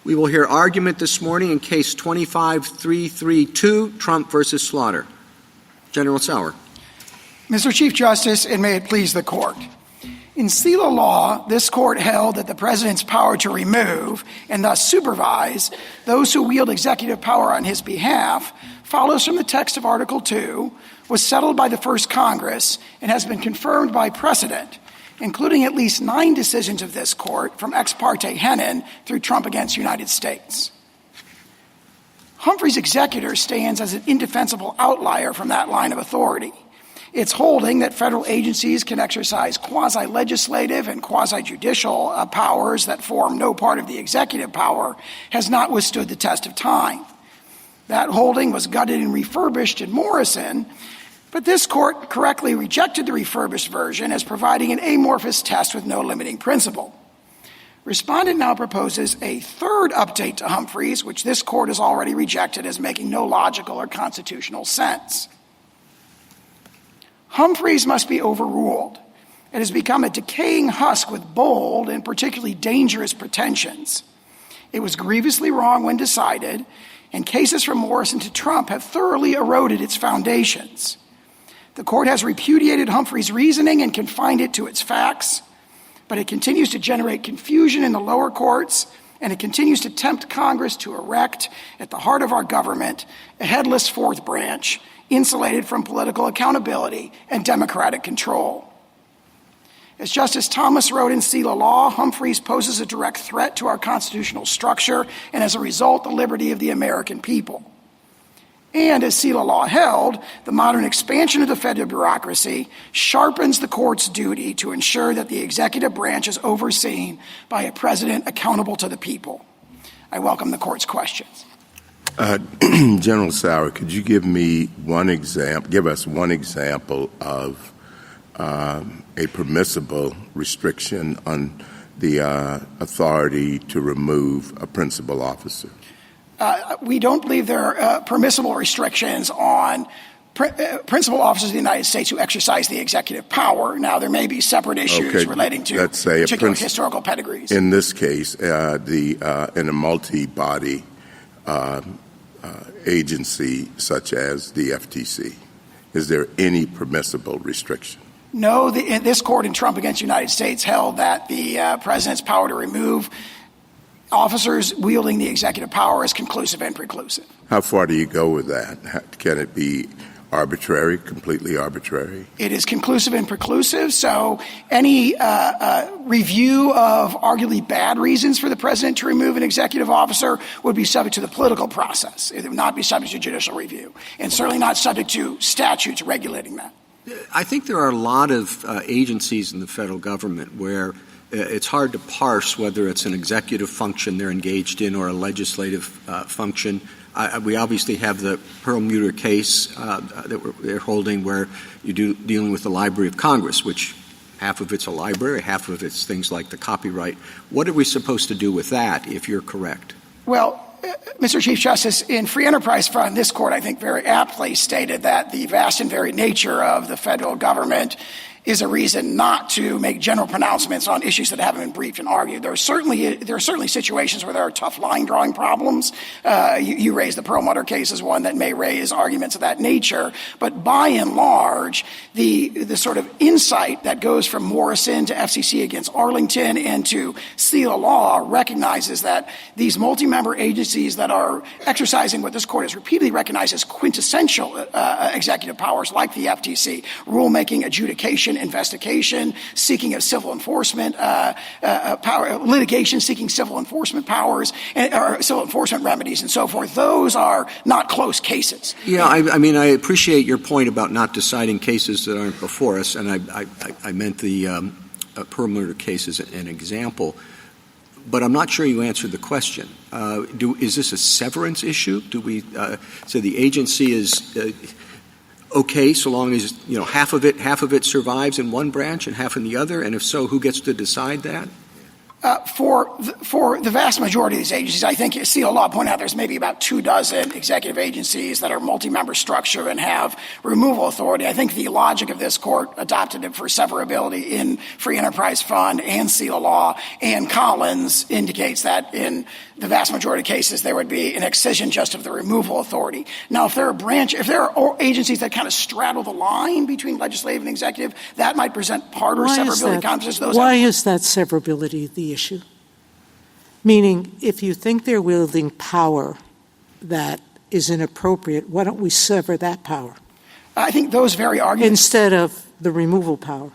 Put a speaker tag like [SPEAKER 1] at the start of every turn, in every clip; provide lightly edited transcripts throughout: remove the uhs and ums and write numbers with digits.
[SPEAKER 1] We will hear argument this morning in Case 25-332, Trump versus Slaughter. General Sauer.
[SPEAKER 2] Mr. Chief Justice, and may it please the Court. In SELA law, this Court held that the President's power to remove and thus supervise those who wield executive power on his behalf follows from the text of Article 2, was settled by the first Congress, and has been confirmed by precedent, including at least 9 decisions of this Court from Ex parte Hennon through Trump against United States. Humphrey's executor stands as an indefensible outlier from that line of authority. It's holding that federal agencies can exercise quasi-legislative and quasi-judicial powers that form no part of the executive power has not withstood the test of time. That holding was gutted and refurbished in Morrison, but this Court correctly rejected the refurbished version as providing an amorphous test with no limiting principle. Respondent now proposes a third update to Humphreys, which this Court has already rejected as making no logical or constitutional sense. Humphreys must be overruled. It has become a decaying husk with bold and particularly dangerous pretensions. It was grievously wrong when decided, and cases from Morrison to Trump have thoroughly eroded its foundations. The Court has repudiated Humphrey's reasoning and confined it to its facts, but it continues to generate confusion in the lower courts, and it continues to tempt Congress to erect, at the heart of our government, a headless fourth branch, insulated from political accountability and democratic control. As Justice Thomas wrote in SELA law, Humphreys poses a direct threat to our constitutional structure and, as a result, the liberty of the American people. And as SELA law held, the modern expansion of the federal bureaucracy sharpens the court's duty to ensure that the executive branch is overseen by a president accountable to the people. I welcome the court's questions.
[SPEAKER 3] General Sauer, could you give us one example of a permissible restriction on the authority to remove a principal officer?
[SPEAKER 2] We don't believe there are permissible restrictions on principal officers of the United States who exercise the executive power. Now, there may be separate issues relating to particular historical pedigrees.
[SPEAKER 3] In this case, in a multi-body agency such as the FTC, is there any permissible restriction?
[SPEAKER 2] No, this court in Trump against the United States held that the president's power to remove officers wielding the executive power is conclusive and preclusive.
[SPEAKER 3] How far do you go with that? Can it be arbitrary, completely arbitrary?
[SPEAKER 2] It is conclusive and preclusive, so any review of arguably bad reasons for the president to remove an executive officer would be subject to the political process. It would not be subject to judicial review, and certainly not subject to statutes regulating that.
[SPEAKER 1] I think there are a lot of agencies in the federal government where it's hard to parse whether it's an executive function they're engaged in or a legislative function. We obviously have the Perlmutter case that they're holding where you're dealing with the Library of Congress, which half of it's a library, half of it's things like the copyright. What are we supposed to do with that, if you're correct?
[SPEAKER 2] Well, Mr. Chief Justice, in Free Enterprise Fund, this court, I think, very aptly stated that the vast and varied nature of the federal government is a reason not to make general pronouncements on issues that haven't been briefed and argued. There are certainly situations where there are tough line-drawing problems. You raised the Perlmutter case as one that may raise arguments of that nature. But by and large, the sort of insight that goes from Morrison to FCC against Arlington and to SELA law recognizes that these multi-member agencies that are exercising what this court has repeatedly recognized as quintessential executive powers, like the FTC, rulemaking, adjudication, investigation, seeking of civil enforcement power, litigation, seeking civil enforcement powers, or civil enforcement remedies, and so forth. Those are not close cases.
[SPEAKER 1] Yeah, I mean, I appreciate your point about not deciding cases that aren't before us, and I meant the Perlmutter case as an example. But I'm not sure you answered the question. Is this a severance issue? Do we say the agency is okay so long as half of it survives in one branch and half in the other, and if so, who gets to decide that?
[SPEAKER 2] For the vast majority of these agencies, I think SELA law pointed out there's maybe about 24 executive agencies that are multi-member structure and have removal authority. I think the logic of this court adopted it for severability in Free Enterprise Fund and SELA law, and Collins indicates that in the vast majority of cases, there would be an excision just of the removal authority. Now, if there are agencies that kind of straddle the line between legislative and executive, that might present harder severability conflicts.
[SPEAKER 4] Why is that severability the issue? Meaning, if you think they're wielding power that is inappropriate, why don't we sever that power?
[SPEAKER 2] I think those very arguments...
[SPEAKER 4] Instead of the removal power.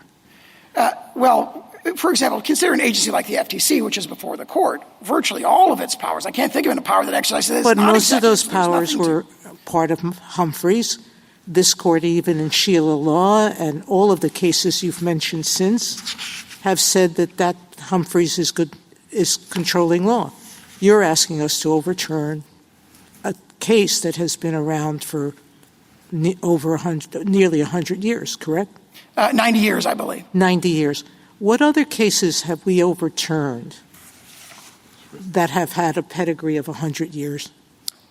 [SPEAKER 2] For example, consider an agency like the FTC, which is before the court. Virtually all of its powers. I can't think of a power that exercises this.
[SPEAKER 4] But most of those powers were part of Humphreys. This court, even in Sheila Law, and all of the cases you've mentioned since, have said that Humphreys is controlling law. You're asking us to overturn a case that has been around for nearly 100 years, correct?
[SPEAKER 2] 90 years, I believe.
[SPEAKER 4] 90 years. What other cases have we overturned that have had a pedigree of 100 years?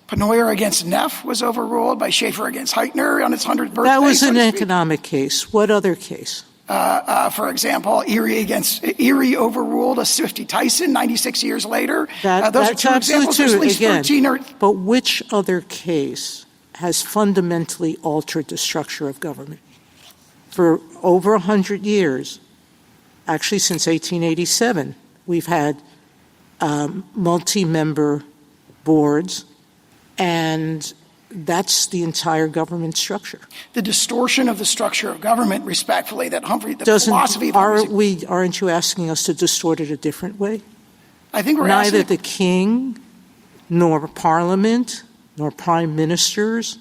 [SPEAKER 2] Pennoyer against Neff was overruled by Schaefer against Heitner on its 100th birthday.
[SPEAKER 4] That was an economic case. What other case?
[SPEAKER 2] For example, Erie overruled a Swifty Tyson 96 years later. Those are two examples. There's at least 13
[SPEAKER 4] But which other case has fundamentally altered the structure of government? For over 100 years, actually since 1887, we've had multi-member boards, and that's the entire government structure.
[SPEAKER 2] The distortion of the structure of government, respectfully, that Humphrey, the philosophy of Humphrey...
[SPEAKER 4] Aren't you asking us to distort it a different way?
[SPEAKER 2] I think we're
[SPEAKER 4] Neither the king, nor Parliament, nor prime ministers,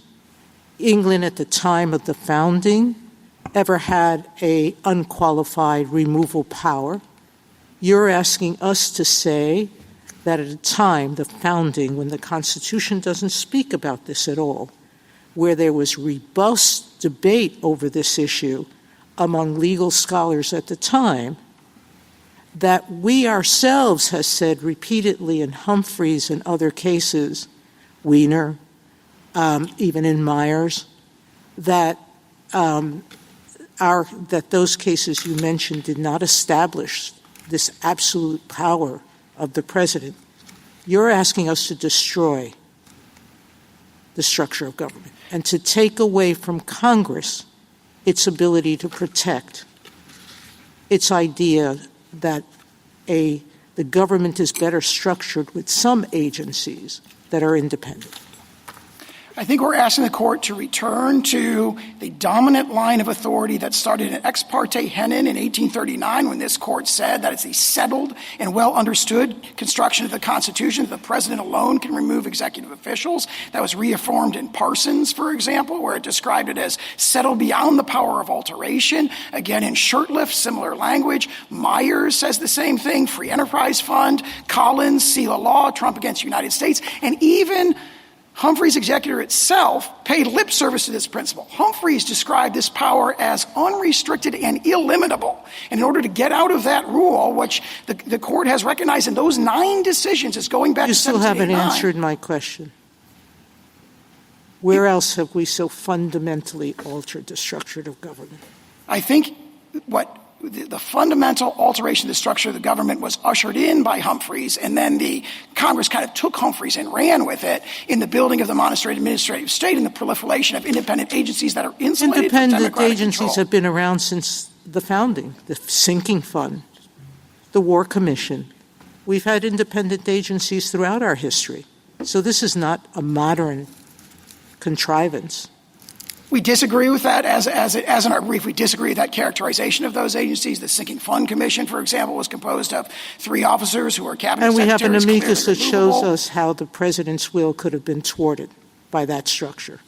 [SPEAKER 4] England at the time of the founding, ever had a unqualified removal power. You're asking us to say that at a time, the founding, when the Constitution doesn't speak about this at all, where there was robust debate over this issue among legal scholars at the time, that we ourselves has said repeatedly in Humphreys and other cases, Wiener, even in Myers, that those cases you mentioned did not establish this absolute power of the president. You're asking us to destroy the structure of government and to take away from Congress its ability to protect its idea that the government is better structured with some agencies that are independent.
[SPEAKER 2] I think we're asking the court to return to the dominant line of authority that started in Ex parte Henin in 1839, when this court said that it's a settled and well-understood construction of the Constitution that the president alone can remove executive officials. That was reaffirmed in Parsons, for example, where it described it as settled beyond the power of alteration. Again, in Shurtleff, similar language. Myers says the same thing. Free Enterprise Fund, Collins, Seal of Law, Trump against the United States, and even Humphrey's executor itself paid lip service to this principle. Humphreys described this power as unrestricted and illimitable. And in order to get out of that rule, which the court has recognized in those 9 decisions, is going back to 1789.
[SPEAKER 4] You still haven't answered my question. Where else have we so fundamentally altered the structure of government?
[SPEAKER 2] I think the fundamental alteration of the structure of the government was ushered in by Humphreys, and then the Congress kind of took Humphreys and ran with it in the building of the monstrous administrative state and the proliferation of independent agencies that are insulated from democratic control.
[SPEAKER 4] Independent agencies have been around since the founding. The Sinking Fund, the War Commission. We've had independent agencies throughout our history. So this is not a modern contrivance.
[SPEAKER 2] We disagree with that. As in our brief, we disagree with that characterization of those agencies. The Sinking Fund Commission, for example, was composed of 3 officers who were cabinet secretaries.
[SPEAKER 4] And we have an amicus that shows us how the president's will could have been thwarted by that structure.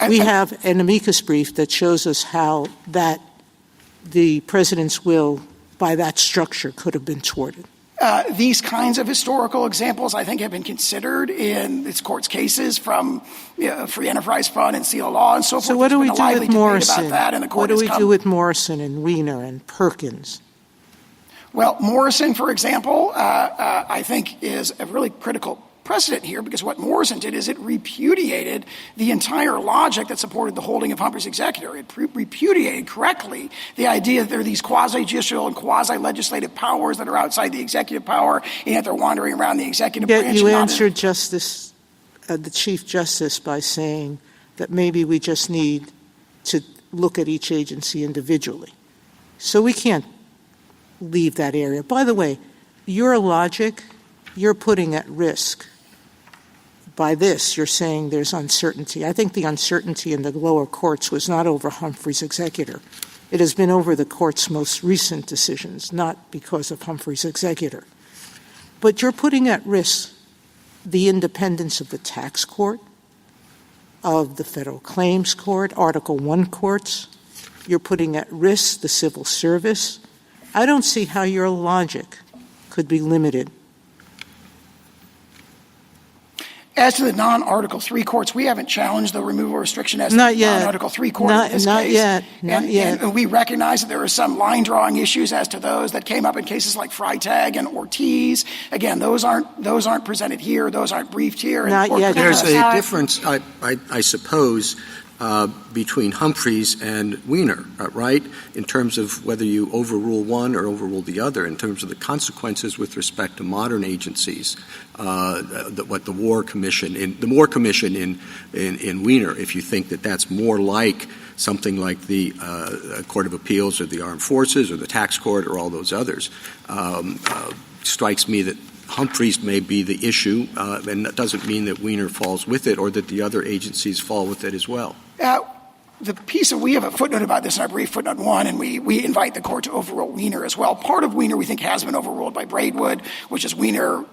[SPEAKER 4] We have an amicus brief that shows us how that the president's will by that structure could have been thwarted.
[SPEAKER 2] These kinds of historical examples, I think, have been considered in this court's cases from Free Enterprise Fund and Seal of Law and so forth.
[SPEAKER 4] So what do we do with Morrison?
[SPEAKER 2] What do we
[SPEAKER 4] do with Morrison and Wiener and Perkins?
[SPEAKER 2] Well, Morrison, for example, I think is a really critical precedent here, because what Morrison did is it repudiated the entire logic that supported the holding of Humphrey's executor. It repudiated correctly the idea that there are these quasi-judicial and quasi-legislative powers that are outside the executive power, and yet they're wandering around the executive branch.
[SPEAKER 4] You answered the Chief Justice by saying that maybe we just need to look at each agency individually. So we can't leave that area. By the way, your logic, you're putting at risk. By this, you're saying there's uncertainty. I think the uncertainty in the lower courts was not over Humphrey's executor. It has been over the court's most recent decisions, not because of Humphrey's executor. But you're putting at risk the independence of the tax court, of the federal claims court, Article I courts. You're putting at risk the civil service. I don't see how your logic could be limited.
[SPEAKER 2] As to the non-Article III courts, we haven't challenged the removal restriction as
[SPEAKER 4] Not
[SPEAKER 2] the
[SPEAKER 4] yet.
[SPEAKER 2] non-Article III court in this
[SPEAKER 4] Not
[SPEAKER 2] case.
[SPEAKER 4] yet. Not yet.
[SPEAKER 2] And we recognize that there are some line-drawing issues as to those that came up in cases like Freitag and Ortiz. Again, those aren't presented here. Those aren't briefed here.
[SPEAKER 4] Not yet.
[SPEAKER 1] There's a difference, I suppose, between Humphreys and Wiener, right, in terms of whether you overrule one or overrule the other, in terms of the consequences with respect to modern agencies. What the War Commission in Wiener, if you think that that's more like something like the Court of Appeals or the Armed Forces or the Tax Court or all those others, strikes me that Humphreys may be the issue, and that doesn't mean that Wiener falls with it or that the other agencies fall with it as well.
[SPEAKER 2] We have a footnote about this in our brief, footnote 1, and we invite the court to overrule Wiener as well. Part of Wiener we think has been overruled by Braidwood, which is Wiener,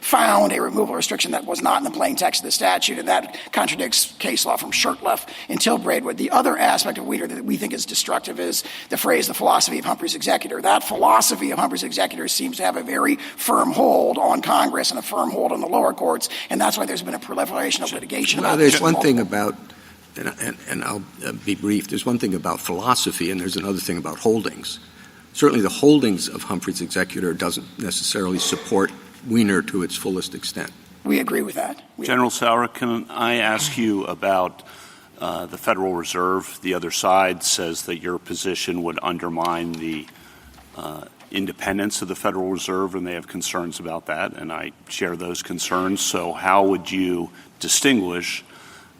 [SPEAKER 2] found a removal restriction that was not in the plain text of the statute, and that contradicts case law from Shurtleff until Braidwood. The other aspect of Wiener that we think is destructive is the phrase, the philosophy of Humphrey's executor. That philosophy of Humphrey's executor seems to have a very firm hold on Congress and a firm hold on the lower courts, and that's why there's been a proliferation of litigation about this.
[SPEAKER 1] There's one thing about and I'll be brief, there's one thing about philosophy and there's another thing about holdings. Certainly the holdings of Humphrey's executor doesn't necessarily support Wiener to its fullest extent.
[SPEAKER 2] We agree with that.
[SPEAKER 5] General Sauer, can I ask you about the Federal Reserve? The other side says that your position would undermine the independence of the Federal Reserve, and they have concerns about that, and I share those concerns. So how would you distinguish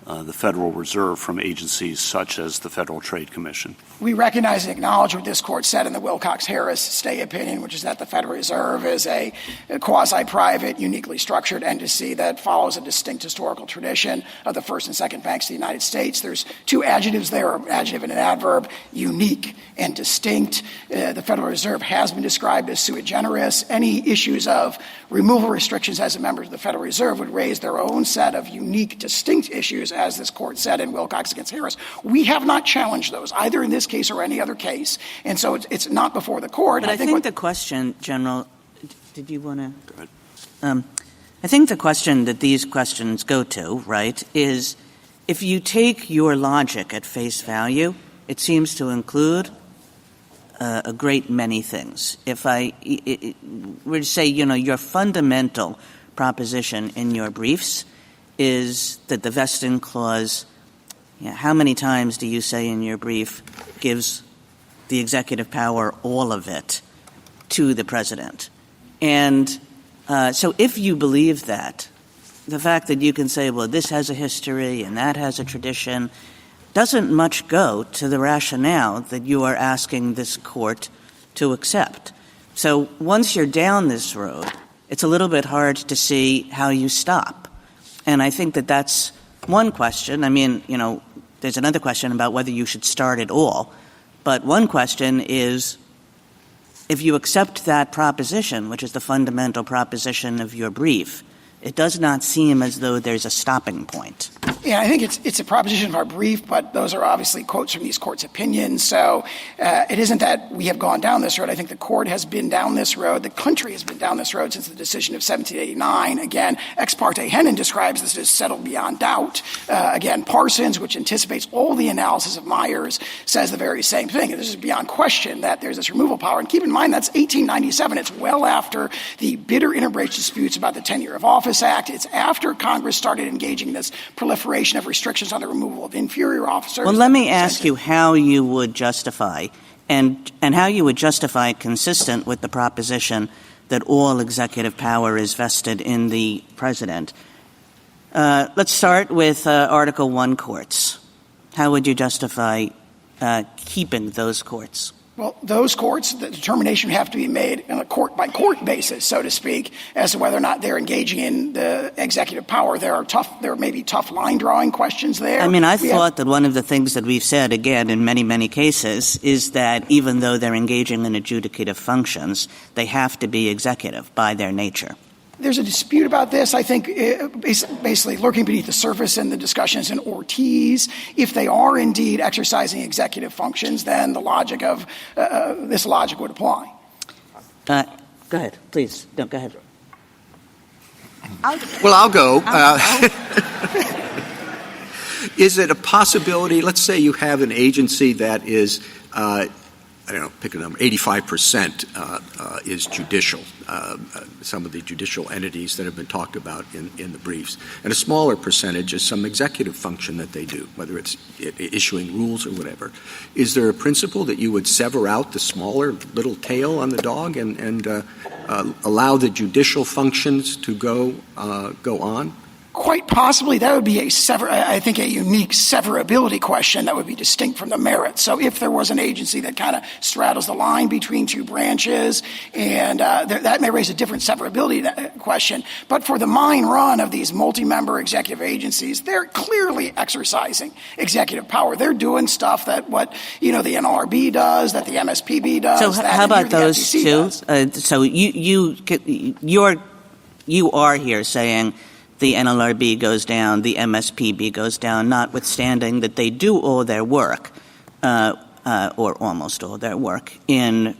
[SPEAKER 5] the Federal Reserve from agencies such as the Federal Trade Commission?
[SPEAKER 2] We recognize and acknowledge what this court said in the Wilcox-Harris stay opinion, which is that the Federal Reserve is a quasi-private, uniquely structured entity that follows a distinct historical tradition of the first and second banks of the United States. There's two adjectives there, an adjective and an adverb, unique and distinct. The Federal Reserve has been described as sui generis. Any issues of removal restrictions as a member of the Federal Reserve would raise their own set of unique, distinct issues, as this court said in Wilcox against Harris. We have not challenged those, either in this case or any other case. And so it's not before the court.
[SPEAKER 6] But I think the question, General, did you want to? Go ahead. I think the question that these questions go to, right, is if you take your logic at face value, it seems to include a great many things. If I were to say, your fundamental proposition in your briefs is that the vesting clause, how many times do you say in your brief, gives the executive power all of it to the president? And so if you believe that, the fact that you can say, well, this has a history and that has a tradition, doesn't much go to the rationale that you are asking this court to accept. So once you're down this road, it's a little bit hard to see how you stop. And I think that that's one question. I mean, there's another question about whether you should start at all. But one question is, if you accept that proposition, which is the fundamental proposition of your brief, it does not seem as though there's a stopping point.
[SPEAKER 2] Yeah, I think it's a proposition of our brief, but those are obviously quotes from these courts' opinions. So it isn't that we have gone down this road. I think the court has been down this road. The country has been down this road since the decision of 1789. Again, Ex parte Hennon describes this as settled beyond doubt. Again, Parsons, which anticipates all the analysis of Myers, says the very same thing. This is beyond question that there's this removal power. And keep in mind, that's 1897. It's well after the bitter interbranch disputes about the Tenure of Office Act. It's after Congress started engaging in this proliferation of restrictions on the removal of inferior officers.
[SPEAKER 6] Well, let me ask you how you would justify and how you would justify consistent with the proposition that all executive power is vested in the president. Let's start with Article I courts. How would you justify keeping those courts?
[SPEAKER 2] Well, those courts, the determination would have to be made on a court-by-court basis, so to speak, as to whether or not they're engaging in the executive power. There may be tough line-drawing questions there.
[SPEAKER 6] I mean, I thought that one of the things that we've said, again, in many, many cases, is that even though they're engaging in adjudicative functions, they have to be executive by their nature.
[SPEAKER 2] There's a dispute about this. I think basically lurking beneath the surface in the discussions in Ortiz, if they are indeed exercising executive functions, then the logic of this logic would apply.
[SPEAKER 6] Go ahead, please. No, go ahead.
[SPEAKER 1] I'll go. Is it a possibility, let's say you have an agency that is, pick a number, 85% is judicial, some of the judicial entities that have been talked about in the briefs. And a smaller percentage is some executive function that they do, whether it's issuing rules or whatever. Is there a principle that you would sever out the smaller little tail on the dog and allow the judicial functions to go on?
[SPEAKER 2] Quite possibly, that would be I think a unique severability question that would be distinct from the merits. So if there was an agency that kind of straddles the line between two branches, and that may raise a different severability question. But for the mine run of these multi-member executive agencies, they're clearly exercising executive power. They're doing stuff that the NLRB does, that the MSPB does.
[SPEAKER 6] So how about those two? So you are here saying the NLRB goes down, the MSPB goes down, notwithstanding that they do all their work, or almost all their work, in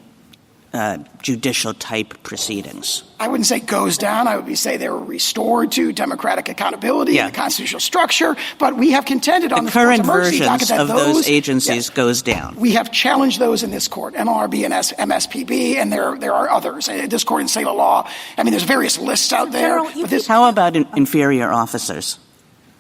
[SPEAKER 6] judicial-type proceedings.
[SPEAKER 2] I wouldn't say goes down. I would say they were restored to democratic accountability and the constitutional structure. But we have contended on the
[SPEAKER 6] current versions of those agencies goes down.
[SPEAKER 2] We have challenged those in this court, NLRB and MSPB, and there are others. This court in state law. I mean, there's various lists out there.
[SPEAKER 6] How about inferior officers?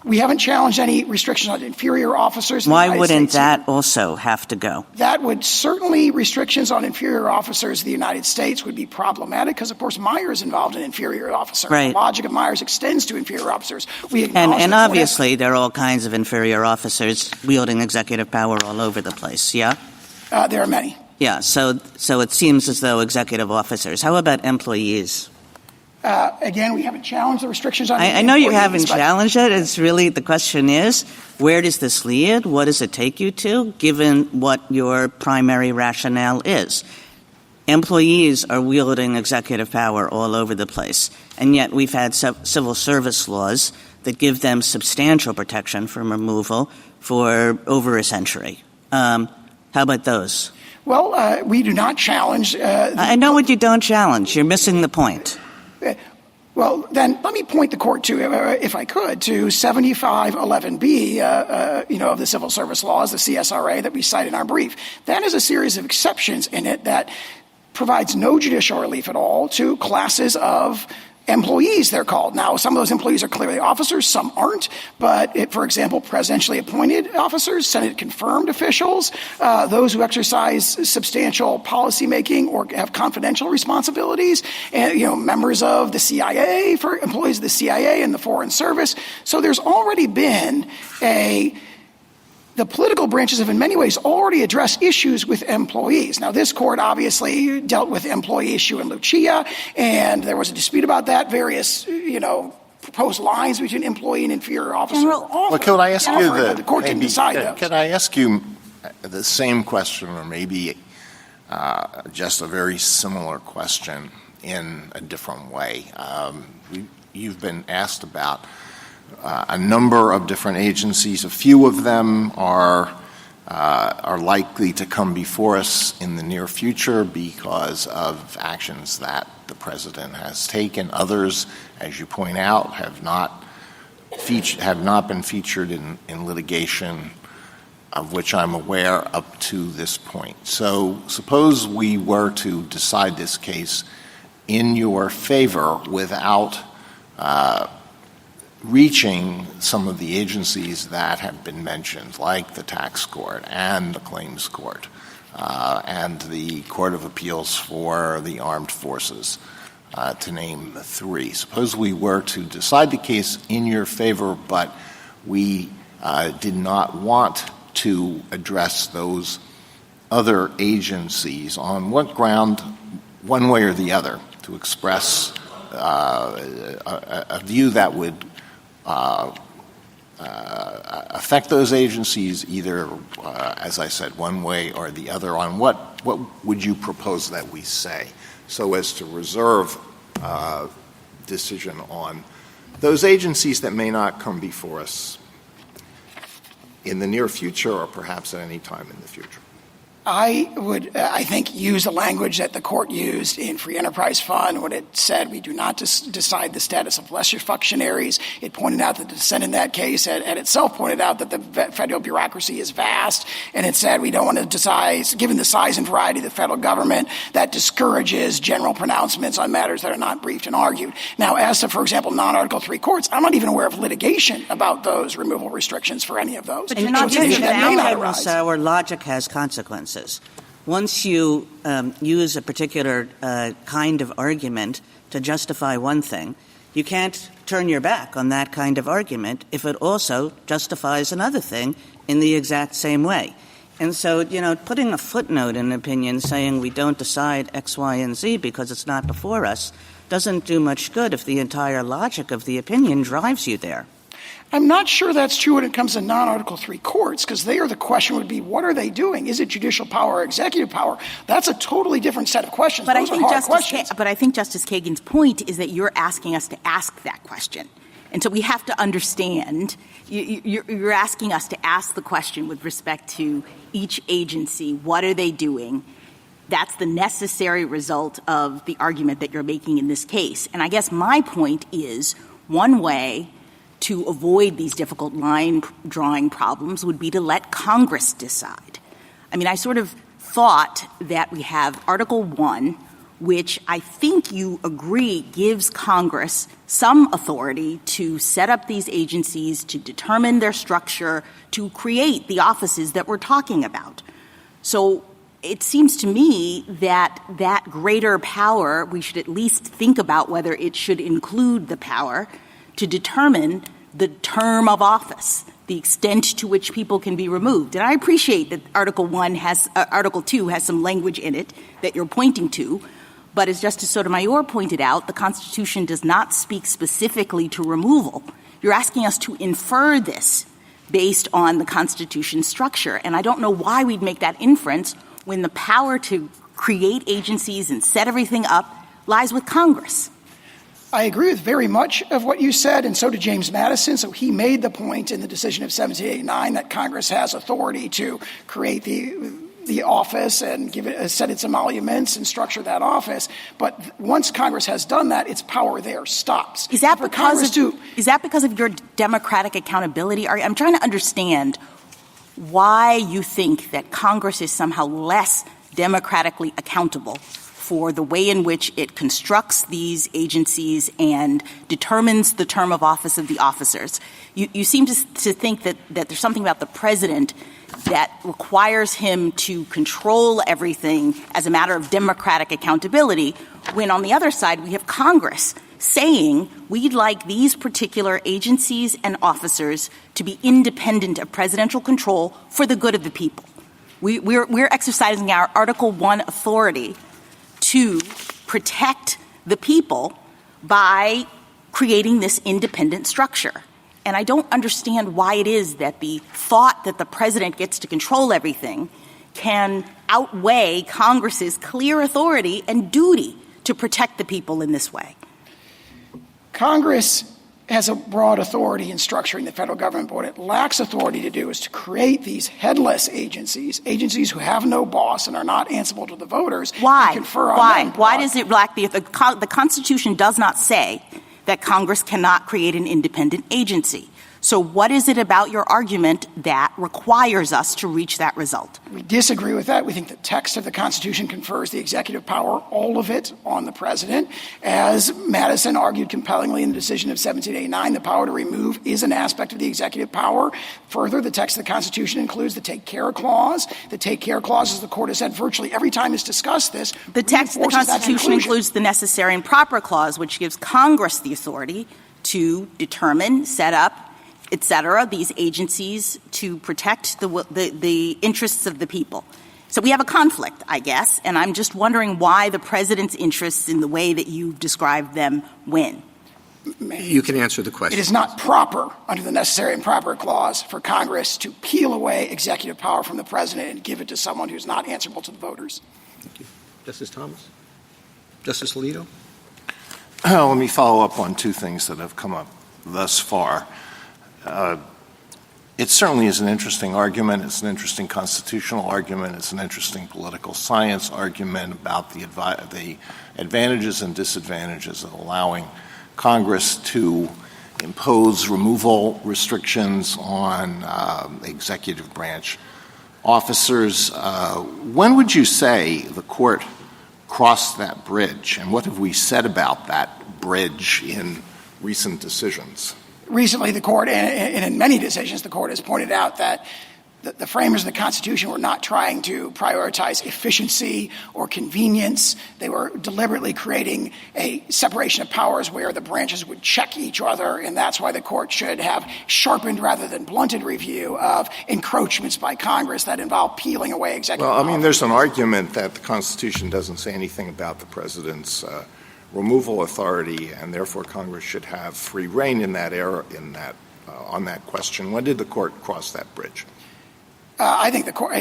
[SPEAKER 2] We haven't challenged any restrictions on inferior officers.
[SPEAKER 6] Why wouldn't that also have to go?
[SPEAKER 2] That would certainly, restrictions on inferior officers in the United States would be problematic because, of course, Myers is involved in inferior officer.
[SPEAKER 6] Right.
[SPEAKER 2] The logic of Myers extends to inferior officers.
[SPEAKER 6] And obviously there are all kinds of inferior officers wielding executive power all over the place, yeah?
[SPEAKER 2] There are many.
[SPEAKER 6] Yeah, so it seems as though executive officers. How about employees?
[SPEAKER 2] Again, we haven't challenged the restrictions on
[SPEAKER 6] I know you haven't challenged it. It's really, the question is, where does this lead? What does it take you to, given what your primary rationale is? Employees are wielding executive power all over the place, and yet we've had civil service laws that give them substantial protection from removal for over a century. How about those?
[SPEAKER 2] Well, we do not challenge.
[SPEAKER 6] I know what you don't challenge. You're missing the point.
[SPEAKER 2] Well, then let me point the court to, if I could, to 7511B, of the civil service laws, the CSRA that we cite in our brief. That is a series of exceptions in it that provides no judicial relief at all to classes of employees, they're called. Now, some of those employees are clearly officers, some aren't. But, for example, presidentially appointed officers, Senate-confirmed officials, those who exercise substantial policymaking or have confidential responsibilities, and, members of the CIA, for employees of the CIA and the Foreign Service. So there's already been the political branches have in many ways already addressed issues with employees. Now, this court obviously dealt with the employee issue in Lucia, and there was a dispute about that, various, proposed lines between employee and inferior officer.
[SPEAKER 7] Well, could I ask you
[SPEAKER 2] the court didn't decide those.
[SPEAKER 7] Could I ask you the same question, or maybe just a very similar question in a different way? You've been asked about a number of different agencies. A few of them are likely to come before us in the near future because of actions that the president has taken. Others, as you point out, have not been featured in litigation of which I'm aware up to this point. So suppose we were to decide this case in your favor without reaching some of the agencies that have been mentioned, like the tax court and the claims court and the Court of Appeals for the Armed Forces, to name three. Suppose we were to decide the case in your favor, but we did not want to address those other agencies. On what ground, one way or the other, to express a view that would affect those agencies either, as I said, one way or the other? On what would you propose that we say so as to reserve decision on those agencies that may not come before us in the near future or perhaps at any time in the future?
[SPEAKER 2] I would, I think, use the language that the court used in Free Enterprise Fund when it said we do not decide the status of lesser functionaries. It pointed out that the dissent in that case had itself pointed out that the federal bureaucracy is vast, and it said we don't want to decide, given the size and variety of the federal government, that discourages general pronouncements on matters that are not briefed and argued. Now, as to, for example, non-Article III courts, I'm not even aware of litigation about those removal restrictions for any of those.
[SPEAKER 6] But you're not using
[SPEAKER 2] that
[SPEAKER 6] our logic has consequences. Once you use a particular kind of argument to justify one thing, you can't turn your back on that kind of argument if it also justifies another thing in the exact same way. And so, putting a footnote in an opinion saying we don't decide X, Y, and Z because it's not before us doesn't do much good if the entire logic of the opinion drives you there.
[SPEAKER 2] I'm not sure that's true when it comes to non-Article III courts, because there the question would be, what are they doing? Is it judicial power or executive power? That's a totally different set of questions. Those are hard questions.
[SPEAKER 8] But I think Justice Kagan's point is that you're asking us to ask that question. And so we have to understand, you're asking us to ask the question with respect to each agency, what are they doing? That's the necessary result of the argument that you're making in this case. And I guess my point is one way to avoid these difficult line drawing problems would be to let Congress decide. I mean, I sort of thought that we have Article 1, which I think you agree gives Congress some authority to set up these agencies, to determine their structure, to create the offices that we're talking about. So it seems to me that that greater power, we should at least think about whether it should include the power to determine the term of office, the extent to which people can be removed. And I appreciate that Article 2 has some language in it that you're pointing to, but as Justice Sotomayor pointed out, the Constitution does not speak specifically to removal. You're asking us to infer this based on the Constitution's structure, and I don't know why we'd make that inference when the power to create agencies and set everything up lies with Congress.
[SPEAKER 2] I agree with very much of what you said, and so did James Madison. So he made the point in the decision of 1789 that Congress has authority to create the office and set its emoluments and structure that office. But once Congress has done that, its power there stops.
[SPEAKER 8] Is that because of your democratic accountability? I'm trying to understand why you think that Congress is somehow less democratically accountable for the way in which it constructs these agencies and determines the term of office of the officers. You seem to think that there's something about the president that requires him to control everything as a matter of democratic accountability, when on the other side we have Congress saying we'd like these particular agencies and officers to be independent of presidential control for the good of the people. We're exercising our Article 1 authority to protect the people by creating this independent structure. And I don't understand why it is that the thought that the president gets to control everything can outweigh Congress's clear authority and duty to protect the people in this way.
[SPEAKER 2] Congress has a broad authority in structuring the federal government, but what it lacks authority to do is to create these headless agencies who have no boss and are not answerable to the voters.
[SPEAKER 8] Why?
[SPEAKER 2] Confer on
[SPEAKER 8] Why?
[SPEAKER 2] them
[SPEAKER 8] Why does it lack the Constitution does not say that Congress cannot create an independent agency. So what is it about your argument that requires us to reach that result?
[SPEAKER 2] We disagree with that. We think the text of the Constitution confers the executive power, all of it, on the president. As Madison argued compellingly in the decision of 1789, the power to remove is an aspect of the executive power. Further, the text of the Constitution includes the take care clause. The take care clause, as the court has said virtually every time it's discussed this,
[SPEAKER 8] the text of the Constitution includes the necessary and proper clause, which gives Congress the authority to determine, set up, et cetera, these agencies to protect the interests of the people. So we have a conflict, I guess, and I'm just wondering why the president's interests in the way that you described them win.
[SPEAKER 1] You can answer the question.
[SPEAKER 2] It is not proper under the necessary and proper clause for Congress to peel away executive power from the president and give it to someone who's not answerable to the voters.
[SPEAKER 1] Thank you. Justice Thomas? Justice Alito?
[SPEAKER 7] Let me follow up on two things that have come up thus far. It certainly is an interesting argument. It's an interesting constitutional argument. It's an interesting political science argument about the advantages and disadvantages of allowing Congress to impose removal restrictions on executive branch officers. When would you say the court crossed that bridge, and what have we said about that bridge in recent decisions?
[SPEAKER 2] Recently, the court, and in many decisions, the court has pointed out that the framers of the Constitution were not trying to prioritize efficiency or convenience. They were deliberately creating a separation of powers where the branches would check each other, and that's why the court should have sharpened rather than blunted review of encroachments by Congress that involve peeling away executive power.
[SPEAKER 7] Well, I mean, there's an argument that the Constitution doesn't say anything about the president's removal authority, and therefore Congress should have free rein in that area, on that question. When did the court cross that bridge?
[SPEAKER 2] I think the court,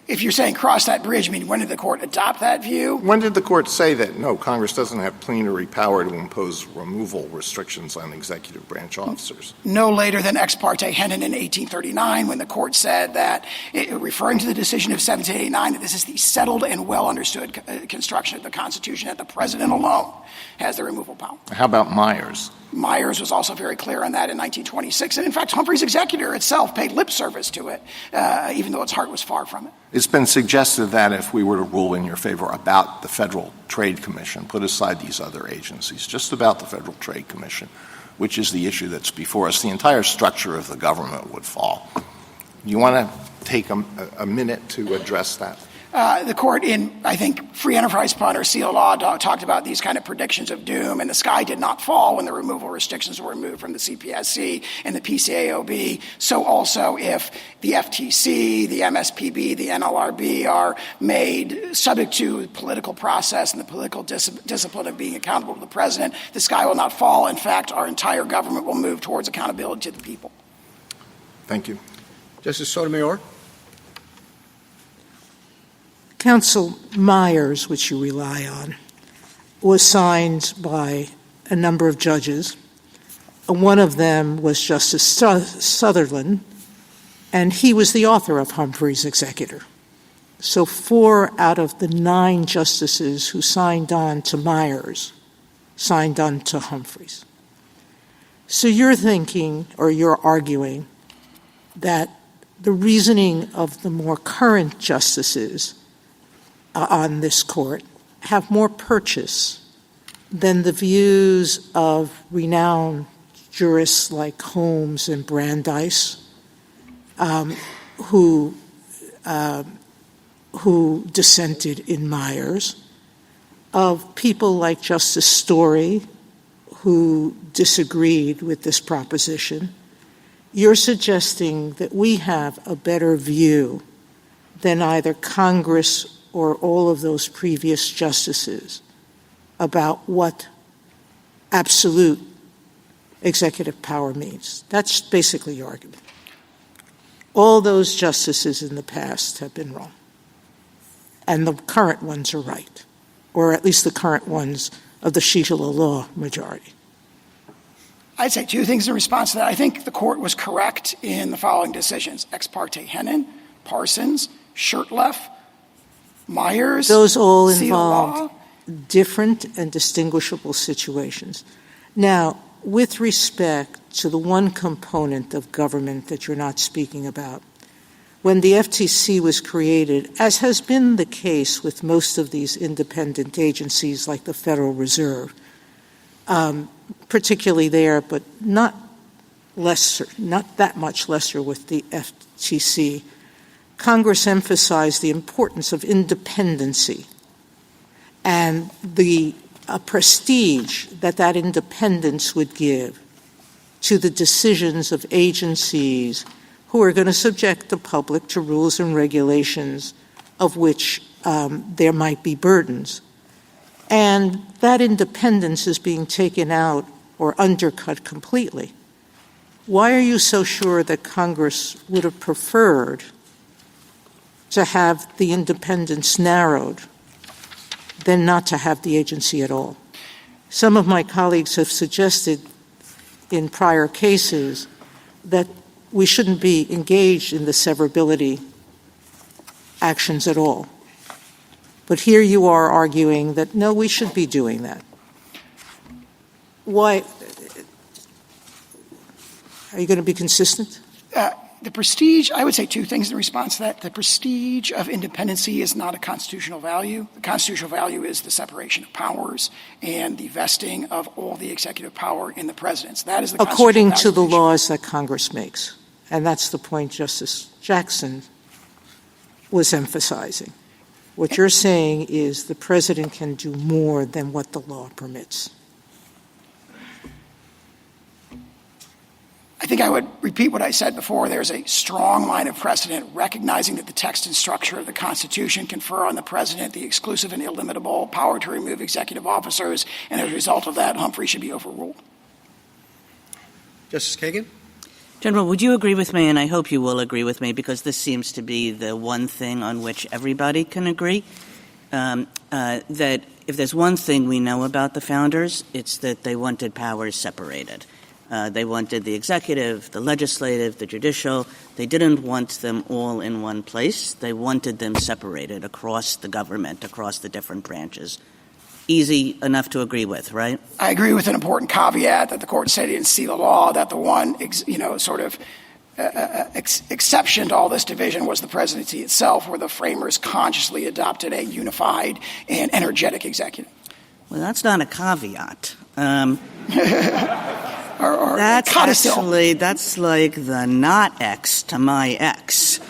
[SPEAKER 2] if you're saying cross that bridge, I mean, when did the court adopt that view?
[SPEAKER 7] When did the court say that, no, Congress doesn't have plenary power to impose removal restrictions on executive branch officers?
[SPEAKER 2] No later than Ex parte Hennon in 1839, when the court said that, referring to the decision of 1789, that this is the settled and well understood construction of the Constitution, that the president alone has the removal power.
[SPEAKER 7] How about Myers?
[SPEAKER 2] Myers was also very clear on that in 1926. And in fact, Humphrey's executor itself paid lip service to it, even though its heart was far from it.
[SPEAKER 7] It's been suggested that if we were to rule in your favor about the Federal Trade Commission, put aside these other agencies, just about the Federal Trade Commission, which is the issue that's before us, the entire structure of the government would fall. You want to take a minute to address that?
[SPEAKER 2] The court in, I think, Free Enterprise Fund or Seal Law talked about these kind of predictions of doom, and the sky did not fall when the removal restrictions were removed from the CPSC and the PCAOB. So also if the FTC, the MSPB, the NLRB are made subject to political process and the political discipline of being accountable to the president, the sky will not fall. In fact, our entire government will move towards accountability to the people.
[SPEAKER 7] Thank you.
[SPEAKER 1] Justice Sotomayor?
[SPEAKER 4] Counsel Myers, which you rely on, was signed by a number of judges. One of them was Justice Sutherland, and he was the author of Humphrey's executor. So 4 out of the 9 justices who signed on to Myers signed on to Humphrey's. So you're thinking, or you're arguing, that the reasoning of the more current justices on this court have more purchase than the views of renowned jurists like Holmes and Brandeis, who dissented in Myers, of people like Justice Story, who disagreed with this proposition. You're suggesting that we have a better view than either Congress or all of those previous justices about what absolute executive power means. That's basically your argument. All those justices in the past have been wrong, and the current ones are right, or at least the current ones of the Judicial law majority.
[SPEAKER 2] I'd say two things in response to that. I think the court was correct in the following decisions: Ex parte Hennon, Parsons, Shurtleff, Myers.
[SPEAKER 4] Those all
[SPEAKER 2] See the
[SPEAKER 4] involved
[SPEAKER 2] law.
[SPEAKER 4] different and distinguishable situations. Now, with respect to the one component of government that you're not speaking about, when the FTC was created, as has been the case with most of these independent agencies like the Federal Reserve, particularly there, but not that much lesser with the FTC, Congress emphasized the importance of independency and the prestige that independence would give to the decisions of agencies who are going to subject the public to rules and regulations of which there might be burdens. And that independence is being taken out or undercut completely. Why are you so sure that Congress would have preferred to have the independence narrowed than not to have the agency at all? Some of my colleagues have suggested in prior cases that we shouldn't be engaged in the severability actions at all. But here you are arguing that, no, we should be doing that. Why? Are you going to be consistent?
[SPEAKER 2] The prestige, I would say two things in response to that. The prestige of independency is not a constitutional value. The constitutional value is the separation of powers and the vesting of all the executive power in the presidents. That is the
[SPEAKER 4] according to the
[SPEAKER 2] value
[SPEAKER 4] laws that Congress makes. And that's the point Justice Jackson was emphasizing. What you're saying is the president can do more than what the law permits.
[SPEAKER 2] I think I would repeat what I said before. There's a strong line of precedent recognizing that the text and structure of the Constitution confer on the president the exclusive and illimitable power to remove executive officers, and as a result of that, Humphrey should be overruled.
[SPEAKER 1] Justice Kagan?
[SPEAKER 6] General, would you agree with me, and I hope you will agree with me, because this seems to be the one thing on which everybody can agree, that if there's one thing we know about the founders, it's that they wanted powers separated. They wanted the executive, the legislative, the judicial. They didn't want them all in one place. They wanted them separated across the government, across the different branches. Easy enough to agree with, right?
[SPEAKER 2] I agree with an important caveat that the court said it didn't see the law, that the one, exception to all this division was the presidency itself, where the framers consciously adopted a unified and energetic executive.
[SPEAKER 6] Well, that's not a caveat. That's like the not X to my X.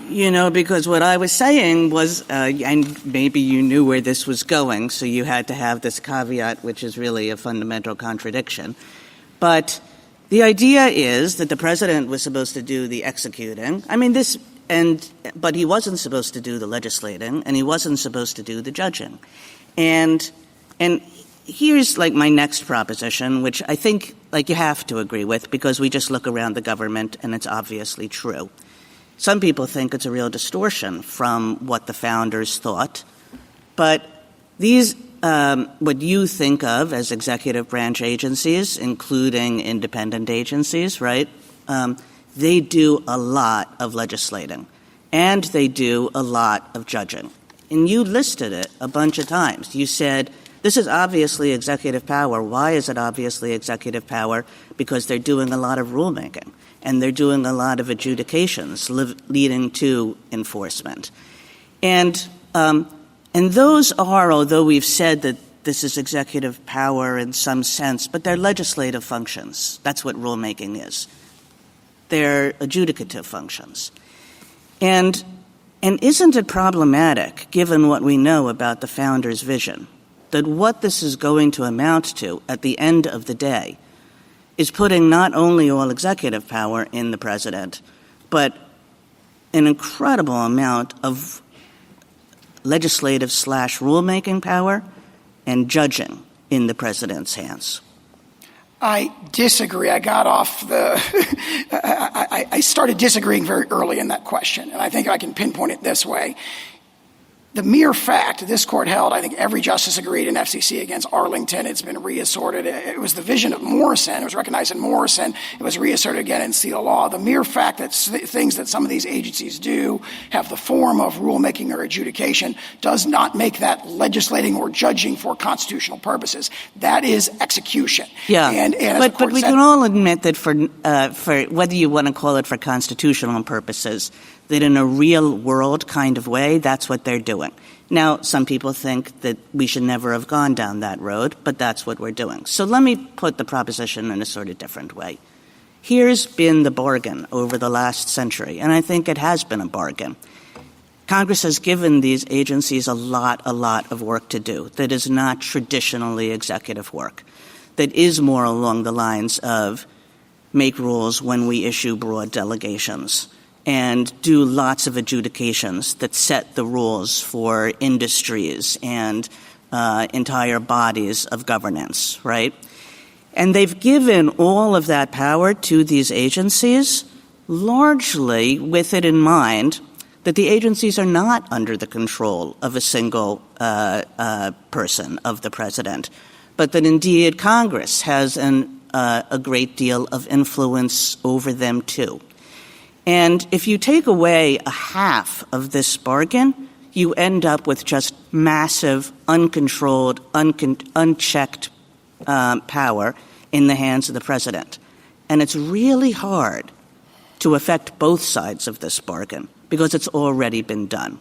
[SPEAKER 6] Because what I was saying was, and maybe you knew where this was going, so you had to have this caveat, which is really a fundamental contradiction. But the idea is that the president was supposed to do the executing. But he wasn't supposed to do the legislating, and he wasn't supposed to do the judging. And here's my next proposition, which I think you have to agree with, because we just look around the government and it's obviously true. Some people think it's a real distortion from what the founders thought, but these, what you think of as executive branch agencies, including independent agencies, right? They do a lot of legislating, and they do a lot of judging. And you listed it a bunch of times. You said, this is obviously executive power. Why is it obviously executive power? Because they're doing a lot of rulemaking, and they're doing a lot of adjudications leading to enforcement. And those are, although we've said that this is executive power in some sense, but they're legislative functions. That's what rulemaking is. They're adjudicative functions. And isn't it problematic, given what we know about the founders' vision, that what this is going to amount to at the end of the day is putting not only all executive power in the president, but an incredible amount of legislative/rulemaking power and judging in the president's hands?
[SPEAKER 2] I disagree. I got off I started disagreeing very early in that question, and I think I can pinpoint it this way. the mere fact, this court held, I think every justice agreed in FCC against Arlington. It's been reasserted. It was the vision of Morrison. It was recognized in Morrison. It was reasserted again in Steele law. The mere fact that things that some of these agencies do have the form of rulemaking or adjudication does not make that legislating or judging for constitutional purposes. That is execution.
[SPEAKER 6] Yeah,
[SPEAKER 2] but
[SPEAKER 6] we can all admit that for whether you want to call it for constitutional purposes, that in a real-world kind of way, that's what they're doing. Now, some people think that we should never have gone down that road, but that's what we're doing. So let me put the proposition in a sort of different way. Here's been the bargain over the last century, and I think it has been a bargain. Congress has given these agencies a lot of work to do that is not traditionally executive work, that is more along the lines of make rules when we issue broad delegations, and do lots of adjudications that set the rules for industries and entire bodies of governance, right? And they've given all of that power to these agencies largely with it in mind that the agencies are not under the control of a single person, of the president, but that indeed Congress has a great deal of influence over them too. And if you take away a half of this bargain, you end up with just massive, uncontrolled, unchecked power in the hands of the president. And it's really hard to affect both sides of this bargain because it's already been done.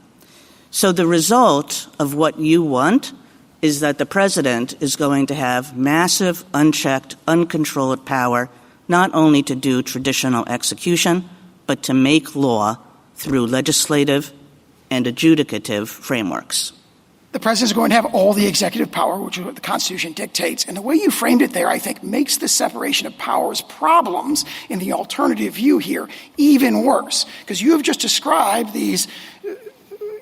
[SPEAKER 6] So the result of what you want is that the president is going to have massive, unchecked, uncontrolled power not only to do traditional execution, but to make law through legislative and adjudicative frameworks.
[SPEAKER 2] The president is going to have all the executive power, which is what the Constitution dictates. And the way you framed it there, I think, makes the separation of powers problems in the alternative view here even worse. Because you have just described these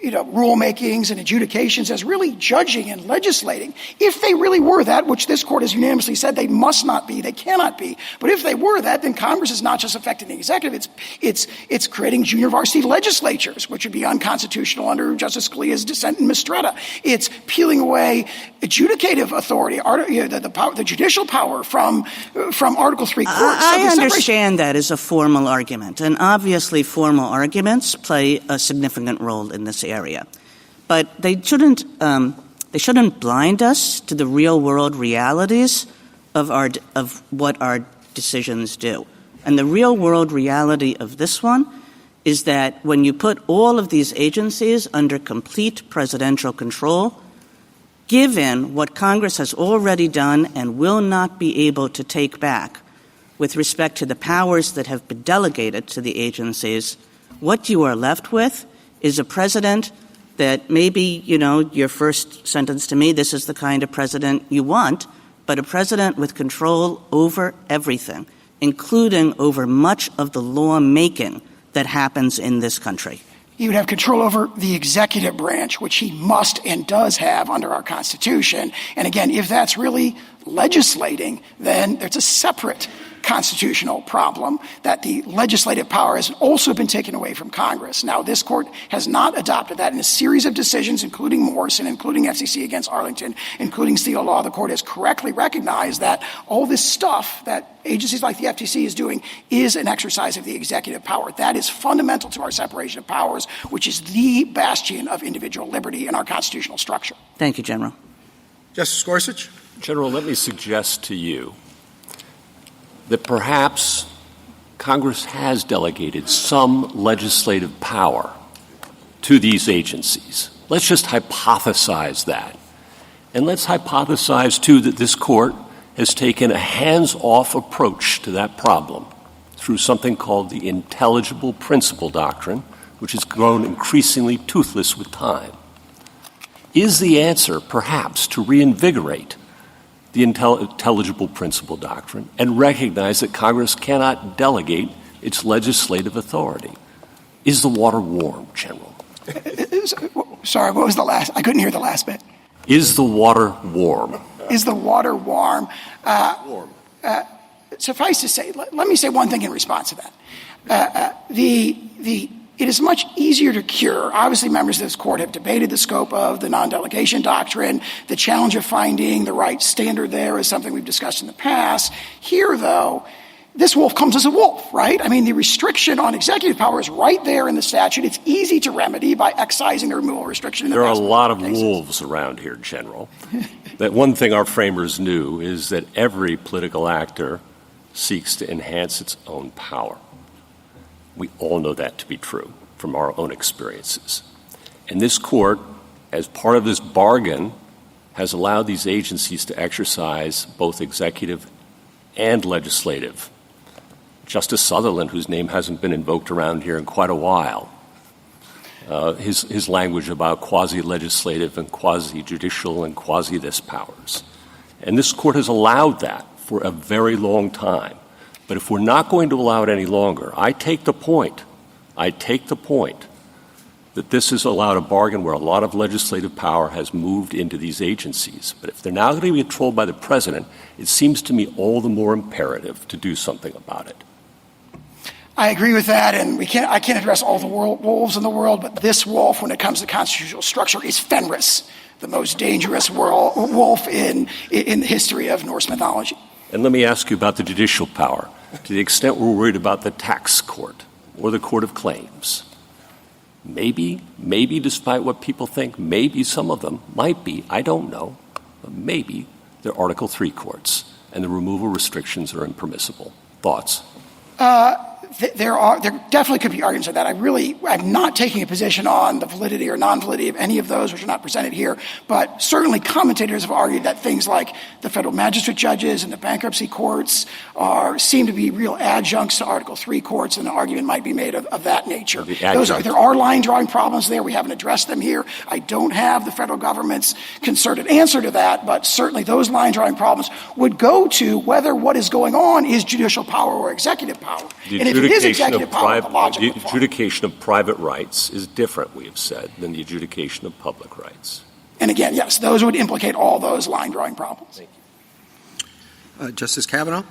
[SPEAKER 2] rulemakings and adjudications as really judging and legislating. If they really were that, which this court has unanimously said they must not be, they cannot be, but if they were that, then Congress is not just affecting the executive, it's creating junior varsity legislatures, which would be unconstitutional under Justice Scalia's dissent in Mistretta. It's peeling away adjudicative authority, the judicial power from Article III courts.
[SPEAKER 6] I understand that as a formal argument, and obviously formal arguments play a significant role in this area. But they shouldn't blind us to the real-world realities of what our decisions do. And the real-world reality of this one is that when you put all of these agencies under complete presidential control, given what Congress has already done and will not be able to take back with respect to the powers that have been delegated to the agencies, what you are left with is a president that maybe, your first sentence to me, this is the kind of president you want, but a president with control over everything, including over much of the lawmaking that happens in this country.
[SPEAKER 2] He would have control over the executive branch, which he must and does have under our Constitution. And again, if that's really legislating, then there's a separate constitutional problem that the legislative power has also been taken away from Congress. Now, this court has not adopted that in a series of decisions, including Morrison, including FCC against Arlington, including Steele law. The court has correctly recognized that all this stuff that agencies like the FTC is doing is an exercise of the executive power. That is fundamental to our separation of powers, which is the bastion of individual liberty in our constitutional structure.
[SPEAKER 6] Thank you, General.
[SPEAKER 1] Justice Gorsuch?
[SPEAKER 9] General, let me suggest to you that perhaps Congress has delegated some legislative power to these agencies. Let's just hypothesize that. And let's hypothesize, too, that this court has taken a hands-off approach to that problem through something called the intelligible principle doctrine, which has grown increasingly toothless with time. Is the answer, perhaps, to reinvigorate the intelligible principle doctrine and recognize that Congress cannot delegate its legislative authority? Is the water warm, General?
[SPEAKER 2] Sorry, what was the last? I couldn't hear the last bit.
[SPEAKER 9] Is the water warm?
[SPEAKER 2] Is the water warm? Suffice to say, let me say one thing in response to that. The it is much easier to cure. Obviously, members of this court have debated the scope of the non-delegation doctrine. The challenge of finding the right standard there is something we've discussed in the past. Here, though, this wolf comes as a wolf, right? I mean, the restriction on executive power is right there in the statute. It's easy to remedy by excising the removal restriction.
[SPEAKER 9] There are a lot of wolves around here, General. That one thing our framers knew is that every political actor seeks to enhance its own power. We all know that to be true from our own experiences. And this court, as part of this bargain, has allowed these agencies to exercise both executive and legislative. Justice Sutherland, whose name hasn't been invoked around here in quite a while, his language about quasi-legislative and quasi-judicial and quasi-this powers. And this court has allowed that for a very long time. But if we're not going to allow it any longer, I take the point that this has allowed a bargain where a lot of legislative power has moved into these agencies. But if they're now going to be controlled by the president, it seems to me all the more imperative to do something about it.
[SPEAKER 2] I agree with that, and I can't address all the wolves in the world, but this wolf, when it comes to constitutional structure, is Fenris, the most dangerous wolf in the history of Norse mythology.
[SPEAKER 9] And let me ask you about the judicial power. To the extent we're worried about the tax court or the court of claims, maybe despite what people think, maybe some of them might be, I don't know, but maybe they're Article III courts and the removal restrictions are impermissible. Thoughts?
[SPEAKER 2] There definitely could be arguments of that. I'm not taking a position on the validity or non-validity of any of those, which are not presented here, but certainly commentators have argued that things like the federal magistrate judges and the bankruptcy courts seem to be real adjuncts to Article III courts, and an argument might be made of that nature. There are line-drawing problems there. We haven't addressed them here. I don't have the federal government's concerted answer to that, but certainly those line-drawing problems would go to whether what is going on is judicial power or executive power. And if it is executive power, the logical
[SPEAKER 9] the adjudication of private rights is different, we have said, than the adjudication of public rights.
[SPEAKER 2] And again, yes, those would implicate all those line-drawing problems.
[SPEAKER 1] Justice Kavanaugh?
[SPEAKER 5] In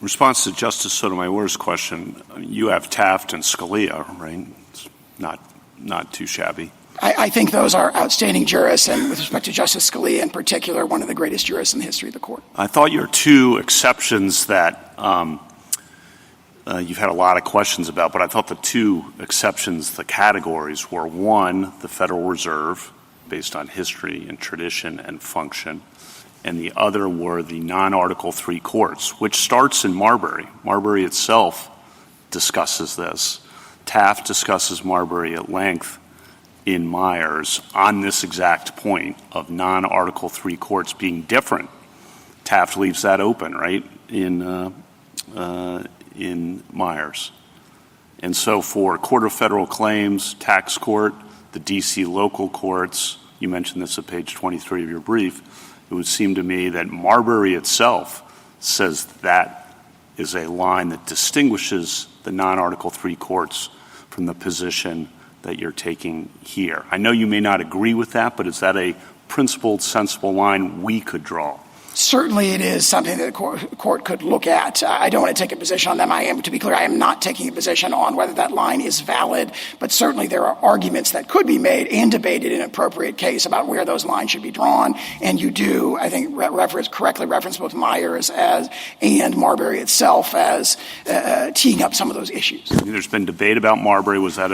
[SPEAKER 5] response to Justice Sotomayor's question, you have Taft and Scalia, right? It's not too shabby.
[SPEAKER 2] I think those are outstanding jurists, and with respect to Justice Scalia in particular, one of the greatest jurists in the history of the court.
[SPEAKER 5] I thought your two exceptions that you've had a lot of questions about, but I thought the two exceptions, the categories, were one, the Federal Reserve, based on history and tradition and function, and the other were the non-Article III courts, which starts in Marbury. Marbury itself discusses this. Taft discusses Marbury at length in Myers on this exact point of non-Article III courts being different. Taft leaves that open, right, in Myers. And so for Court of Federal Claims, Tax Court, the D.C. local courts, you mentioned this at page 23 of your brief, it would seem to me that Marbury itself says that is a line that distinguishes the non-Article III courts from the position that you're taking here. I know you may not agree with that, but is that a principled, sensible line we could draw?
[SPEAKER 2] Certainly it is something that the court could look at. I don't want to take a position on them. To be clear, I am not taking a position on whether that line is valid, but certainly there are arguments that could be made and debated in an appropriate case about where those lines should be drawn. And you do, I think, correctly reference both Myers and Marbury itself as teeing up some of those issues.
[SPEAKER 5] There's been debate about Marbury. Was that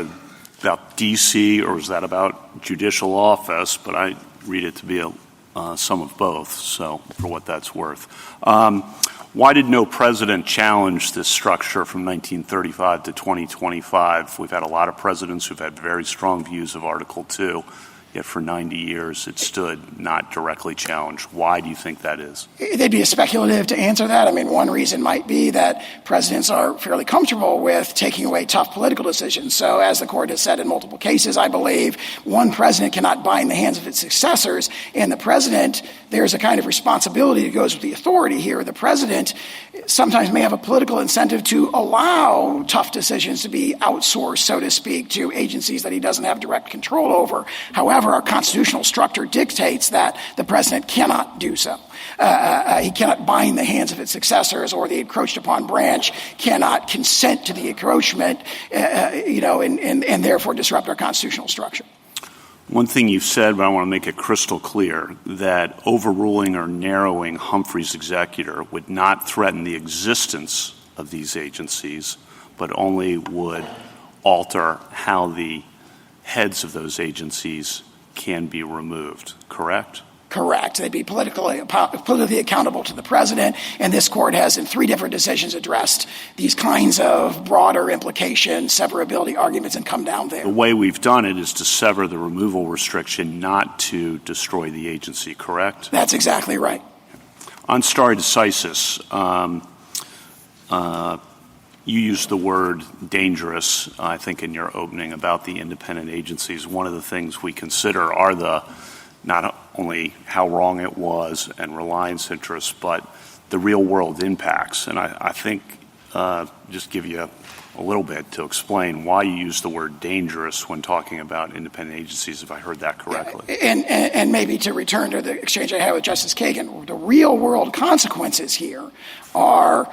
[SPEAKER 5] about D.C. or was that about judicial office? But I read it to be some of both, so for what that's worth. Why did no president challenge this structure from 1935 to 2025? We've had a lot of presidents who've had very strong views of Article II, yet for 90 years it stood not directly challenged. Why do you think that is?
[SPEAKER 2] They'd be speculative to answer that. I mean, one reason might be that presidents are fairly comfortable with taking away tough political decisions. So as the court has said in multiple cases, I believe one president cannot bind the hands of its successors, and the president, there's a kind of responsibility that goes with the authority here. The president sometimes may have a political incentive to allow tough decisions to be outsourced, so to speak, to agencies that he doesn't have direct control over. However, our constitutional structure dictates that the president cannot do so. He cannot bind the hands of its successors, or the encroached upon branch cannot consent to the encroachment, and therefore disrupt our constitutional structure.
[SPEAKER 5] One thing you've said, but I want to make it crystal clear, that overruling or narrowing Humphrey's executor would not threaten the existence of these agencies, but only would alter how the heads of those agencies can be removed, correct?
[SPEAKER 2] Correct. They'd be politically accountable to the president, and this court has in 3 different decisions addressed these kinds of broader implication, severability arguments, and come down there.
[SPEAKER 5] The way we've done it is to sever the removal restriction, not to destroy the agency, correct?
[SPEAKER 2] That's exactly right.
[SPEAKER 5] On stare decisis, you used the word dangerous, I think, in your opening about the independent agencies. One of the things we consider are not only how wrong it was and reliance interests, but the real-world impacts. And I think just give you a little bit to explain why you use the word dangerous when talking about independent agencies, if I heard that correctly.
[SPEAKER 2] And maybe to return to the exchange I had with Justice Kagan, the real-world consequences here are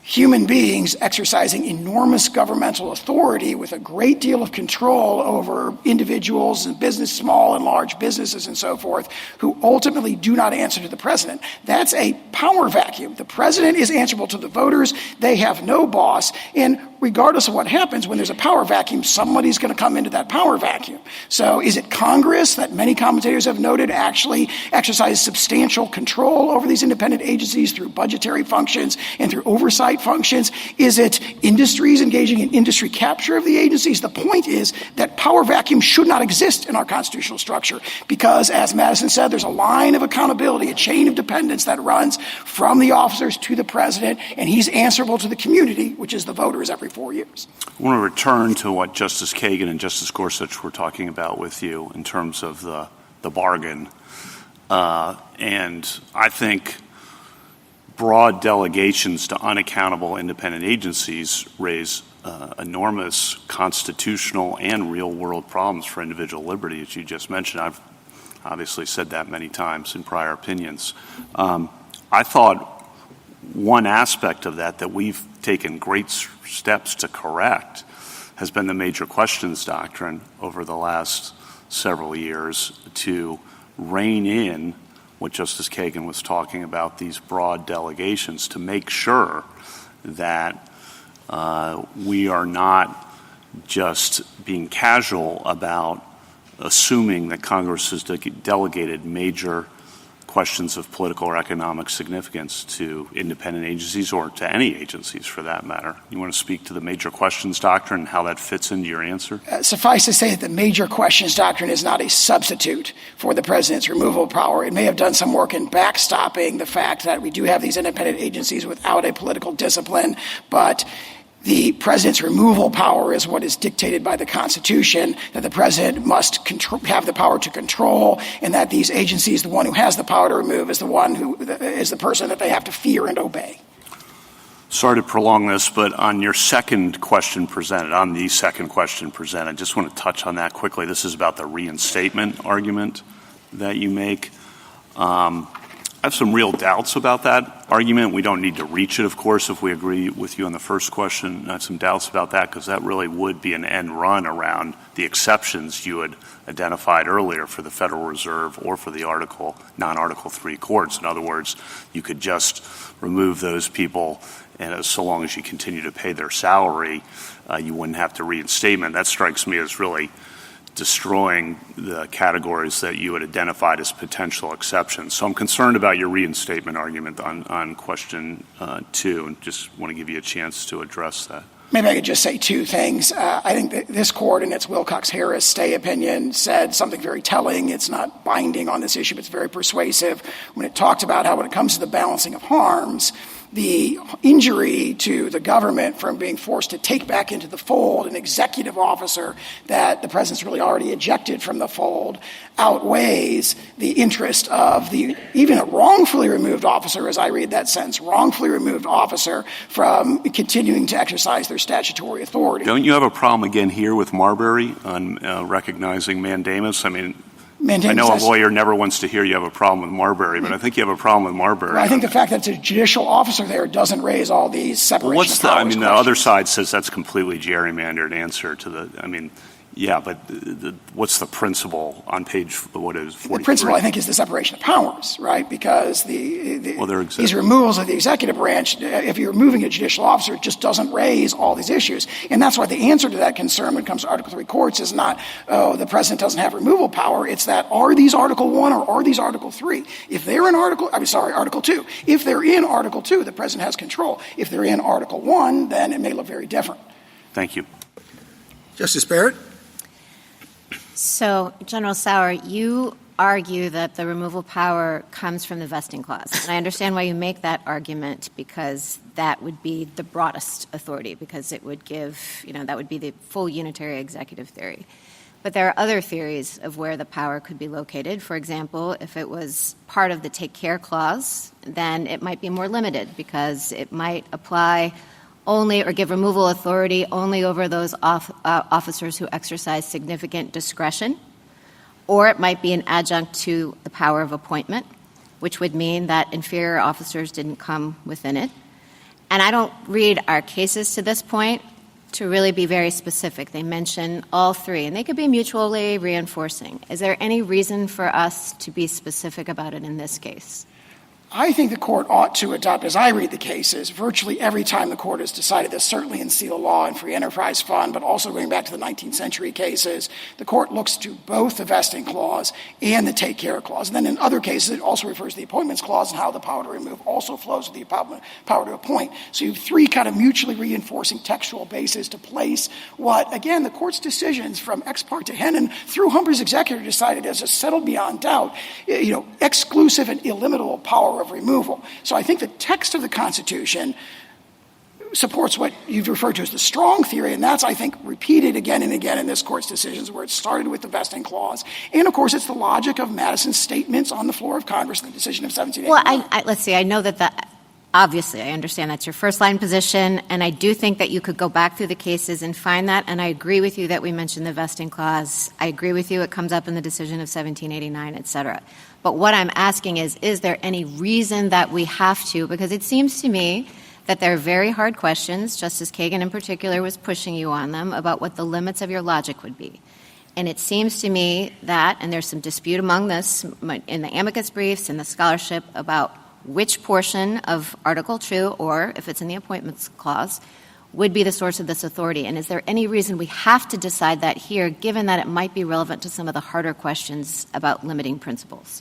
[SPEAKER 2] human beings exercising enormous governmental authority with a great deal of control over individuals and business, small and large businesses and so forth, who ultimately do not answer to the president. That's a power vacuum. The president is answerable to the voters. They have no boss. And regardless of what happens, when there's a power vacuum, somebody's going to come into that power vacuum. So is it Congress that many commentators have noted actually exercises substantial control over these independent agencies through budgetary functions and through oversight functions? Is it industries engaging in industry capture of the agencies? The point is that power vacuum should not exist in our constitutional structure because, as Madison said, there's a line of accountability, a chain of dependence that runs from the officers to the president, and he's answerable to the community, which is the voters, every 4 years.
[SPEAKER 5] I want to return to what Justice Kagan and Justice Gorsuch were talking about with you in terms of the bargain. And I think broad delegations to unaccountable independent agencies raise enormous constitutional and real-world problems for individual liberty, as you just mentioned. I've obviously said that many times in prior opinions. I thought one aspect of that we've taken great steps to correct has been the major questions doctrine over the last several years to rein in what Justice Kagan was talking about, these broad delegations, to make sure that we are not just being casual about assuming that Congress has delegated major questions of political or economic significance to independent agencies or to any agencies for that matter. You want to speak to the major questions doctrine and how that fits into your answer?
[SPEAKER 2] Suffice to say that the major questions doctrine is not a substitute for the president's removal power. It may have done some work in backstopping the fact that we do have these independent agencies without a political discipline, but the president's removal power is what is dictated by the Constitution, that the president must have the power to control, and that these agencies, the one who has the power to remove is the one who is the person that they have to fear and obey.
[SPEAKER 5] Sorry to prolong this, but on the second question presented, I just want to touch on that quickly. This is about the reinstatement argument that you make. I have some real doubts about that argument. We don't need to reach it, of course, if we agree with you on the first question. I have some doubts about that because that really would be an end run around the exceptions you had identified earlier for the Federal Reserve or for the non-Article 3 courts. In other words, you could just remove those people, and so long as you continue to pay their salary, you wouldn't have to reinstatement. That strikes me as really destroying the categories that you had identified as potential exceptions. So I'm concerned about your reinstatement argument on question 2, and just want to give you a chance to address that.
[SPEAKER 2] Maybe I could just say 2 things. I think that this court in its Wilcox-Harris stay opinion said something very telling. It's not binding on this issue, but it's very persuasive when it talked about how when it comes to the balancing of harms, the injury to the government from being forced to take back into the fold an executive officer that the president's really already ejected from the fold outweighs the interest of even a wrongfully removed officer, as I read that sentence, wrongfully removed officer from continuing to exercise their statutory authority.
[SPEAKER 5] Don't you have a problem again here with Marbury on recognizing mandamus? I mean, I know a lawyer never wants to hear you have a problem with Marbury, but I think you have a problem with Marbury.
[SPEAKER 2] Well, I think the fact that it's a judicial officer there doesn't raise all these separation of powers
[SPEAKER 5] the other side says that's completely gerrymandered answer to but what's the principle on page, 43?
[SPEAKER 2] The principle, I think, is the separation of powers, right? Because these removals of the executive branch, if you're removing a judicial officer, it just doesn't raise all these issues. And that's why the answer to that concern when it comes to Article III courts is not, the president doesn't have removal power. It's that, are these Article I or are these Article III? If they're in Article II. If they're in Article II, the president has control. If they're in Article I, then it may look very different.
[SPEAKER 5] Thank you.
[SPEAKER 1] Justice Barrett?
[SPEAKER 10] So, General Sauer, you argue that the removal power comes from the vesting clause. And I understand why you make that argument, because that would be the broadest authority, because it would give, that would be the full unitary executive theory. But there are other theories of where the power could be located. For example, if it was part of the take care clause, then it might be more limited, because it might apply only or give removal authority only over those officers who exercise significant discretion, or it might be an adjunct to the power of appointment, which would mean that inferior officers didn't come within it. And I don't read our cases to this point to really be very specific. They mention all three, and they could be mutually reinforcing. Is there any reason for us to be specific about it in this case?
[SPEAKER 2] I think the court ought to adopt, as I read the cases, virtually every time the court has decided this, certainly in Seal Law and Free Enterprise Fund, but also going back to the 19th century cases, the court looks to both the vesting clause and the take care clause. And then in other cases, it also refers to the appointments clause and how the power to remove also flows with the power to appoint. So you have three kind of mutually reinforcing textual bases to place what, again, the court's decisions from ex parte Hennon through Humphrey's executor decided as a settled beyond doubt, exclusive and illimitable power of removal. So I think the text of the Constitution supports what you've referred to as the strong theory, and that's, I think, repeated again and again in this court's decisions, where it started with the vesting clause. And, of course, it's the logic of Madison's statements on the floor of Congress in the decision of 1789.
[SPEAKER 10] Well, let's see. I know that obviously, I understand that's your first-line position, and I do think that you could go back through the cases and find that, and I agree with you that we mentioned the vesting clause. I agree with you it comes up in the decision of 1789, et cetera. But what I'm asking is there any reason that we have to? Because it seems to me that they're very hard questions. Justice Kagan in particular was pushing you on them about what the limits of your logic would be. And it seems to me that, and there's some dispute among this in the amicus briefs and the scholarship about which portion of Article 2, or if it's in the appointments clause, would be the source of this authority. And is there any reason we have to decide that here, given that it might be relevant to some of the harder questions about limiting principles?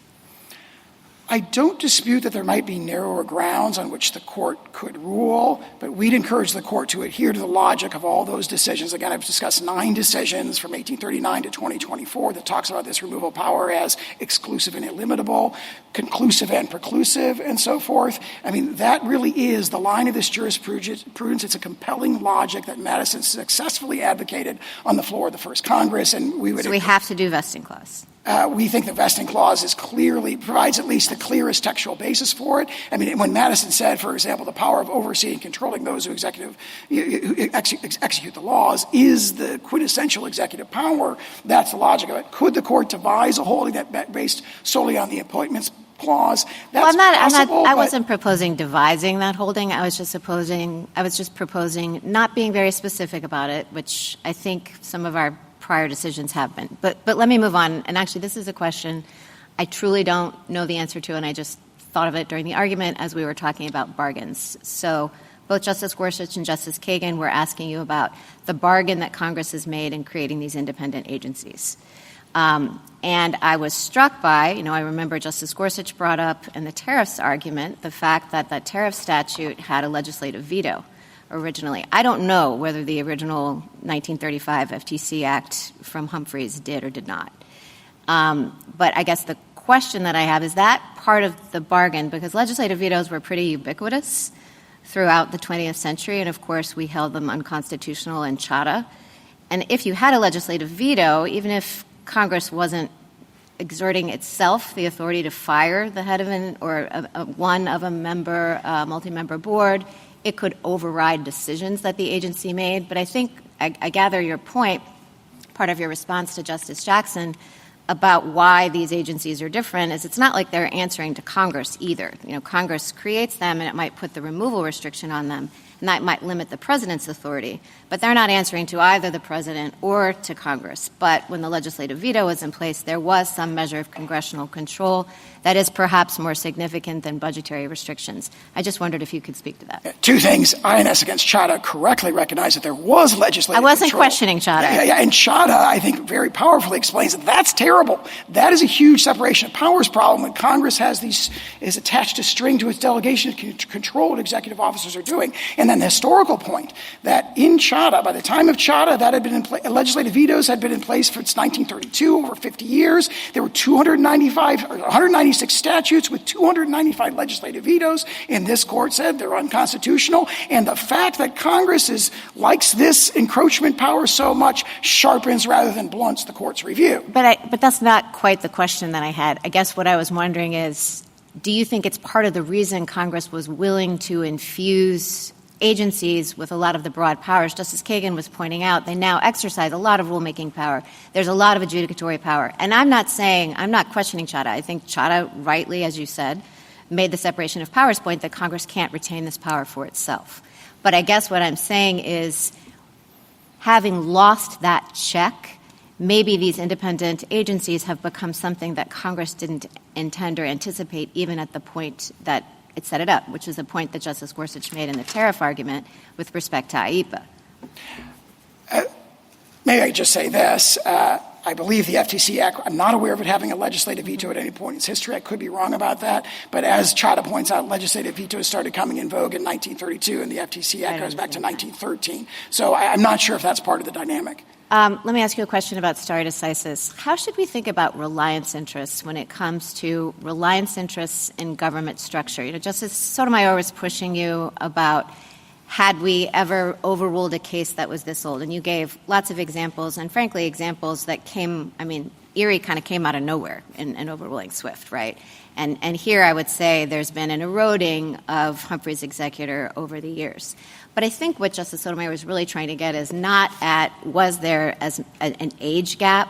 [SPEAKER 2] I don't dispute that there might be narrower grounds on which the court could rule, but we'd encourage the court to adhere to the logic of all those decisions. Again, I've discussed 9 decisions from 1839 to 2024 that talks about this removal power as exclusive and illimitable, conclusive and preclusive, and so forth. I mean, that really is the line of this jurisprudence. It's a compelling logic that Madison successfully advocated on the floor of the first Congress, and we would.
[SPEAKER 10] So we have to do vesting clause.
[SPEAKER 2] We think the vesting clause provides at least the clearest textual basis for it. I mean, when Madison said, for example, the power of overseeing and controlling those who execute the laws is the quintessential executive power, that's the logic of it. Could the court devise a holding that based solely on the appointments clause? That's possible.
[SPEAKER 10] I wasn't proposing devising that holding. I was just proposing not being very specific about it, which I think some of our prior decisions have been. But let me move on. And actually, this is a question I truly don't know the answer to, and I just thought of it during the argument as we were talking about bargains. So both Justice Gorsuch and Justice Kagan were asking you about the bargain that Congress has made in creating these independent agencies. And I was struck by, I remember Justice Gorsuch brought up in the tariffs argument the fact that that tariff statute had a legislative veto originally. I don't know whether the original 1935 FTC Act from Humphreys did or did not. But I guess the question that I have is that part of the bargain, because legislative vetoes were pretty ubiquitous throughout the 20th century, and of course we held them unconstitutional in Chadha. And if you had a legislative veto, even if Congress wasn't exerting itself the authority to fire the head of one of a member, multi-member board, it could override decisions that the agency made. But I think I gather your point, part of your response to Justice Jackson, about why these agencies are different is it's not like they're answering to Congress either. Congress creates them, and it might put the removal restriction on them, and that might limit the president's authority. But they're not answering to either the president or to Congress. But when the legislative veto was in place, there was some measure of congressional control that is perhaps more significant than budgetary restrictions. I just wondered if you could speak to that.
[SPEAKER 2] Two things. INS against Chadha correctly recognized that there was legislative
[SPEAKER 10] I wasn't
[SPEAKER 2] control.
[SPEAKER 10] questioning Chadha.
[SPEAKER 2] Yeah, and Chadha, I think, very powerfully explains that that's terrible. That is a huge separation of powers problem when Congress is attached a string to its delegation to control what executive officers are doing. And then the historical point that in Chadha, by the time of Chadha, that had been in legislative vetoes had been in place since 1932, over 50 years. There were 196 statutes with 295 legislative vetoes, and this court said they're unconstitutional. And the fact that Congress likes this encroachment power so much sharpens rather than blunts the court's review.
[SPEAKER 10] But that's not quite the question that I had. I guess what I was wondering is, do you think it's part of the reason Congress was willing to infuse agencies with a lot of the broad powers? Justice Kagan was pointing out they now exercise a lot of rulemaking power. There's a lot of adjudicatory power. And I'm not questioning Chadha. I think Chadha, rightly, as you said, made the separation of powers point that Congress can't retain this power for itself. But I guess what I'm saying is, having lost that check, maybe these independent agencies have become something that Congress didn't intend or anticipate even at the point that it set it up, which is a point that Justice Gorsuch made in the tariff argument with respect to IEPA.
[SPEAKER 2] May I just say this? I believe the FTC Act, I'm not aware of it having a legislative veto at any point in its history. I could be wrong about that. But as Chadha points out, legislative vetoes started coming in vogue in 1932, and the FTC Act goes back to 1913. So I'm not sure if that's part of the dynamic.
[SPEAKER 10] Let me ask you a question about stare decisis. How should we think about reliance interests when it comes to reliance interests in government structure? Justice Sotomayor was pushing you about, had we ever overruled a case that was this old? And you gave lots of examples, and frankly, examples that Erie kind of came out of nowhere in overruling Swift, right? And here I would say there's been an eroding of Humphrey's executor over the years. But I think what Justice Sotomayor was really trying to get is not at was there as an age gap,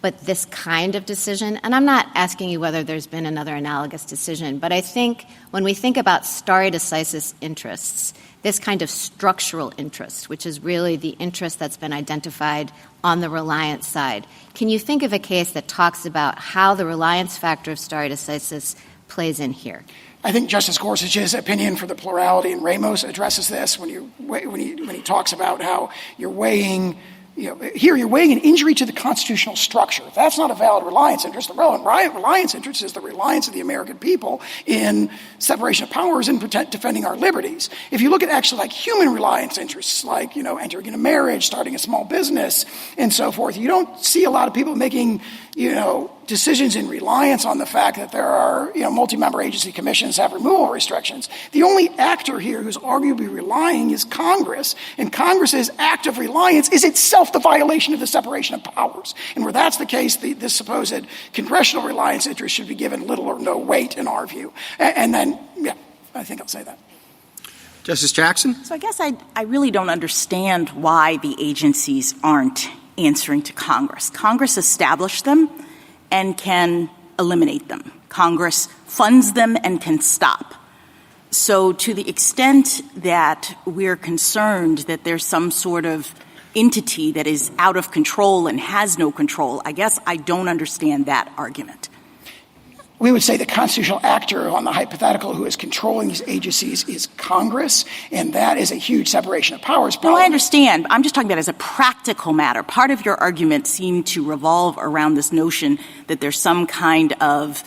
[SPEAKER 10] but this kind of decision. And I'm not asking you whether there's been another analogous decision, but I think when we think about stare decisis interests, this kind of structural interest, which is really the interest that's been identified on the reliance side, can you think of a case that talks about how the reliance factor of stare decisis plays in here?
[SPEAKER 2] I think Justice Gorsuch's opinion for the plurality in Ramos addresses this when he talks about how you're weighing, here you're weighing an injury to the constitutional structure. If that's not a valid reliance interest, the relevant reliance interest is the reliance of the American people in separation of powers and defending our liberties. If you look at actually like human reliance interests, like, entering into marriage, starting a small business, and so forth, you don't see a lot of people making, decisions in reliance on the fact that there are, multi-member agency commissions have removal restrictions. The only actor here who's arguably relying is Congress, and Congress's act of reliance is itself the violation of the separation of powers. And where that's the case, this supposed congressional reliance interest should be given little or no weight in our view. And then, I think I'll say that.
[SPEAKER 1] Justice Jackson?
[SPEAKER 8] So I guess I really don't understand why the agencies aren't answering to Congress. Congress established them and can eliminate them. Congress funds them and can stop. So to the extent that we're concerned that there's some sort of entity that is out of control and has no control, I guess I don't understand that argument.
[SPEAKER 2] We would say the constitutional actor on the hypothetical who is controlling these agencies is Congress, and that is a huge separation of powers problem.
[SPEAKER 8] No, I understand. I'm just talking about as a practical matter. Part of your argument seemed to revolve around this notion that there's some kind of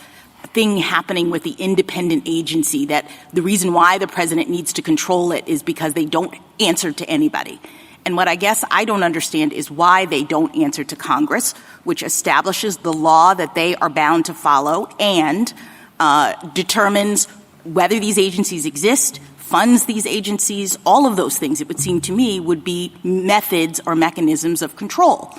[SPEAKER 8] thing happening with the independent agency, that the reason why the president needs to control it is because they don't answer to anybody. And what I guess I don't understand is why they don't answer to Congress, which establishes the law that they are bound to follow and determines whether these agencies exist, funds these agencies, all of those things, it would seem to me, would be methods or mechanisms of control.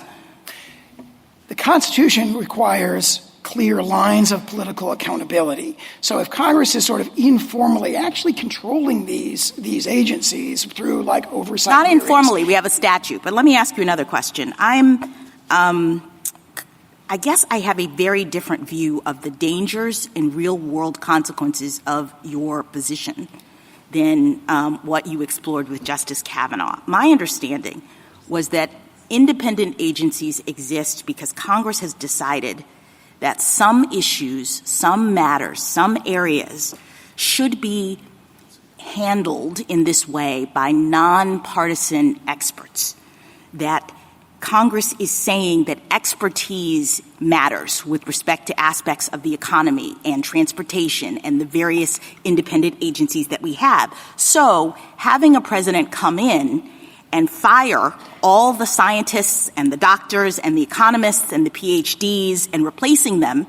[SPEAKER 2] The Constitution requires clear lines of political accountability. So if Congress is sort of informally actually controlling these agencies through like oversight
[SPEAKER 8] Not
[SPEAKER 2] hearings.
[SPEAKER 8] informally, we have a statute. But let me ask you another question. I'm I guess I have a very different view of the dangers and real-world consequences of your position than what you explored with Justice Kavanaugh. My understanding was that independent agencies exist because Congress has decided that some issues, some matters, some areas should be handled in this way by nonpartisan experts, that Congress is saying that expertise matters with respect to aspects of the economy and transportation and the various independent agencies that we have. So having a president come in and fire all the scientists and the doctors and the economists and the PhDs and replacing them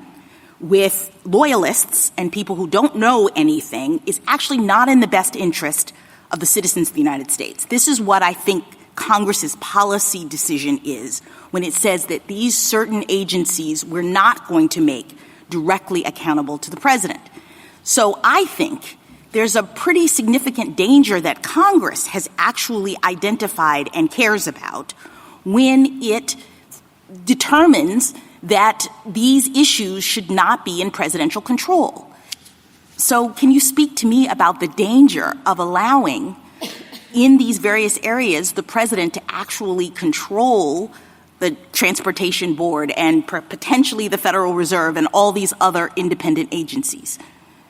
[SPEAKER 8] with loyalists and people who don't know anything is actually not in the best interest of the citizens of the United States. This is what I think Congress's policy decision is when it says that these certain agencies we're not going to make directly accountable to the president. So I think there's a pretty significant danger that Congress has actually identified and cares about when it determines that these issues should not be in presidential control. So can you speak to me about the danger of allowing in these various areas the president to actually control the Transportation Board and potentially the Federal Reserve and all these other independent agencies?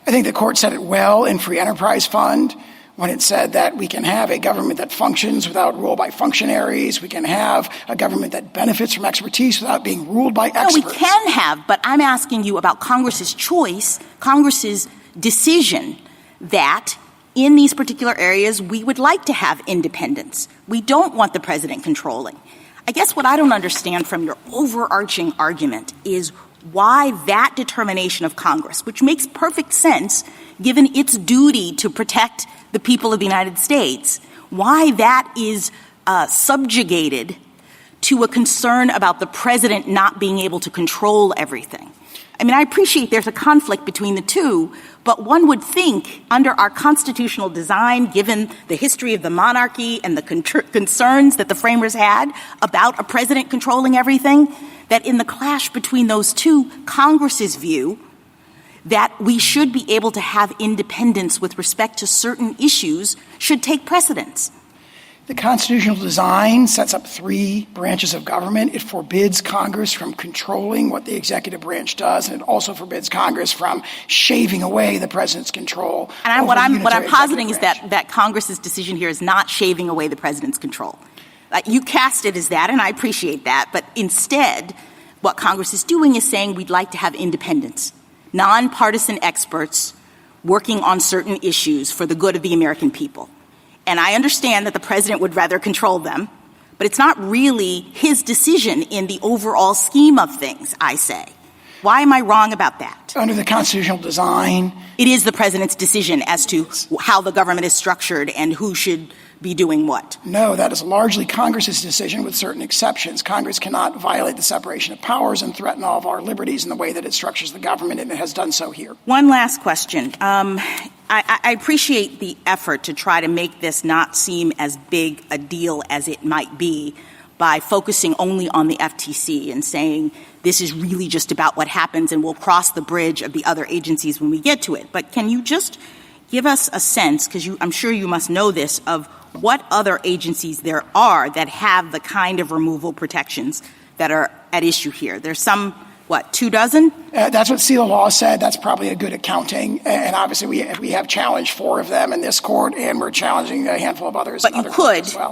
[SPEAKER 2] I think the court said it well in Free Enterprise Fund when it said that we can have a government that functions without rule by functionaries. We can have a government that benefits from expertise without being ruled by experts.
[SPEAKER 8] No, we can have, but I'm asking you about Congress's choice, Congress's decision that in these particular areas we would like to have independence. We don't want the president controlling. I guess what I don't understand from your overarching argument is why that determination of Congress, which makes perfect sense given its duty to protect the people of the United States, why that is subjugated to a concern about the president not being able to control everything. I mean, I appreciate there's a conflict between the two, but one would think under our constitutional design, given the history of the monarchy and the concerns that the framers had about a president controlling everything, that in the clash between those two, Congress's view that we should be able to have independence with respect to certain issues should take precedence.
[SPEAKER 2] The constitutional design sets up 3 branches of government. It forbids Congress from controlling what the executive branch does, and it also forbids Congress from shaving away the president's control.
[SPEAKER 8] And what I'm positing is that Congress's decision here is not shaving away the president's control. You cast it as that, and I appreciate that, but instead what Congress is doing is saying we'd like to have independence, nonpartisan experts working on certain issues for the good of the American people. And I understand that the president would rather control them, but it's not really his decision in the overall scheme of things, I say. Why am I wrong about that?
[SPEAKER 2] Under the constitutional design,
[SPEAKER 8] it is the president's decision as to how the government is structured and who should be doing what.
[SPEAKER 2] No, that is largely Congress's decision with certain exceptions. Congress cannot violate the separation of powers and threaten all of our liberties in the way that it structures the government, and it has done so here.
[SPEAKER 8] One last question. I appreciate the effort to try to make this not seem as big a deal as it might be by focusing only on the FTC and saying this is really just about what happens and we'll cross the bridge of the other agencies when we get to it. But can you just give us a sense, because I'm sure you must know this, of what other agencies there are that have the kind of removal protections that are at issue here? There's some, 2 dozen?
[SPEAKER 2] That's what Seal Law said. That's probably a good accounting. And obviously we have challenged 4 of them in this court, and we're challenging a handful of others.
[SPEAKER 8] But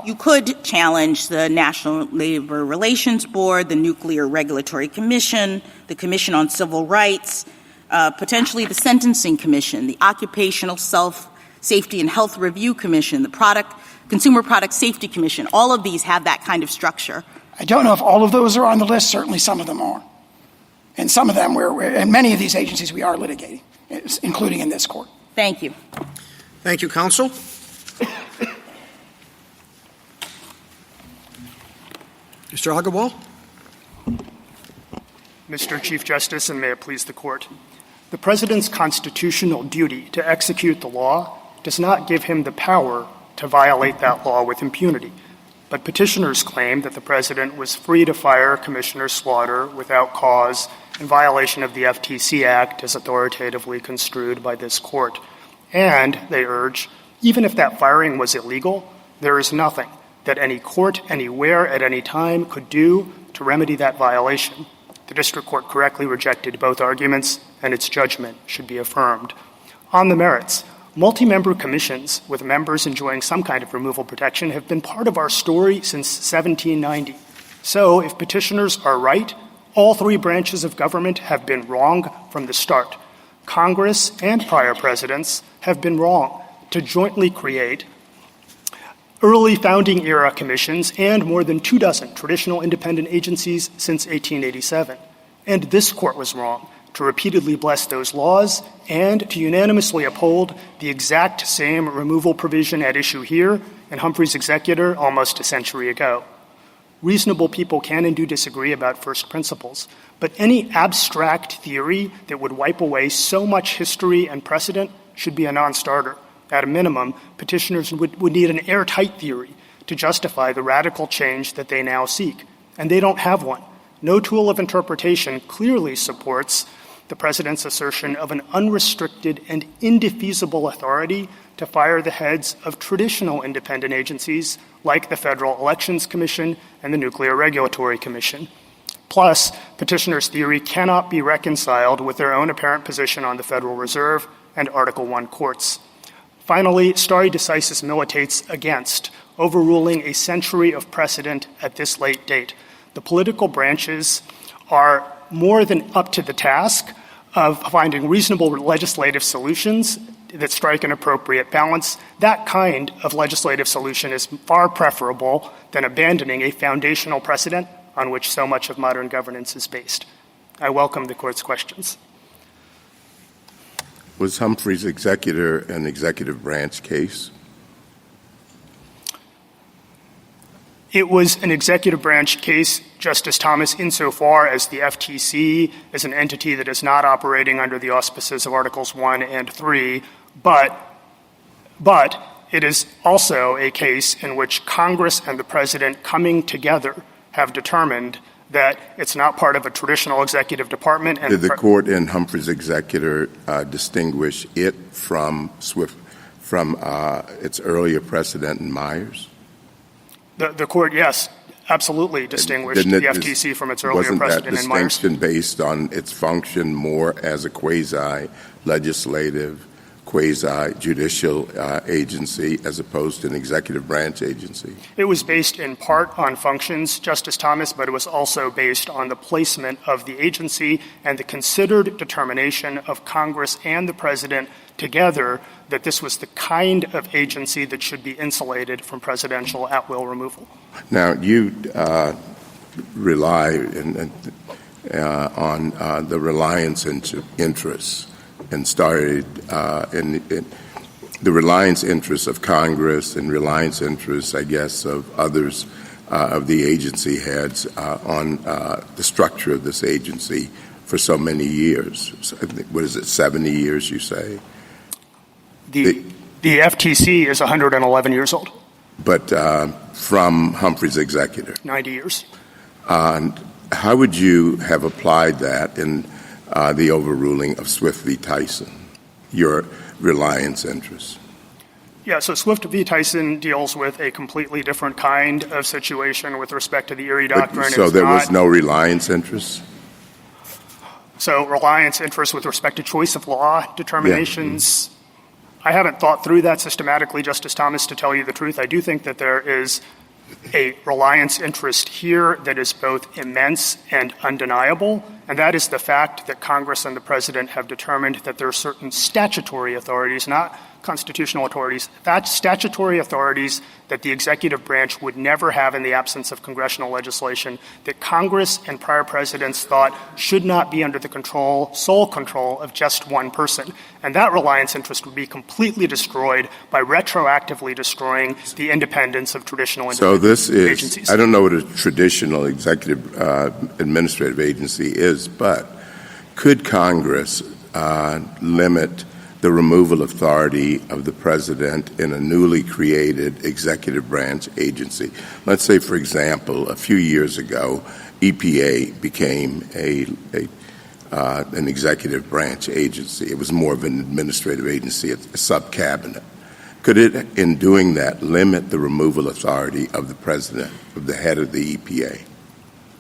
[SPEAKER 8] you could challenge the National Labor Relations Board, the Nuclear Regulatory Commission, the Commission on Civil Rights, potentially the Sentencing Commission, the Occupational Safety and Health Review Commission, the Consumer Product Safety Commission. All of these have that kind of structure.
[SPEAKER 2] I don't know if all of those are on the list. Certainly some of them are. And some of them, and many of these agencies we are litigating, including in this court.
[SPEAKER 8] Thank you.
[SPEAKER 1] Thank you, counsel. Mr. Agarwal.
[SPEAKER 11] Mr. Chief Justice, and may it please the court. The president's constitutional duty to execute the law does not give him the power to violate that law with impunity. But petitioners claim that the president was free to fire Commissioner Slaughter without cause in violation of the FTC Act as authoritatively construed by this court. And, they urge, even if that firing was illegal, there is nothing that any court anywhere at any time could do to remedy that violation. The district court correctly rejected both arguments, and its judgment should be affirmed. On the merits, multi-member commissions with members enjoying some kind of removal protection have been part of our story since 1790. So, if petitioners are right, all three branches of government have been wrong from the start. Congress and prior presidents have been wrong to jointly create early founding-era commissions and more than 24 traditional independent agencies since 1887. And this court was wrong to repeatedly bless those laws and to unanimously uphold the exact same removal provision at issue here in Humphrey's Executor almost a century ago. Reasonable people can and do disagree about first principles, but any abstract theory that would wipe away so much history and precedent should be a non-starter. At a minimum, petitioners would need an airtight theory to justify the radical change that they now seek, and they don't have one. No tool of interpretation clearly supports the president's assertion of an unrestricted and indefeasible authority to fire the heads of traditional independent agencies like the Federal Elections Commission and the Nuclear Regulatory Commission. Plus, petitioners' theory cannot be reconciled with their own apparent position on the Federal Reserve and Article I courts. Finally, stare decisis militates against overruling a century of precedent at this late date. The political branches are more than up to the task of finding reasonable legislative solutions that strike an appropriate balance. That kind of legislative solution is far preferable than abandoning a foundational precedent on which so much of modern governance is based. I welcome the Court's questions.
[SPEAKER 3] Was Humphrey's Executor an executive branch case?
[SPEAKER 11] It was an executive branch case, Justice Thomas, insofar as the FTC is an entity that is not operating under the auspices of Articles 1 and 3, but it is also a case in which Congress and the President coming together have determined that it's not part of a traditional executive department. And
[SPEAKER 3] did the court in Humphrey's Executor distinguish it from its earlier precedent in Myers?
[SPEAKER 11] The court, yes, absolutely distinguished the FTC from its earlier precedent in Myers.
[SPEAKER 3] Wasn't that distinction based on its function more as a quasi-legislative, quasi-judicial agency as opposed to an executive branch agency?
[SPEAKER 11] It was based in part on functions, Justice Thomas, but it was also based on the placement of the agency and the considered determination of Congress and the President together that this was the kind of agency that should be insulated from presidential at-will removal.
[SPEAKER 3] Now, you rely on the reliance interests and started in the reliance interests of Congress and reliance interests, I guess, of others of the agency heads on the structure of this agency for so many years. What is it, 70 years, you say?
[SPEAKER 11] The FTC is 111 years old.
[SPEAKER 3] But from Humphrey's Executor?
[SPEAKER 11] 90 years.
[SPEAKER 3] How would you have applied that in the overruling of Swift v. Tyson, your reliance interests?
[SPEAKER 11] Yeah, so Swift v. Tyson deals with a completely different kind of situation with respect to the Erie Doctrine.
[SPEAKER 3] So there was no reliance interest?
[SPEAKER 11] So reliance interest with respect to choice of law determinations. Yeah. I haven't thought through that systematically, Justice Thomas, to tell you the truth. I do think that there is a reliance interest here that is both immense and undeniable, and that is the fact that Congress and the President have determined that there are certain statutory authorities, not constitutional authorities, that statutory authorities that the executive branch would never have in the absence of congressional legislation, that Congress and prior presidents thought should not be under the sole control of just one person. And that reliance interest would be completely destroyed by retroactively destroying the independence of traditional agencies.
[SPEAKER 3] So this I don't know what a traditional executive administrative agency is, but could Congress limit the removal authority of the president in a newly created executive branch agency. Let's say, for example, a few years ago, EPA became an executive branch agency. It was more of an administrative agency, a sub-cabinet. Could it, in doing that, limit the removal authority of the president, of the head of the EPA,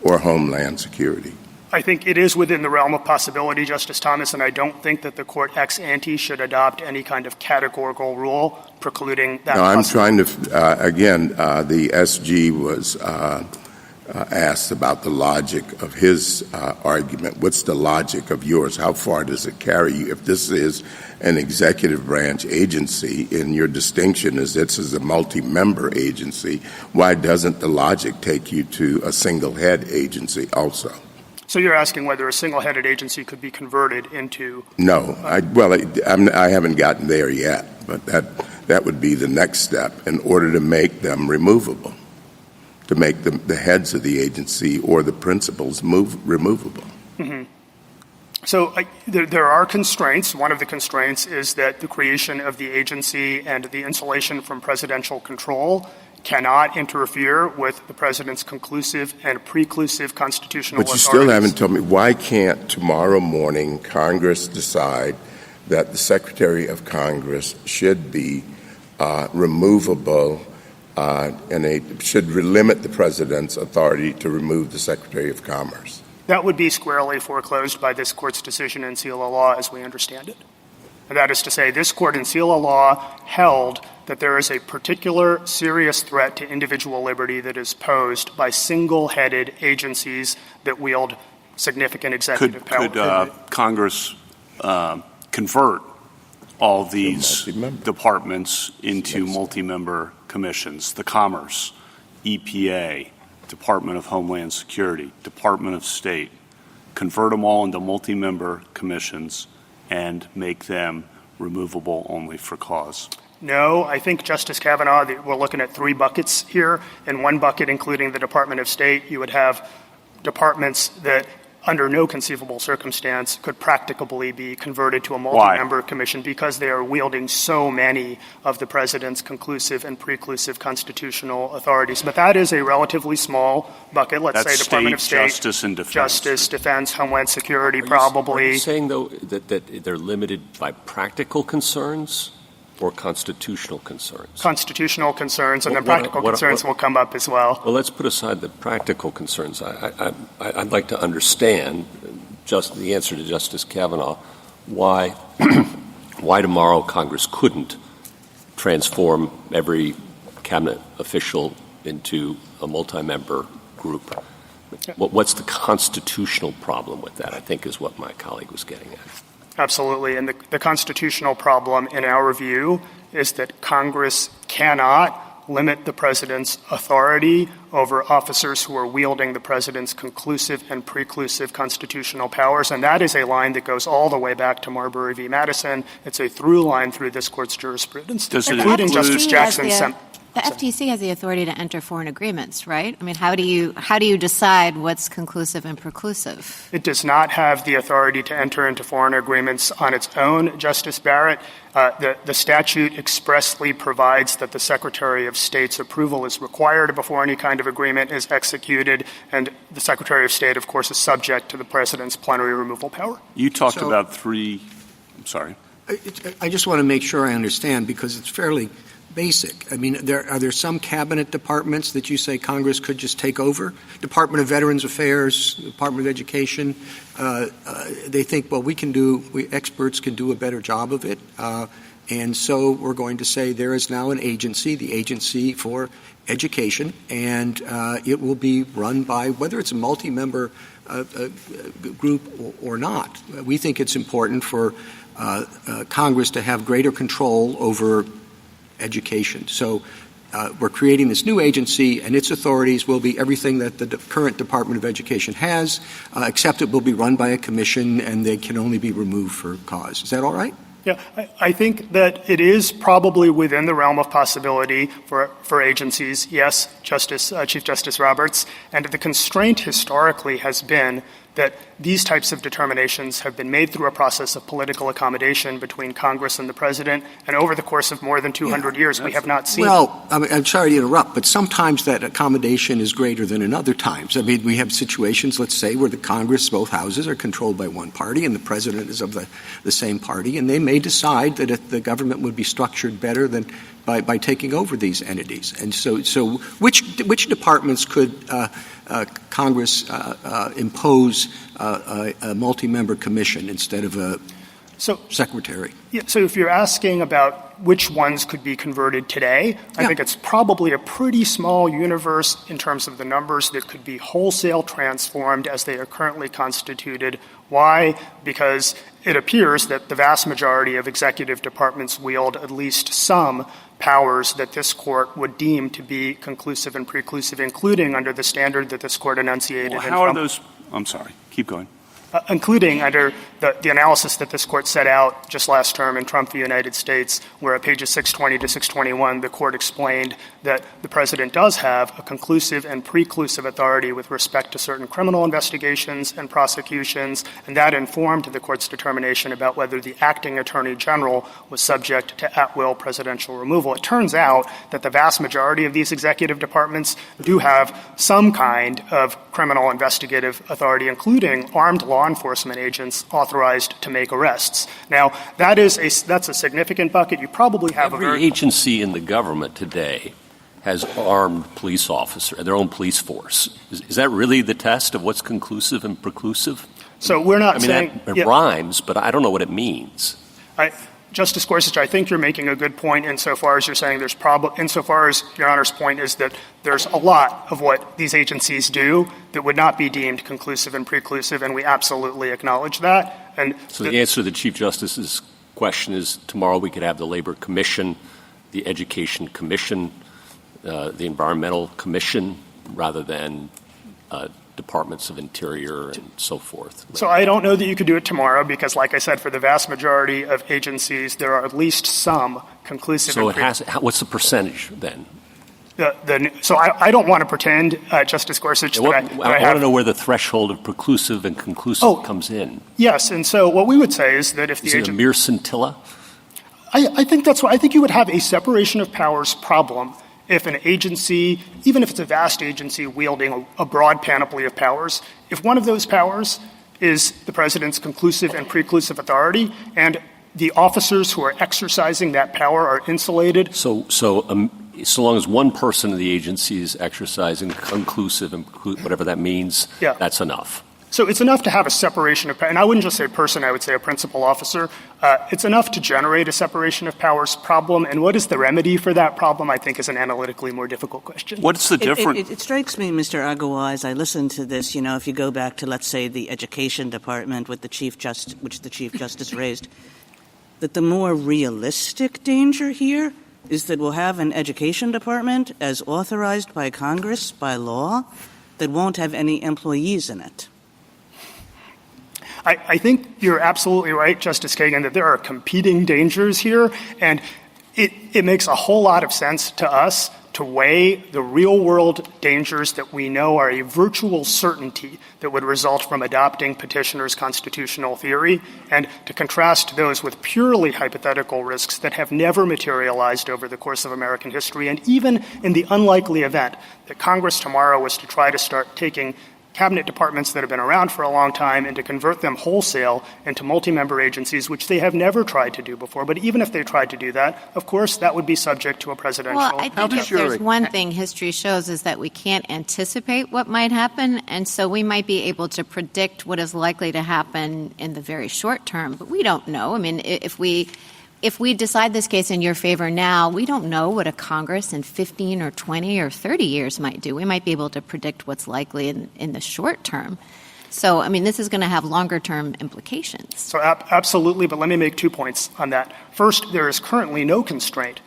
[SPEAKER 3] or Homeland Security?
[SPEAKER 11] I think it is within the realm of possibility, Justice Thomas, and I don't think that the court ex ante should adopt any kind of categorical rule precluding that.
[SPEAKER 3] No, I'm trying to, the SG was asked about the logic of his argument. What's the logic of yours? How far does it carry you? If this is an executive branch agency, and your distinction is this is a multi-member agency, why doesn't the logic take you to a single-head agency also?
[SPEAKER 11] So you're asking whether a single-headed agency could be converted into...
[SPEAKER 3] No. I haven't gotten there yet, but that would be the next step in order to make them removable, to make the heads of the agency or the principals removable.
[SPEAKER 11] Mm-hmm. So there are constraints. One of the constraints is that the creation of the agency and the insulation from presidential control cannot interfere with the president's conclusive and preclusive constitutional authorities.
[SPEAKER 3] But you still haven't told me, why can't tomorrow morning Congress decide that the Secretary of Congress should be removable and it should limit the president's authority to remove the Secretary of Commerce?
[SPEAKER 11] That would be squarely foreclosed by this court's decision in seal of law as we understand it. And that is to say, this court in seal of law held that there is a particular serious threat to individual liberty that is posed by single-headed agencies that wield significant executive power.
[SPEAKER 5] Could Congress convert all these departments into multi-member commissions? The Commerce, EPA, Department of Homeland Security, Department of State, convert them all into multi-member commissions and make them removable only for cause?
[SPEAKER 11] No, I think, Justice Kavanaugh, that we're looking at three buckets here. In one bucket, including the Department of State, you would have departments that under no conceivable circumstance could practicably be converted to a multi-member commission because they are wielding so many of the president's conclusive and preclusive constitutional authorities. But that is a relatively small bucket. Let's say Department of State,
[SPEAKER 5] Justice and Defense.
[SPEAKER 11] Justice, Defense, Homeland Security, probably.
[SPEAKER 9] Are you saying, though, that they're limited by practical concerns or constitutional concerns?
[SPEAKER 11] Constitutional concerns, and then practical concerns will come up as well.
[SPEAKER 9] Well, let's put aside the practical concerns. I'd like to understand just the answer to Justice Kavanaugh, why tomorrow Congress couldn't transform every cabinet official into a multi-member group. What's the constitutional problem with that, I think, is what my colleague was getting at.
[SPEAKER 11] Absolutely. And the constitutional problem, in our view, is that Congress cannot limit the president's authority over officers who are wielding the president's conclusive and preclusive constitutional powers. And that is a line that goes all the way back to Marbury v. Madison. It's a through line through this court's jurisprudence, including Justice Jackson's.
[SPEAKER 10] The FTC has the authority to enter foreign agreements, right? I mean, how do you decide what's conclusive and preclusive?
[SPEAKER 11] It does not have the authority to enter into foreign agreements on its own, Justice Barrett. The statute expressly provides that the Secretary of State's approval is required before any kind of agreement is executed, and the Secretary of State, of course, is subject to the president's plenary removal power.
[SPEAKER 5] You talked about three – I'm sorry.
[SPEAKER 1] I just want to make sure I understand, because it's fairly – basic. I mean, are there some cabinet departments that you say Congress could just take over? Department of Veterans Affairs, Department of Education, they think, well, experts can do a better job of it. And so we're going to say there is now an agency, the Agency for Education, and it will be run by, whether it's a multi-member group or not. We think it's important for Congress to have greater control over education. So we're creating this new agency, and its authorities will be everything that the current Department of Education has, except it will be run by a commission, and they can only be removed for cause. Is that all right?
[SPEAKER 11] Yeah, I think that it is probably within the realm of possibility for agencies, yes, Chief Justice Roberts, and the constraint historically has been that these types of determinations have been made through a process of political accommodation between Congress and the president, and over the course of more than 200 years, we have not seen.
[SPEAKER 1] Well, I'm sorry to interrupt, but sometimes that accommodation is greater than in other times. I mean, we have situations, let's say, where the Congress, both houses, are controlled by one party and the president is of the same party, and they may decide that the government would be structured better than by taking over these entities. And so which departments could Congress impose a multi-member commission instead of a secretary?
[SPEAKER 11] Yeah, so if you're asking about which ones could be converted today, I think it's probably a pretty small universe in terms of the numbers that could be wholesale transformed as they are currently constituted. Why? Because it appears that the vast majority of executive departments wield at least some powers that this court would deem to be conclusive and preclusive, including under the standard that this court enunciated.
[SPEAKER 5] Well, how are those? I'm sorry. Keep going.
[SPEAKER 11] Including under the analysis that this court set out just last term in Trump v. United States, where at pages 620 to 621, the court explained that the president does have a conclusive and preclusive authority with respect to certain criminal investigations and prosecutions, and that informed the court's determination about whether the acting attorney general was subject to at-will presidential removal. It turns out that the vast majority of these executive departments do have some kind of criminal investigative authority, including armed law enforcement agents authorized to make arrests. Now, that's a significant bucket. You probably have
[SPEAKER 9] every agency in the government today has armed police officers, their own police force. Is that really the test of what's conclusive and preclusive?
[SPEAKER 11] So we're not saying
[SPEAKER 9] it rhymes, but I don't know what it means.
[SPEAKER 11] Justice Gorsuch, I think you're making a good point insofar as you're saying insofar as Your Honor's point is that there's a lot of what these agencies do that would not be deemed conclusive and preclusive, and we absolutely acknowledge that. And
[SPEAKER 9] so the answer to the Chief Justice's question is tomorrow we could have the Labor Commission, the Education Commission, the Environmental Commission, rather than Departments of Interior and so forth.
[SPEAKER 11] So I don't know that you could do it tomorrow because, like I said, for the vast majority of agencies, there are at least some conclusive.
[SPEAKER 9] So what's the percentage then?
[SPEAKER 11] So I don't want to pretend, Justice Gorsuch,
[SPEAKER 9] I want to know where the threshold of preclusive and conclusive comes in.
[SPEAKER 11] Yes, and so what we would say is that if the
[SPEAKER 9] is it a mere scintilla?
[SPEAKER 11] I think that's what I think you would have a separation of powers problem if an agency, even if it's a vast agency wielding a broad panoply of powers, if one of those powers is the president's conclusive and preclusive authority, and the officers who are exercising that power are insulated.
[SPEAKER 9] So long as one person in the agency is exercising conclusive and whatever that means, that's enough.
[SPEAKER 11] So it's enough to have a separation of powers, and I wouldn't just say person, I would say a principal officer. It's enough to generate a separation of powers problem, and what is the remedy for that problem, I think, is an analytically more difficult question.
[SPEAKER 5] What's the difference?
[SPEAKER 6] It strikes me, Mr. Agawam, as I listen to this, if you go back to, let's say, the Education Department with which the Chief Justice raised, that the more realistic danger here is that we'll have an education department as authorized by Congress, by law, that won't have any employees in it.
[SPEAKER 11] I think you're absolutely right, Justice Kagan, that there are competing dangers here, and it makes a whole lot of sense to us to weigh the real-world dangers that we know are a virtual certainty that would result from adopting petitioner's constitutional theory, and to contrast those with purely hypothetical risks that have never materialized over the course of American history. And even in the unlikely event that Congress tomorrow was to try to start taking cabinet departments that have been around for a long time and to convert them wholesale into multi-member agencies, which they have never tried to do before. But even if they tried to do that, of course, that would be subject to a presidential.
[SPEAKER 10] Well, I think if there's one thing history shows is that we can't anticipate what might happen, and so we might be able to predict what is likely to happen in the very short term, but we don't know. I mean, if we decide this case in your favor now, we don't know what a Congress in 15 or 20 or 30 years might do. We might be able to predict what's likely in the short term. So, I mean, this is going to have longer-term implications.
[SPEAKER 11] So absolutely, but let me make 2 points on that. First, there is currently no constraint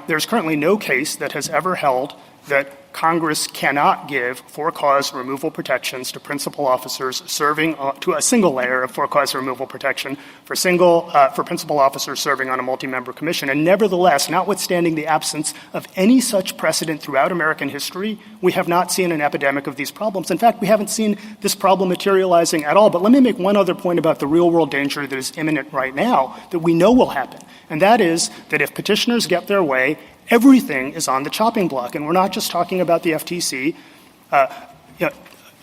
[SPEAKER 11] there's currently no case that has ever held that Congress cannot give for-cause removal protections to principal officers serving to a single layer of for-cause removal protection for principal officers serving on a multi-member commission. And nevertheless, notwithstanding the absence of any such precedent throughout American history, we have not seen an epidemic of these problems. In fact, we haven't seen this problem materializing at all. But let me make one other point about the real-world danger that is imminent right now that we know will happen. And that is that if petitioners get their way, everything is on the chopping block. And we're not just talking about the FTC.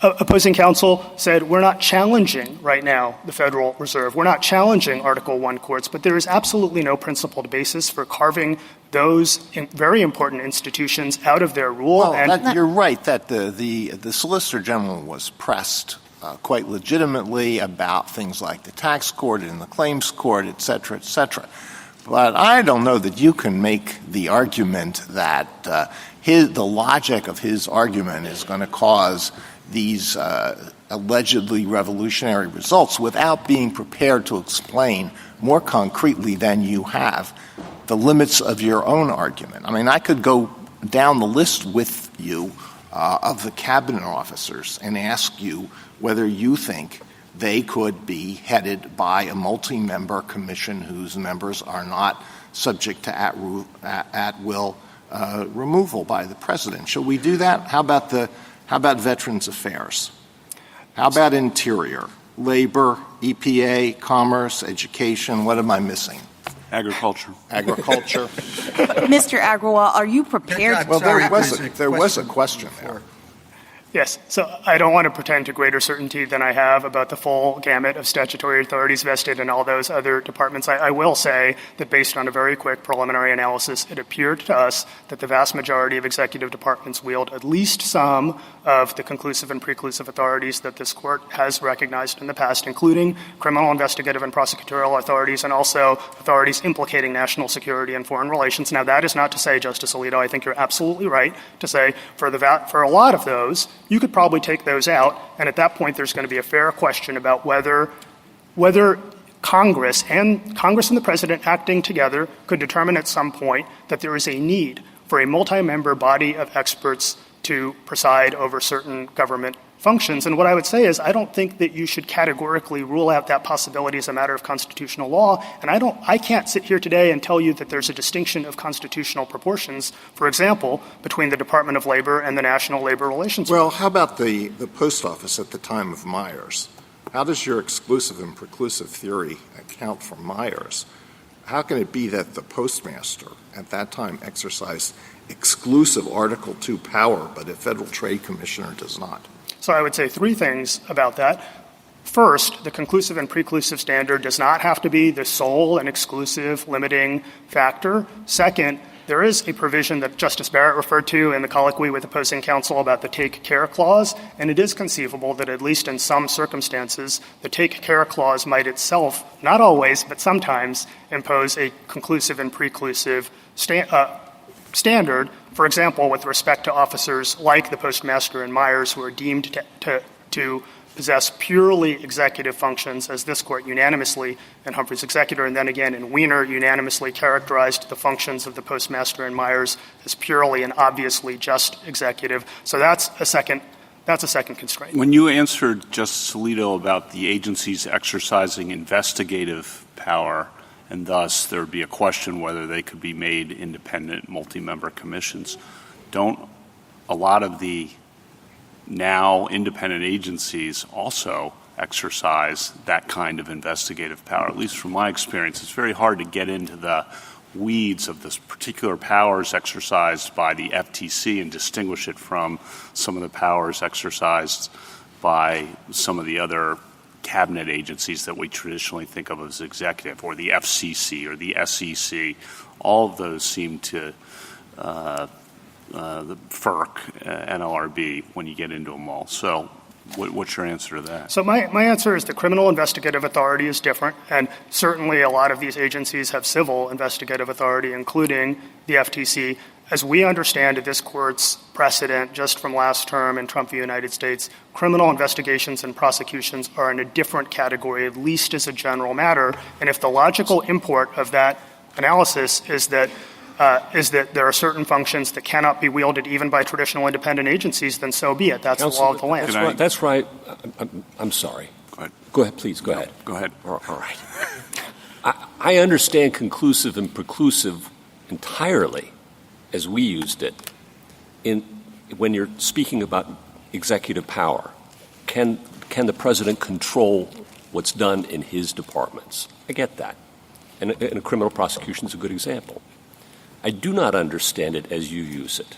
[SPEAKER 11] Opposing counsel said we're not challenging right now the Federal Reserve. We're not challenging Article I courts, but there is absolutely no principled basis for carving those very important institutions out of their rule.
[SPEAKER 7] Well, you're right that the Solicitor General was pressed quite legitimately about things like the tax court and the claims court, et cetera, et cetera. But I don't know that you can make the argument that the logic of his argument is going to cause these allegedly revolutionary results without being prepared to explain more concretely than you have the limits of your own argument. I mean, I could go down the list with you of the cabinet officers and ask you whether you think they could be headed by a multi-member commission whose members are not subject to at-will removal by the president. Shall we do that? How about Veterans Affairs? How about Interior, Labor, EPA, Commerce, Education? What am I missing?
[SPEAKER 5] Agriculture.
[SPEAKER 8] Mr. Agrawal, are you prepared?
[SPEAKER 7] Well, there was a question there.
[SPEAKER 11] Yes. So I don't want to pretend to greater certainty than I have about the full gamut of statutory authorities vested in all those other departments. I will say that based on a very quick preliminary analysis, it appeared to us that the vast majority of executive departments wield at least some of the conclusive and preclusive authorities that this court has recognized in the past, including criminal investigative and prosecutorial authorities and also authorities implicating national security and foreign relations. Now, that is not to say, Justice Alito, I think you're absolutely right to say for a lot of those, you could probably take those out, and at that point there's going to be a fair question about whether Congress and the President acting together could determine at some point that there is a need for a multi-member body of experts to preside over certain government functions. And what I would say is I don't think that you should categorically rule out that possibility as a matter of constitutional law. And I can't sit here today and tell you that there's a distinction of constitutional proportions, for example, between the Department of Labor and the National Labor Relations Board.
[SPEAKER 7] Well, how about the post office at the time of Myers? How does your exclusive and preclusive theory account for Myers? How can it be that the postmaster at that time exercised exclusive Article II power, but a federal trade commissioner does not?
[SPEAKER 11] So I would say three things about that. First, the conclusive and preclusive standard does not have to be the sole and exclusive limiting factor. Second, there is a provision that Justice Barrett referred to in the colloquy with opposing counsel about the take care clause, and it is conceivable that at least in some circumstances, the take care clause might itself, not always, but sometimes, impose a conclusive and preclusive standard, for example, with respect to officers like the postmaster and Myers who are deemed to possess purely executive functions, as this court unanimously in Humphrey's Executor and then again in Wiener unanimously characterized the functions of the postmaster and Myers as purely and obviously just executive. So that's a second constraint.
[SPEAKER 5] When you answered Justice Alito about the agencies exercising investigative power, and thus there would be a question whether they could be made independent multi-member commissions, don't a lot of the now independent agencies also exercise that kind of investigative power? At least from my experience, it's very hard to get into the weeds of this particular powers exercised by the FTC and distinguish it from some of the powers exercised by some of the other cabinet agencies that we traditionally think of as executive, or the FCC or the SEC. All of those seem to the FERC, NLRB, when you get into them all. So what's your answer to that?
[SPEAKER 11] So my answer is the criminal investigative authority is different, and certainly a lot of these agencies have civil investigative authority, including the FTC. As we understand it, this court's precedent just from last term in Trump v. United States, criminal investigations and prosecutions are in a different category, at least as a general matter. And if the logical import of that analysis is that is that there are certain functions that cannot be wielded even by traditional independent agencies, then so be it. That's the law of the land.
[SPEAKER 9] That's right. I'm sorry.
[SPEAKER 5] Go ahead.
[SPEAKER 9] Go ahead, please. Go ahead.
[SPEAKER 5] Go ahead.
[SPEAKER 9] All right. I understand conclusive and preclusive entirely as we used it when you're speaking about executive power. Can the president control what's done in his departments? I get that. And a criminal prosecution is a good example. I do not understand it as you use it.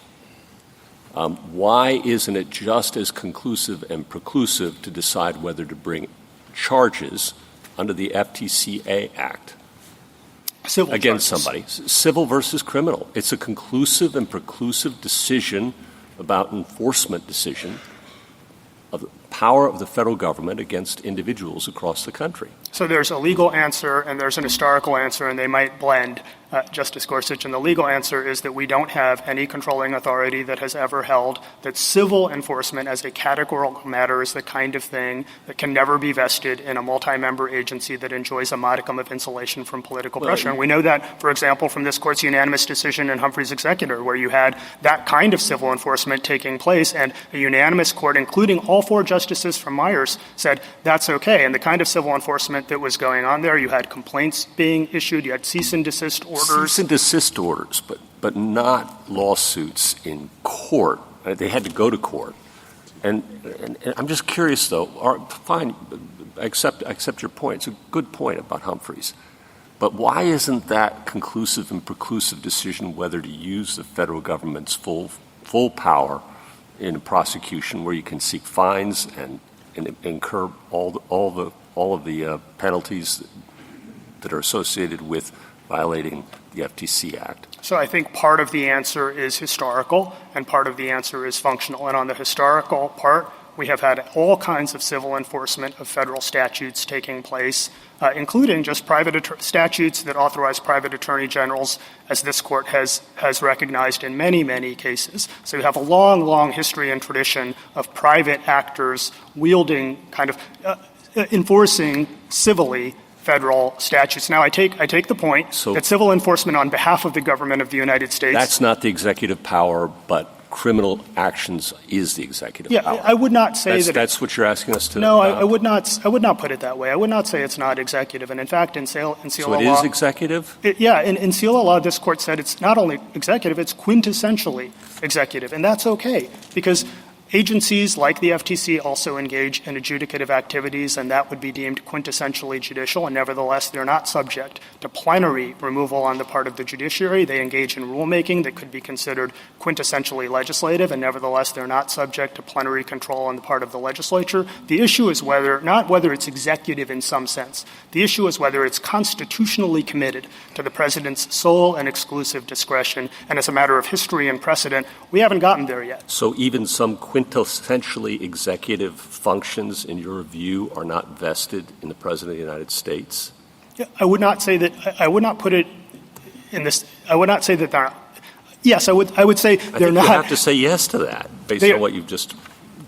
[SPEAKER 9] Why isn't it just as conclusive and preclusive to decide whether to charges under the FTCA Act
[SPEAKER 11] Civil
[SPEAKER 9] against
[SPEAKER 11] charges.
[SPEAKER 9] somebody? Civil versus criminal. It's a conclusive and preclusive decision about enforcement decision of the power of the federal government against individuals across the country.
[SPEAKER 11] So there's a legal answer and there's an historical answer, and they might blend, Justice Gorsuch. And the legal answer is that we don't have any controlling authority that has ever held that civil enforcement as a categorical matter is the kind of thing that can never be vested in a multi-member agency that enjoys a modicum of insulation from political pressure. And we know that, for example, from this Court's unanimous decision in Humphrey's Executor, where you had that kind of civil enforcement taking place, and a unanimous court, including all four justices from Myers, said that's okay. And the kind of civil enforcement that was going on there, you had complaints being issued, you had cease and desist orders.
[SPEAKER 9] Cease and desist orders, but not lawsuits in court. They had to go to court. And I'm just curious, though. Fine, I accept your point. It's a good point about Humphreys. But why isn't that conclusive and preclusive decision whether to use the federal government's full power in a prosecution where you can seek fines and incur all of the penalties that are associated with violating the FTC Act?
[SPEAKER 11] So I think part of the answer is historical and part of the answer is functional. And on the historical part, we have had all kinds of civil enforcement of federal statutes taking place, including just private statutes that authorize private attorney generals, as this Court has recognized in many, many cases. So you have a long, long history and tradition of private actors wielding kind of enforcing civilly federal statutes. Now, I take the point that civil enforcement on behalf of the government of the United States—
[SPEAKER 9] That's not the executive power, but criminal actions is the executive power.
[SPEAKER 11] Yeah, I would not say
[SPEAKER 9] that's what you're asking us to—
[SPEAKER 11] No, I would not put it that way. I would not say it's not executive. And in fact, in Selah law—
[SPEAKER 9] So it is executive?
[SPEAKER 11] In Selah law, this Court said it's not only executive, it's quintessentially executive. And that's okay, because agencies like the FTC also engage in adjudicative activities, and that would be deemed quintessentially judicial, and nevertheless they're not subject to plenary removal on the part of the judiciary. They engage in rulemaking that could be considered quintessentially legislative, and nevertheless they're not subject to plenary control on the part of the legislature. The issue is not whether it's executive in some sense. The issue is whether it's constitutionally committed to the president's sole and exclusive discretion, and as a matter of history and precedent, we haven't gotten there yet.
[SPEAKER 9] So even some quintessentially executive functions, in your view, are not vested in the President of the United States?
[SPEAKER 11] Yeah, I would not say that. I would not put it in this. I would not say that they're not. Yes, I would say they're not.
[SPEAKER 9] You have to say yes to that based on what you've just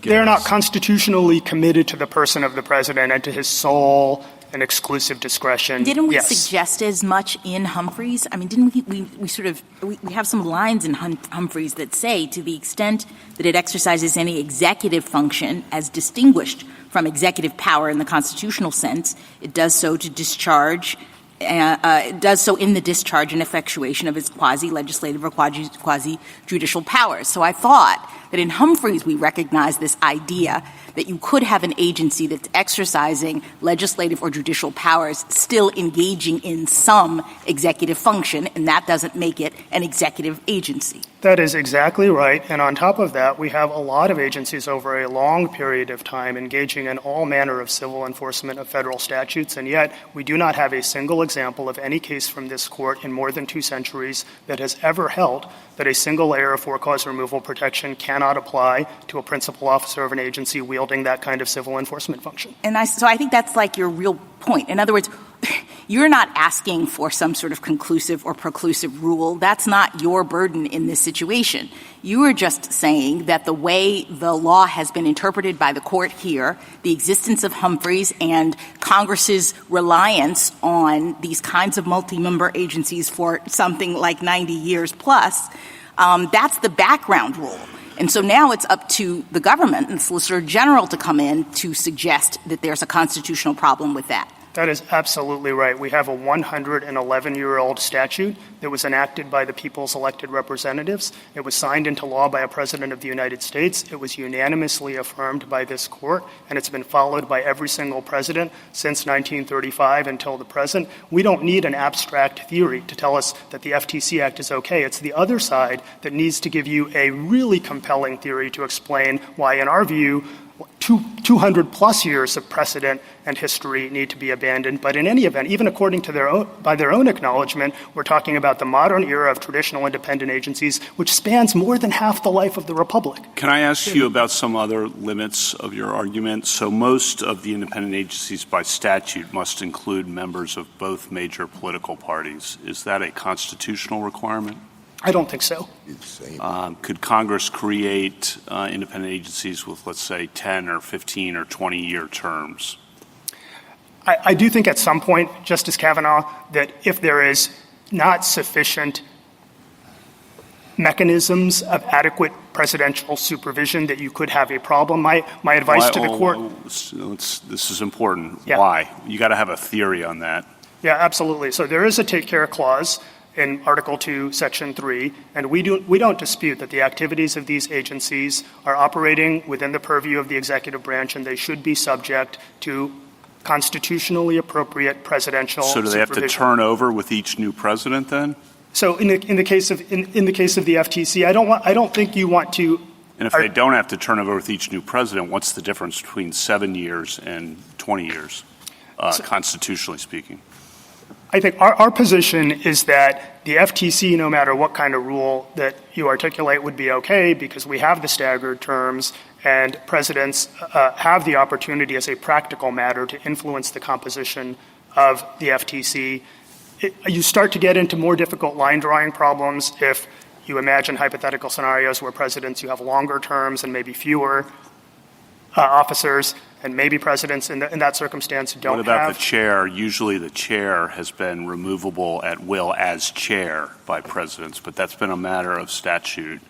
[SPEAKER 9] given
[SPEAKER 11] They're
[SPEAKER 9] us.
[SPEAKER 11] not constitutionally committed to the person of the president and to his sole and exclusive discretion.
[SPEAKER 8] Didn't we
[SPEAKER 11] Yes.
[SPEAKER 8] suggest as much in Humphreys? I mean, didn't we have some lines in Humphreys that say, to the extent that it exercises any executive function as distinguished from executive power in the constitutional sense, it does so to discharge it does so in the discharge and effectuation of its quasi-legislative or quasi-judicial powers. So I thought that in Humphreys we recognized this idea that you could have an agency that's exercising legislative or judicial powers still engaging in some executive function, and that doesn't make it an executive agency.
[SPEAKER 11] That is exactly right. And on top of that, we have a lot of agencies over a long period of time engaging in all manner of civil enforcement of federal statutes, and yet we do not have a single example of any case from this Court in more than 2 centuries that has ever held that a single layer of for-cause removal protection cannot apply to a principal officer of an agency wielding that kind of civil enforcement function.
[SPEAKER 8] And so I think that's like your real point. In other words, You're not asking for some sort of conclusive or preclusive rule. That's not your burden in this situation. You are just saying that the way the law has been interpreted by the court here, the existence of Humphreys and Congress's reliance on these kinds of multi-member agencies for something like 90 years plus, that's the background rule. And so now it's up to the government and the Solicitor General to come in to suggest that there's a constitutional problem with that.
[SPEAKER 11] That is absolutely right. We have a 111-year-old statute that was enacted by the people's elected representatives. It was signed into law by a president of the United States. It was unanimously affirmed by this court, and it's been followed by every single president since 1935 until the present. We don't need an abstract theory to tell us that the FTC Act is okay. It's the other side that needs to give you a really compelling theory to explain why, in our view, 200-plus years of precedent and history need to be abandoned. But in any event, even according to by their own acknowledgement, we're talking about the modern era of traditional independent agencies, which spans more than half the life of the Republic.
[SPEAKER 5] Can I ask you about some other limits of your argument? So most of the independent agencies by statute must include members of both major political parties. Is that a constitutional requirement?
[SPEAKER 11] I don't think so.
[SPEAKER 5] Could Congress create independent agencies with, let's say, 10 or 15 or 20-year terms?
[SPEAKER 11] I do think at some point, Justice Kavanaugh, that if there is not sufficient mechanisms of adequate presidential supervision, that you could have a problem. My advice to the court...
[SPEAKER 5] This is important.
[SPEAKER 11] Yeah.
[SPEAKER 5] Why? You got to have a theory on that.
[SPEAKER 11] Yeah, absolutely. So there is a take care clause in Article 2, Section 3, and we don't dispute that the activities of these agencies are operating within the purview of the executive branch, and they should be subject to constitutionally appropriate presidential
[SPEAKER 5] So do they have to turn over with each new president then?
[SPEAKER 11] So in the case of the FTC, I don't think you want to.
[SPEAKER 5] And if they don't have to turn over with each new president, what's the difference between 7 years and 20 years, constitutionally speaking?
[SPEAKER 11] I think our position is that the FTC, no matter what kind of rule that you articulate, would be okay because we have the staggered terms and presidents have the opportunity as a practical matter to influence the composition of the FTC. You start to get into more difficult line drawing problems if you imagine hypothetical scenarios where presidents, you have longer terms and maybe fewer officers, and maybe presidents in that circumstance don't have.
[SPEAKER 5] What about the chair? Usually the chair has been removable at will as chair by presidents, but that's been a matter of statute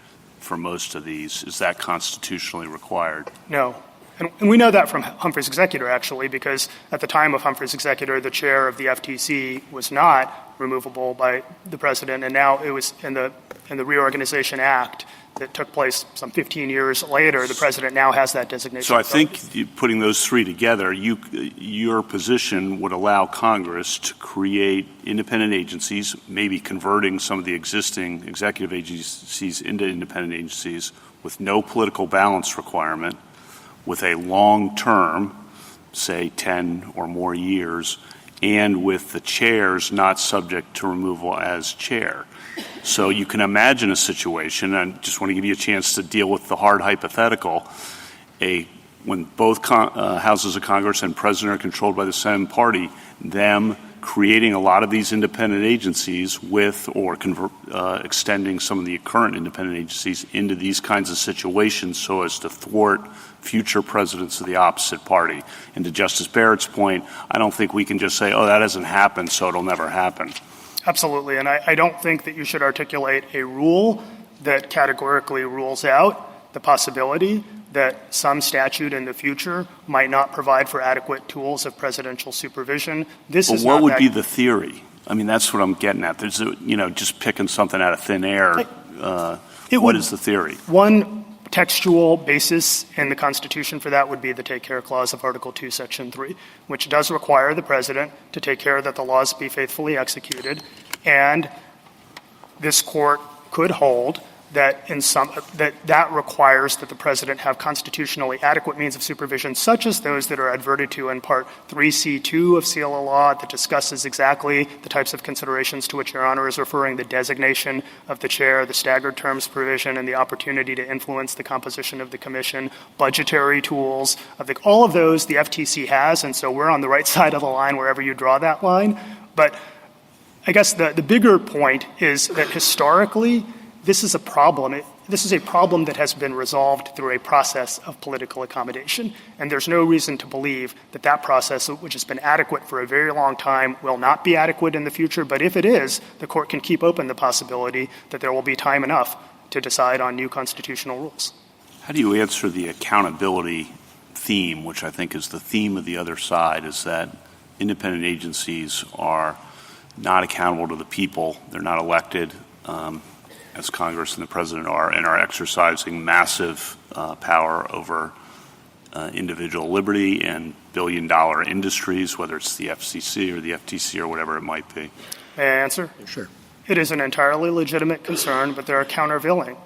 [SPEAKER 5] for most of these. Is that constitutionally required?
[SPEAKER 11] No. And we know that from Humphrey's executor, actually, because at the time of Humphrey's executor, the chair of the FTC was not removable by the president, and now it was in the Reorganization Act that took place some 15 years later, the president now has that designation.
[SPEAKER 5] So I think putting those three together, your position would allow Congress to create independent agencies, maybe converting some of the existing executive agencies into independent agencies with no political balance requirement, with a long term, say 10 or more years, and with the chairs not subject to removal as chair. So you can imagine a situation, and I just want to give you a chance to deal with the hard hypothetical, when both houses of Congress and president are controlled by the same party, them creating a lot of these independent agencies with or extending some of the current independent agencies into these kinds of situations so as to thwart future presidents of the opposite party. And to Justice Barrett's point, I don't think we can just say, oh, that hasn't happened, so it'll never happen.
[SPEAKER 11] Absolutely. And I don't think that you should articulate a rule that categorically rules out the possibility that some statute in the future might not provide for adequate tools of presidential supervision.
[SPEAKER 5] What would be the theory? I mean, that's what I'm getting at. There's just picking something out of thin air. What is the theory?
[SPEAKER 11] One textual basis in the Constitution for that would be the Take Care Clause of Article 2, Section 3, which does require the president to take care that the laws be faithfully executed. And this court could hold that that requires that the president have constitutionally adequate means of supervision, such as those that are adverted to in Part 3C2 of CLA law that discusses exactly the types of considerations to which Your Honor is referring, the designation of the chair, the staggered terms provision, and the opportunity to influence the composition of the commission, budgetary tools. All of those the FTC has, and so we're on the right side of the line wherever you draw that line. But I guess the bigger point is that historically, this is a problem. This is a problem that has been resolved through a process of political accommodation, and there's no reason to believe that that process, which has been adequate for a very long time, will not be adequate in the future. But if it is, the court can keep open the possibility that there will be time enough to decide on new constitutional rules.
[SPEAKER 5] How do you answer the accountability theme, which I think is the theme of the other side, is that independent agencies are not accountable to the people, they're not elected, as Congress and the President are, and are exercising massive power over individual liberty and billion-dollar industries, whether it's the FCC or the FTC or whatever it might be?
[SPEAKER 11] May I answer?
[SPEAKER 1] Sure.
[SPEAKER 11] It is an entirely legitimate concern, but there are countervailing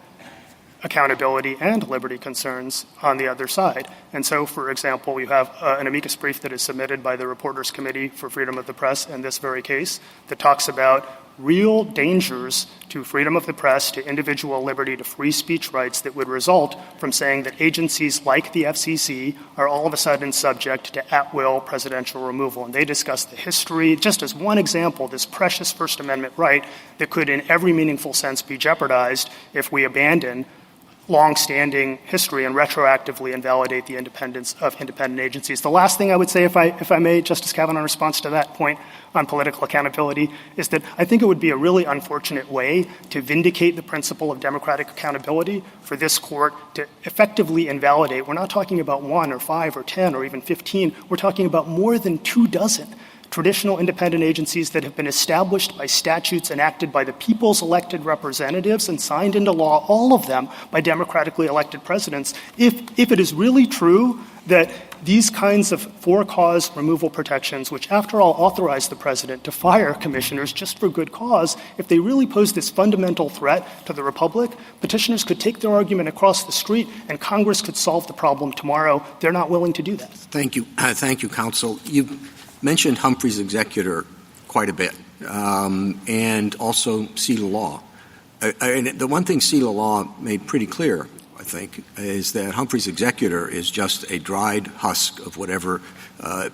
[SPEAKER 11] accountability and liberty concerns on the other side. And so, for example, you have an amicus brief that is submitted by the Reporters Committee for Freedom of the Press in this very case that talks about real dangers to freedom of the press, to individual liberty, to free speech rights that would result from saying that agencies like the FCC are all of a sudden subject to at-will presidential removal. And they discuss the history, just as one example, this precious First Amendment right that could in every meaningful sense be jeopardized if we abandon long-standing history and retroactively invalidate the independence of independent agencies. The last thing I would say, if I may, Justice Kavanaugh, in response to that point on political accountability, is that I think it would be a really unfortunate way to vindicate the principle of democratic accountability for this court to effectively invalidate. We're not talking about 1 or 5 or 10 or even 15. We're talking about more than 24 traditional independent agencies that have been established by statutes enacted by the people's elected representatives and signed into law, all of them by democratically elected presidents. If it is really true that these kinds of for-cause removal protections, which after all authorize the president to fire commissioners just for good cause, if they really pose this fundamental threat to the republic, petitioners could take their argument across the street and Congress could solve the problem tomorrow. They're not willing to do that.
[SPEAKER 1] Thank you. Thank you, counsel. You mentioned Humphrey's executor quite a bit, and also seal of law. The one thing seal of law made pretty clear, I think, is that Humphrey's executor is just a dried husk of whatever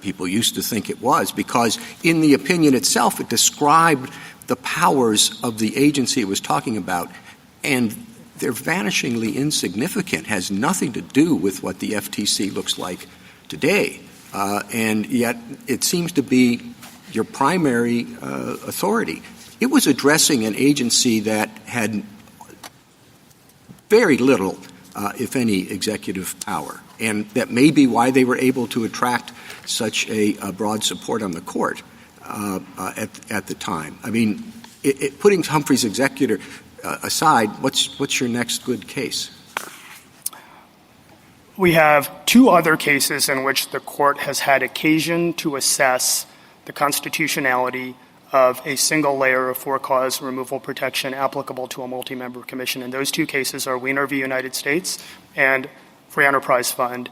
[SPEAKER 1] people used to think it was, because in the opinion itself, it described the powers of the agency it was talking about, and they're vanishingly insignificant, has nothing to do with what the FTC looks like today. And yet it seems to be your primary authority. It was addressing an agency that had very little, if any, executive power, and that may be why they were able to attract such a broad support on the court at the time. I mean, putting Humphrey's executor aside, what's your next good case?
[SPEAKER 11] We have 2 other cases in which the court has had occasion to assess the constitutionality of a single layer of for-cause removal protection applicable to a multi-member commission. And those 2 cases are Weiner v. United States and Free Enterprise Fund.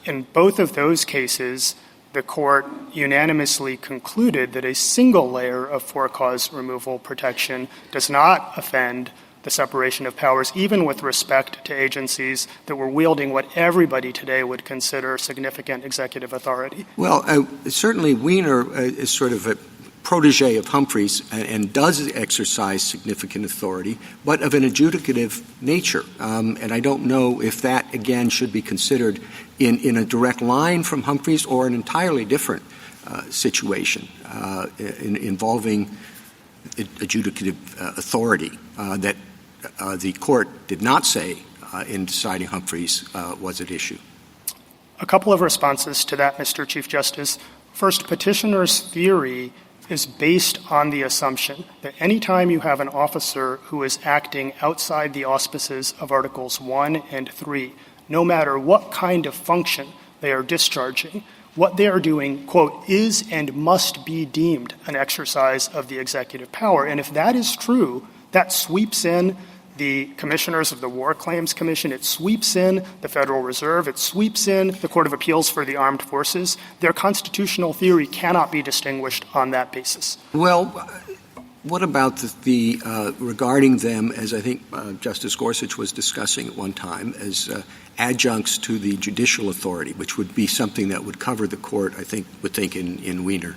[SPEAKER 11] In both of those cases, the court unanimously concluded that a single layer of for-cause removal protection does not offend the separation of powers, even with respect to agencies that were wielding what everybody today would consider significant executive authority.
[SPEAKER 1] Well, certainly Weiner is sort of a protege of Humphrey's and does exercise significant authority, but of an adjudicative nature. And I don't know if that, again, should be considered in a direct line from Humphrey's or an entirely different situation involving adjudicative authority that the court did not say in deciding Humphrey's was at issue.
[SPEAKER 11] A couple of responses to that, Mr. Chief Justice. First, petitioner's theory is based on the assumption that any time you have an officer who is acting outside the auspices of Articles 1 and 3, no matter what kind of function they are discharging, what they are doing, quote, is and must be deemed an exercise of the executive power. And if that is true, that sweeps in the commissioners of the War Claims Commission, it sweeps in the Federal Reserve, it sweeps in the Court of Appeals for the Armed Forces. Their constitutional theory cannot be distinguished on that basis.
[SPEAKER 1] Well, what about the regarding them, as I think Justice Gorsuch was discussing at one time, as adjuncts to the judicial authority, which would be something that would cover the court, I think, would think in Weiner?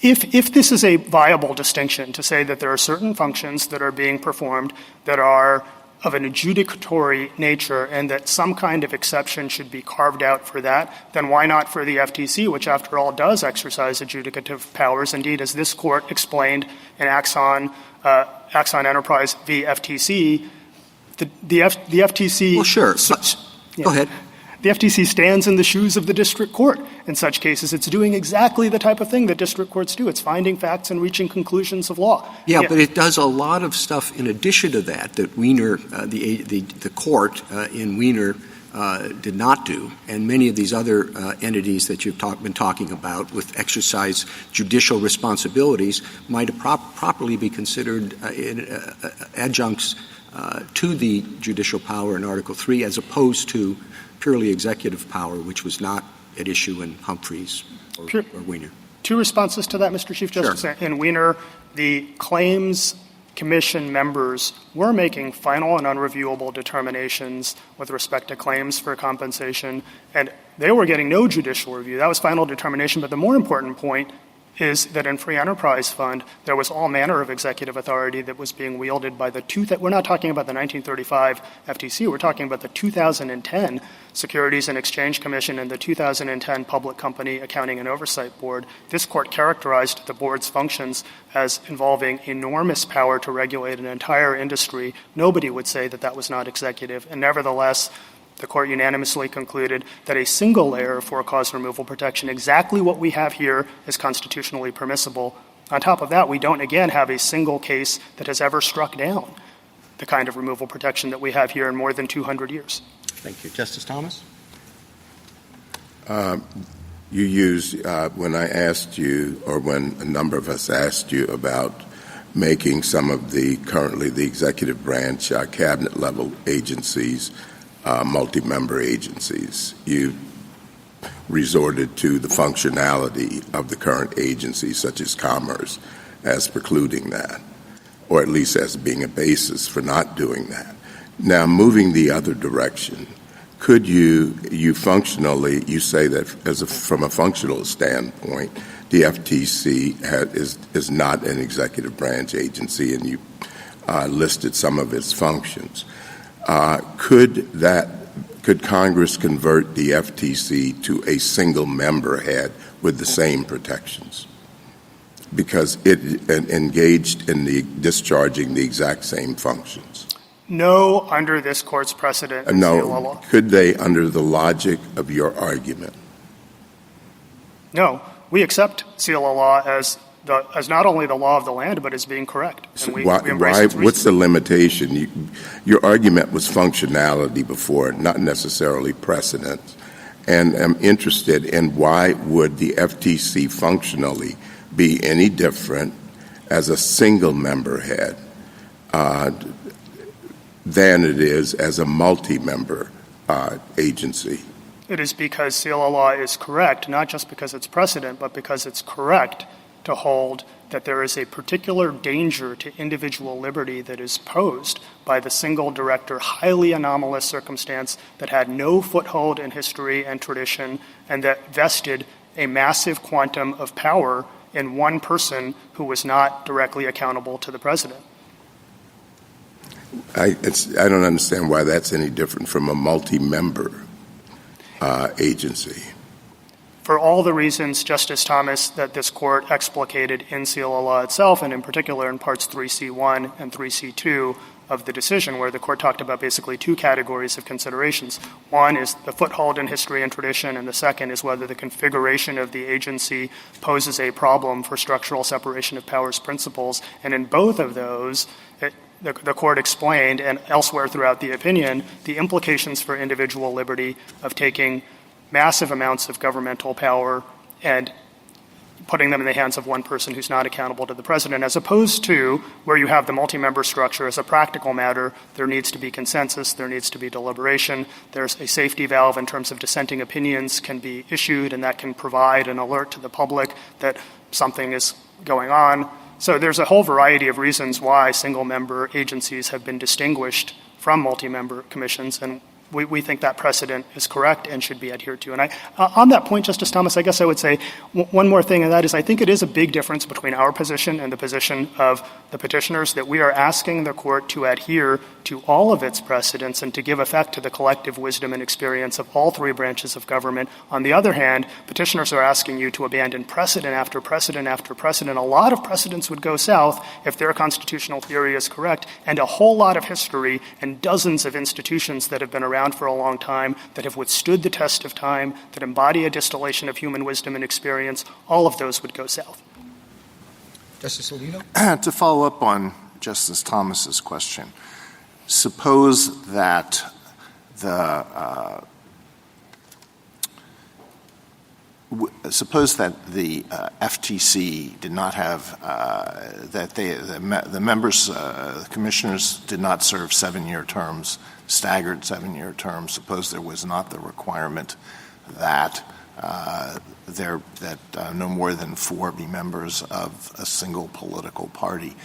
[SPEAKER 11] if this is a viable distinction to say that there are certain functions that are being performed that are of an adjudicatory nature and that some kind of exception should be carved out for that, then why not for the FTC, which after all does exercise adjudicative powers? Indeed, as this court explained in Axon Enterprise v. FTC, the FTC...
[SPEAKER 1] Well, sure. Go ahead.
[SPEAKER 11] The FTC stands in the shoes of the district court. In such cases, it's doing exactly the type of thing that district courts do. It's finding facts and reaching conclusions of law.
[SPEAKER 1] Yeah, but it does a lot of stuff in addition to that Wiener, the court in Wiener did not do, and many of these other entities that you've been talking about with exercise judicial responsibilities might properly be considered adjuncts to the judicial power in Article 3 as opposed to purely executive power, which was not at issue in Humphreys or Wiener.
[SPEAKER 11] Two responses to that, Mr. Chief Justice.
[SPEAKER 1] Sure.
[SPEAKER 11] In Wiener, the claims commission members were making final and unreviewable determinations with respect to claims for compensation, and they were getting no judicial review. That was final determination, but the more important point is that in Free Enterprise Fund, there was all manner of executive authority that was being wielded by we're not talking about the 1935 FTC, we're talking about the 2010 Securities and Exchange Commission and the 2010 Public Company Accounting and Oversight Board. This court characterized the board's functions as involving enormous power to regulate an entire industry. Nobody would say that that was not executive, and nevertheless, the court unanimously concluded that a single layer of for-cause removal protection, exactly what we have here, is constitutionally permissible. On top of that, we don't, again, have a single case that has ever struck down the kind of removal protection that we have here in more than 200 years.
[SPEAKER 1] Thank you. Justice Thomas?
[SPEAKER 3] You used, when I asked you, or when a number of us asked you about making some of currently the executive branch cabinet-level agencies multi-member agencies. You resorted to the functionality of the current agencies, such as Commerce, as precluding that, or at least as being a basis for not doing that. Now, moving the other direction, could you functionally, you say that from a functional standpoint, the FTC is not an executive branch agency, and you listed some of its functions. Could Congress convert the FTC to a single member head with the same protections? Because it engaged in discharging the exact same functions.
[SPEAKER 11] No, under this court's precedent.
[SPEAKER 3] No. Could they, under the logic of your argument?
[SPEAKER 11] No. We accept CLA law as not only the law of the land, but as being correct.
[SPEAKER 3] So what's the limitation? Your argument was functionality before, not necessarily precedent. And I'm interested in why would the FTC functionally be any different as a single member head than it is as a multi-member agency?
[SPEAKER 11] It is because CLA law is correct, not just because it's precedent, but because it's correct to hold that there is a particular danger to individual liberty that is posed by the single director, highly anomalous circumstance that had no foothold in history and tradition, and that vested a massive quantum of power in one person who was not directly accountable to the president.
[SPEAKER 3] I don't understand why that's any different from a multi-member agency.
[SPEAKER 11] For all the reasons, Justice Thomas, that this court explicated in CLA law itself, and in particular in parts 3C1 and 3C2 of the decision, where the court talked about basically two categories of considerations. One is the foothold in history and tradition, and the second is whether the configuration of the agency poses a problem for structural separation of powers principles. And in both of those, the court explained, and elsewhere throughout the opinion, the implications for individual liberty of taking massive amounts of governmental power and putting them in the hands of one person who's not accountable to the president, as opposed to where you have the multi-member structure. As a practical matter, there needs to be consensus, there needs to be deliberation, there's a safety valve in terms of dissenting opinions can be issued, and that can provide an alert to the public that something is going on. So there's a whole variety of reasons why single-member agencies have been distinguished from multi-member commissions, and we think that precedent is correct and should be adhered to. And on that point, Justice Thomas, I guess I would say one more thing, and that is I think it is a big difference between our position and the position of the petitioners, that we are asking the court to adhere to all of its precedents and to give effect to the collective wisdom and experience of all three branches of government. On the other hand, petitioners are asking you to abandon precedent after precedent after precedent. A lot of precedents would go south if their constitutional theory is correct, and a whole lot of history and dozens of institutions that have been around for a long time, that have withstood the test of time, that embody a distillation of human wisdom and experience, all of those would go south.
[SPEAKER 1] Justice Alito?
[SPEAKER 7] To follow up on Justice Thomas's question, suppose that the FTC did not have the members, the commissioners did not serve 7-year terms, staggered 7-year terms. Suppose there was not the requirement that no more than 4 be members of a single political party.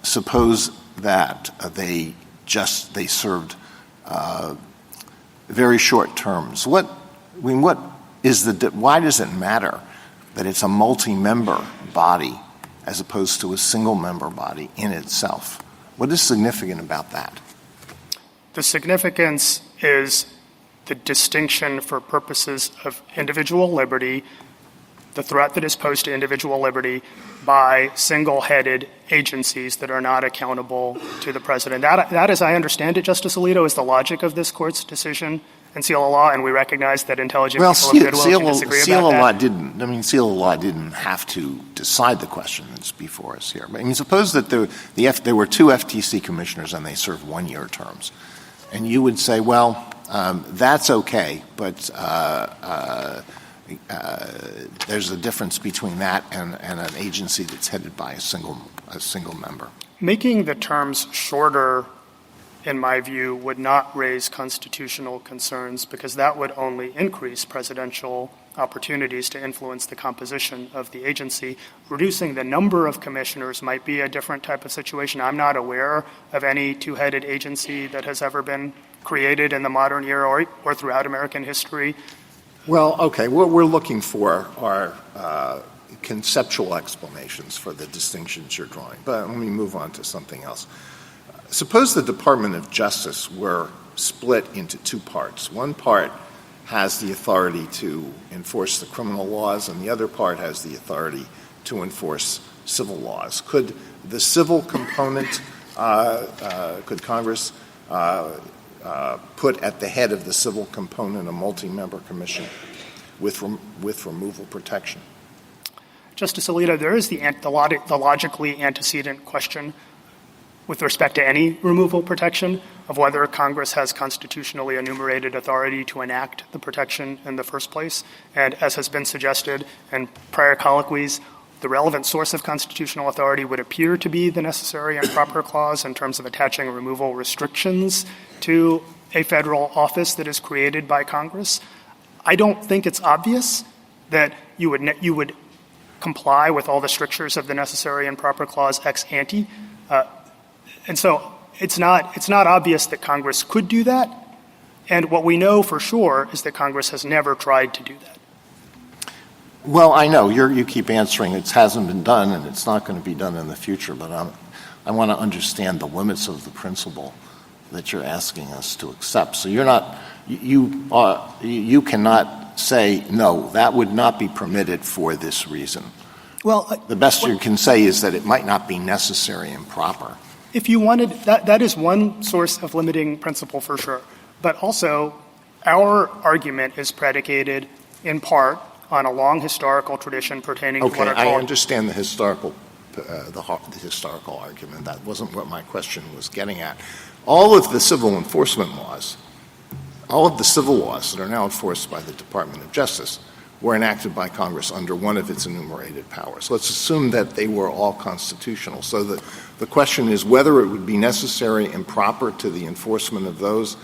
[SPEAKER 7] Suppose that they served very short terms. Why does it matter that it's a multi-member body as opposed to a single-member body in itself? What is significant about that?
[SPEAKER 11] The significance is the distinction for purposes of individual liberty, the threat that is posed to individual liberty by single-headed agencies that are not accountable to the president. That, as I understand it, Justice Alito, is the logic of this court's decision in seal of law, and we recognize that intelligent people of goodwill can disagree about that.
[SPEAKER 7] Seal of law didn't have to decide the question that's before us here. But suppose that there were 2 FTC commissioners and they served 1-year terms. And you would say, well, that's okay, but there's a difference between that and an agency that's headed by a single member.
[SPEAKER 11] Making the terms shorter, in my view, would not raise constitutional concerns because that would only increase presidential opportunities to influence the composition of the agency. Reducing the number of commissioners might be a different type of situation. I'm not aware of any 2-headed agency that has ever been created in the modern era or throughout American history.
[SPEAKER 7] Well, okay, what we're looking for are conceptual explanations for the distinctions you're drawing. But let me move on to something else. Suppose the Department of Justice were split into 2 parts. One part has the authority to enforce the criminal laws, and the other part has the authority to enforce civil laws. Could the civil component, could Congress put at the head of the civil component a multi-member commission with removal protection?
[SPEAKER 11] Justice Alito, there is the logically antecedent question with respect to any removal protection of whether Congress has constitutionally enumerated authority to enact the protection in the first place. And as has been suggested in prior colloquies, the relevant source of constitutional authority would appear to be the necessary and proper clause in terms of attaching removal restrictions to a federal office that is created by Congress. I don't think it's obvious that you would comply with all the strictures of the necessary and proper clause ex ante. And so it's not obvious that Congress could do that. And what we know for sure is that Congress has never tried to do that.
[SPEAKER 7] Well, I know you keep answering it hasn't been done and it's not going to be done in the future, but I want to understand the limits of the principle that you're asking us to accept. So you cannot say, no, that would not be permitted for this reason.
[SPEAKER 11] Well,
[SPEAKER 7] the best you can say is that it might not be necessary and proper.
[SPEAKER 11] If you wanted, that is one source of limiting principle for sure. But also, our argument is predicated in part on a long historical tradition pertaining to what are called...
[SPEAKER 7] I understand the historical argument. That wasn't what my question was getting at. All of the civil enforcement laws, all of the civil laws that are now enforced by the Department of Justice were enacted by Congress under one of its enumerated powers. Let's assume that they were all constitutional. So the question is whether it would be necessary and proper to the enforcement of those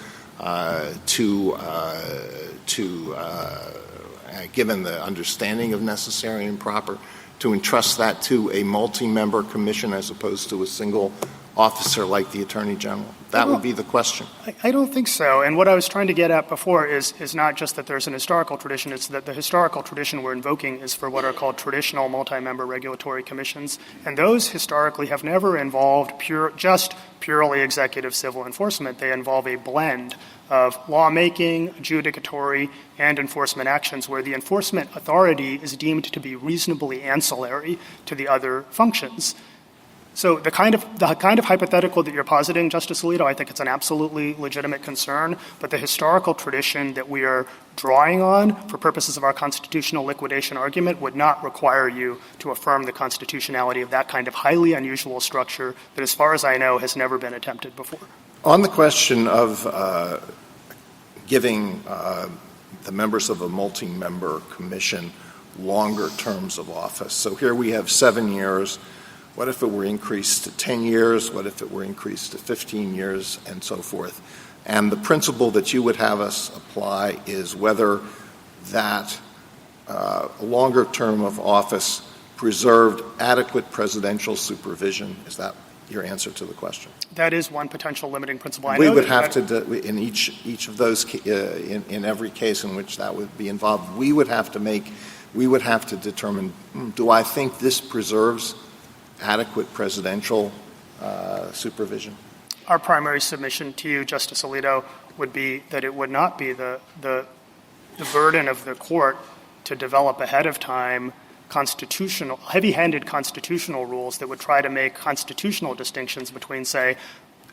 [SPEAKER 7] given the understanding of necessary and proper, to entrust that to a multi-member commission as opposed to a single officer like the Attorney General? That would be the question.
[SPEAKER 11] I don't think so. And what I was trying to get at before is not just that there's an historical tradition, it's that the historical tradition we're invoking is for what are called traditional multi-member regulatory commissions. And those historically have never involved purely executive civil enforcement. They involve a blend of lawmaking, adjudicatory, and enforcement actions where the enforcement authority is deemed to be reasonably ancillary to the other functions. So the kind of hypothetical that you're positing, Justice Alito, I think it's an absolutely legitimate concern, but the historical tradition that we are drawing on for purposes of our constitutional liquidation argument would not require you to affirm the constitutionality of that kind of highly unusual structure that, as far as I know, has never been attempted before.
[SPEAKER 7] On the question of giving the members of a multi-member commission longer terms of office. So here we have 7 years. What if it were increased to 10 years? What if it were increased to 15 years and so forth? And the principle that you would have us apply is whether that longer term of office preserved adequate presidential supervision. Is that your answer to the question?
[SPEAKER 11] That is one potential limiting principle.
[SPEAKER 7] We would have to, in each of those, in every case in which that would be involved, we would have to determine, do I think this preserves adequate presidential supervision?
[SPEAKER 11] Our primary submission to you, Justice Alito, would be that it would not be the burden of the court to develop ahead of time heavy-handed constitutional rules that would try to make constitutional distinctions between, say,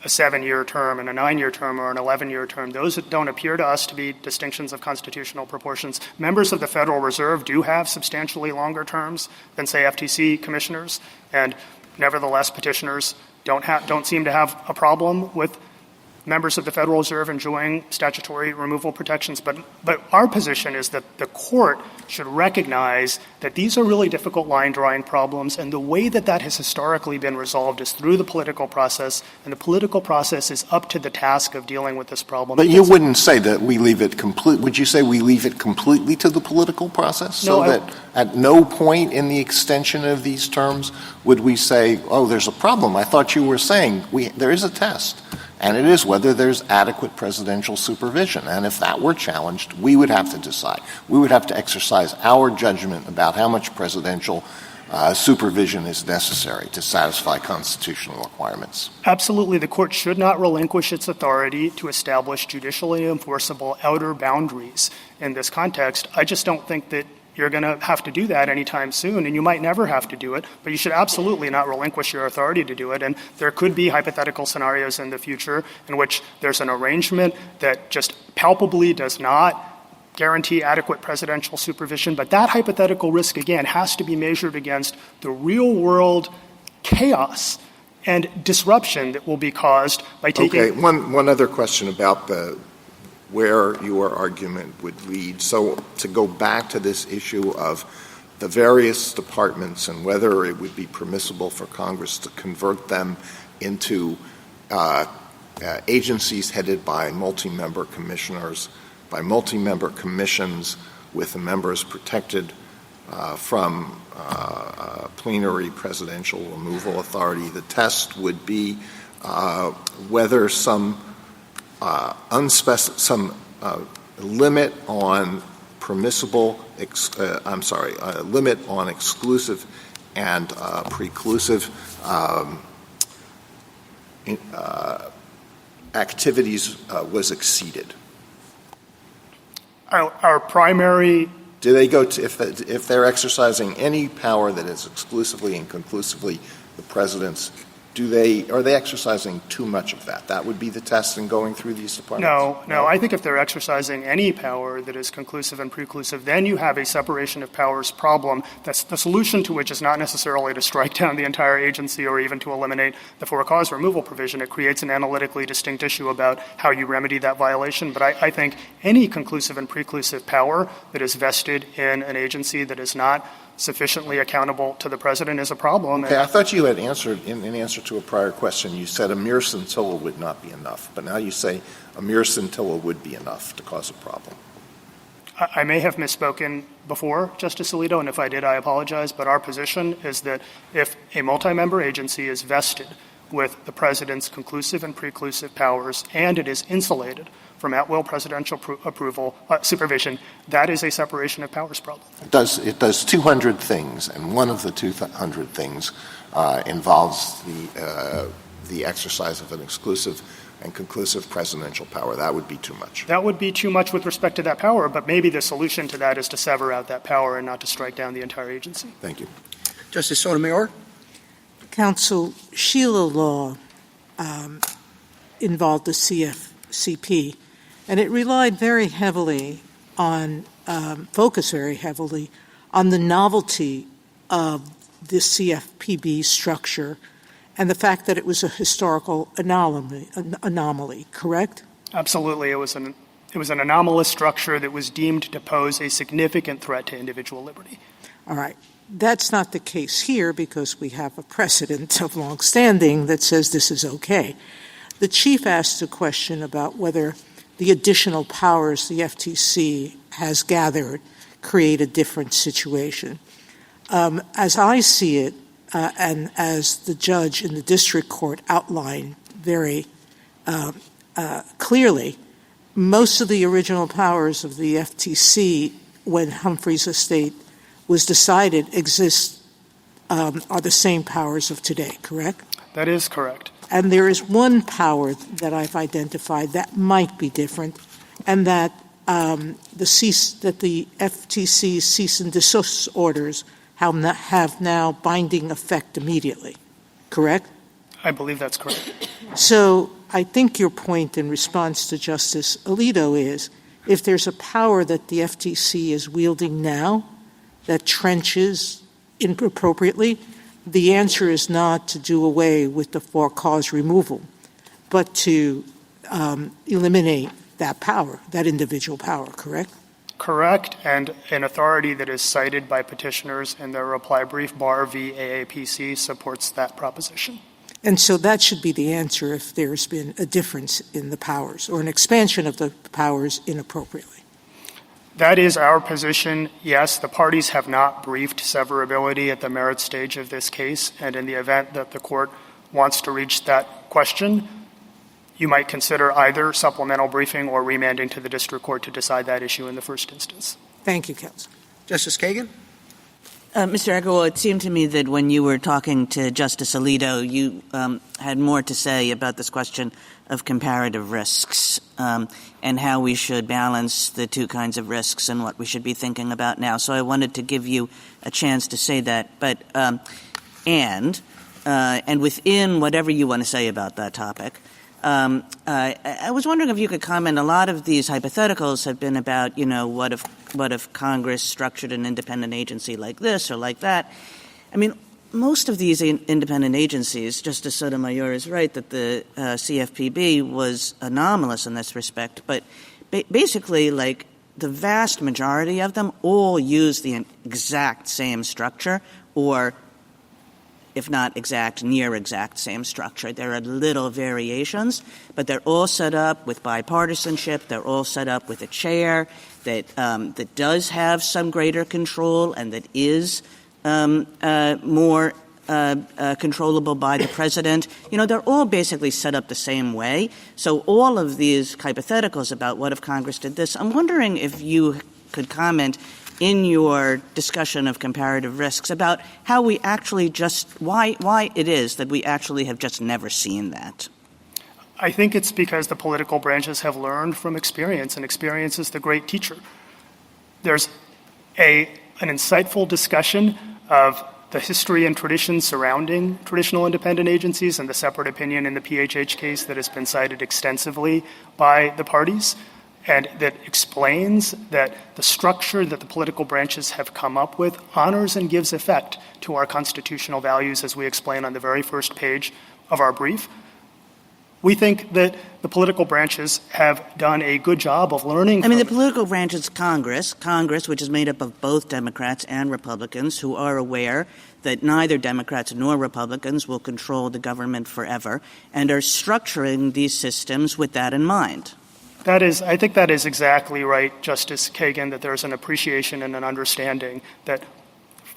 [SPEAKER 11] a 7-year term and a 9-year term or an 11-year term. Those don't appear to us to be distinctions of constitutional proportions. Members of the Federal Reserve do have substantially longer terms than, say, FTC commissioners, and nevertheless petitioners don't seem to have a problem with members of the Federal Reserve enjoying statutory removal protections. But our position is that the court should recognize that these are really difficult line-drawing problems, and the way that has historically been resolved is through the political process, and the political process is up to the task of dealing with this problem.
[SPEAKER 7] But you wouldn't say that we leave it would you say we leave it completely to the political process?
[SPEAKER 11] No,
[SPEAKER 7] so that at no point in the extension of these terms would we say, oh, there's a problem. I thought you were saying there is a test. And it is whether there's adequate presidential supervision. And if that were challenged, we would have to decide. We would have to exercise our judgment about how much presidential supervision is necessary to satisfy constitutional requirements.
[SPEAKER 11] Absolutely. The court should not relinquish its authority to establish judicially enforceable outer boundaries in this context. I just don't think that you're going to have to do that anytime soon, and you might never have to do it, but you should absolutely not relinquish your authority to do it. And there could be hypothetical scenarios in the future in which there's an arrangement that just palpably does not guarantee adequate presidential supervision, but that hypothetical risk, again, has to be measured against the real-world chaos and disruption that will be caused by taking—
[SPEAKER 7] Okay, one other question about where your argument would lead. So to go back to this issue of the various departments and whether it would be permissible for Congress to convert them into agencies headed by multi-member commissioners, by multi-member commissions with the members protected from plenary presidential removal authority, the test would be whether some limit on permissible, limit on exclusive and preclusive activities was exceeded.
[SPEAKER 11] Our primary—
[SPEAKER 7] Do they go to, if they're exercising any power that is exclusively and conclusively the president's, are they exercising too much of that? That would be the test in going through these departments?
[SPEAKER 11] No. I think if they're exercising any power that is conclusive and preclusive, then you have a separation of powers problem. That's the solution to which is not necessarily to strike down the entire agency or even to eliminate the for-cause removal provision. It creates an analytically distinct issue about how you remedy that violation. But I think any conclusive and preclusive power that is vested in an agency that is not sufficiently accountable to the president is a problem.
[SPEAKER 7] Okay, I thought you had answered, in answer to a prior question, you said a mere scintilla would not be enough. But now you say a mere scintilla would be enough to cause a problem.
[SPEAKER 11] I may have misspoken before, Justice Alito, and if I did, I apologize. But our position is that if a multi-member agency is vested with the president's conclusive and preclusive powers, and it is insulated from at-will presidential supervision, that is a separation of powers problem.
[SPEAKER 7] It does 200 things, and one of the 200 things involves the exercise of an exclusive and conclusive presidential power. That would be too much.
[SPEAKER 11] That would be too much with respect to that power, but maybe the solution to that is to sever out that power and not to strike down the entire agency.
[SPEAKER 7] Thank you.
[SPEAKER 1] Justice Sotomayor?
[SPEAKER 4] Counsel, Sheila law involved the CFCP, and it relied very heavily on, focused very heavily on the novelty of the CFPB structure and the fact that it was a historical anomaly, correct?
[SPEAKER 11] Absolutely. It was an anomalous structure that was deemed to pose a significant threat to individual liberty.
[SPEAKER 4] All right. That's not the case here because we have a precedent of longstanding that says this is okay. The Chief asked a question about whether the additional powers the FTC has gathered create a different situation. As I see it, and as the judge in the district court outlined very clearly, most of the original powers of the FTC when Humphrey's estate was decided are the same powers of today, correct?
[SPEAKER 11] That is correct.
[SPEAKER 4] And there is one power that I've identified that might be different, and that the FTC's cease and desist orders have now binding effect immediately, correct?
[SPEAKER 11] I believe that's correct.
[SPEAKER 4] So I think your point in response to Justice Alito is if there's a power that the FTC is wielding now that trenches inappropriately, the answer is not to do away with the for-cause removal, but to eliminate that power, that individual power, correct?
[SPEAKER 11] Correct, and an authority that is cited by petitioners in their reply brief, Barr v. AAPC, supports that proposition.
[SPEAKER 4] And so that should be the answer if there's been a difference in the powers or an expansion of the powers inappropriately.
[SPEAKER 11] That is our position. Yes, the parties have not briefed severability at the merit stage of this case, and in the event that the court wants to reach that question, you might consider either supplemental briefing or remanding to the district court to decide that issue in the first instance.
[SPEAKER 4] Thank you, counsel.
[SPEAKER 1] Justice Kagan?
[SPEAKER 6] Mr. Agarwal, it seemed to me that when you were talking to Justice Alito, you had more to say about this question of comparative risks and how we should balance the two kinds of risks and what we should be thinking about now. So I wanted to give you a chance to say that. But and within whatever you want to say about that topic, I was wondering if you could comment. A lot of these hypotheticals have been about, what if Congress structured an independent agency like this or like that? I mean, most of these independent agencies, Justice Sotomayor is right that the CFPB was anomalous in this respect, but basically, like, the vast majority of them all use the exact same structure or if not exact, near exact same structure. There are little variations, but they're all set up with bipartisanship. They're all set up with a chair that does have some greater control and that is more controllable by the president. They're all basically set up the same way. So all of these hypotheticals about what if Congress did this, I'm wondering if you could comment in your discussion of comparative risks about how we actually why it is that we actually have just never seen that.
[SPEAKER 11] I think it's because the political branches have learned from experience, and experience is the great teacher. There's an insightful discussion of the history and tradition surrounding traditional independent agencies and the separate opinion in the PHH case that has been cited extensively by the parties, and that explains that the structure that the political branches have come up with honors and gives effect to our constitutional values, as we explain on the very first page of our brief. We think that the political branches have done a good job of learning.
[SPEAKER 6] The political branch is Congress, which is made up of both Democrats and Republicans who are aware that neither Democrats nor Republicans will control the government forever and are structuring these systems with that in mind.
[SPEAKER 11] I think that is exactly right, Justice Kagan, that there's an appreciation and an understanding that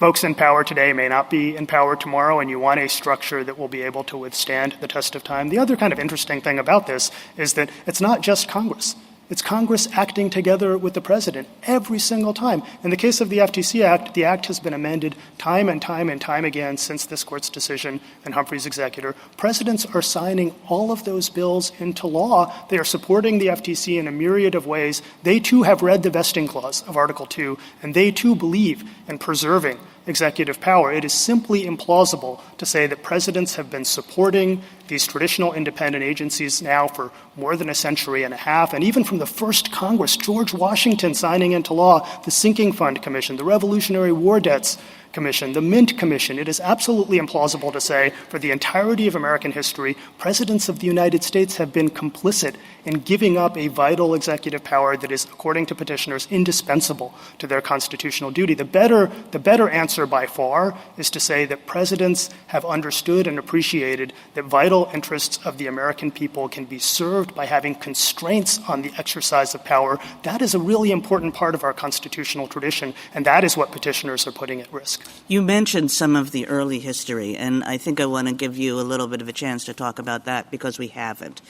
[SPEAKER 11] folks in power today may not be in power tomorrow, and you want a structure that will be able to withstand the test of time. The other kind of interesting thing about this is that it's not just Congress. It's Congress acting together with the president every single time. In the case of the FTC Act, the act has been amended time and time and time again since this court's decision in Humphrey's executor. Presidents are signing all of those bills into law. They are supporting the FTC in a myriad of ways. They, too, have read the vesting clause of Article 2, and they, too, believe in preserving executive power. It is simply implausible to say that presidents have been supporting these traditional independent agencies now for more than a century and a half. And even from the first Congress, George Washington signing into law the Sinking Fund Commission, the Revolutionary War Debts Commission, the Mint Commission. It is absolutely implausible to say for the entirety of American history, presidents of the United States have been complicit in giving up a vital executive power that is, according to petitioners, indispensable to their constitutional duty. The better answer by far is to say that presidents have understood and appreciated that vital interests of the American people can be served by having constraints on the exercise of power. That is a really important part of our constitutional tradition, and that is what petitioners are putting at risk.
[SPEAKER 6] You mentioned some of the early history, and I think I want to give you a little bit of a chance to talk about that because we haven't.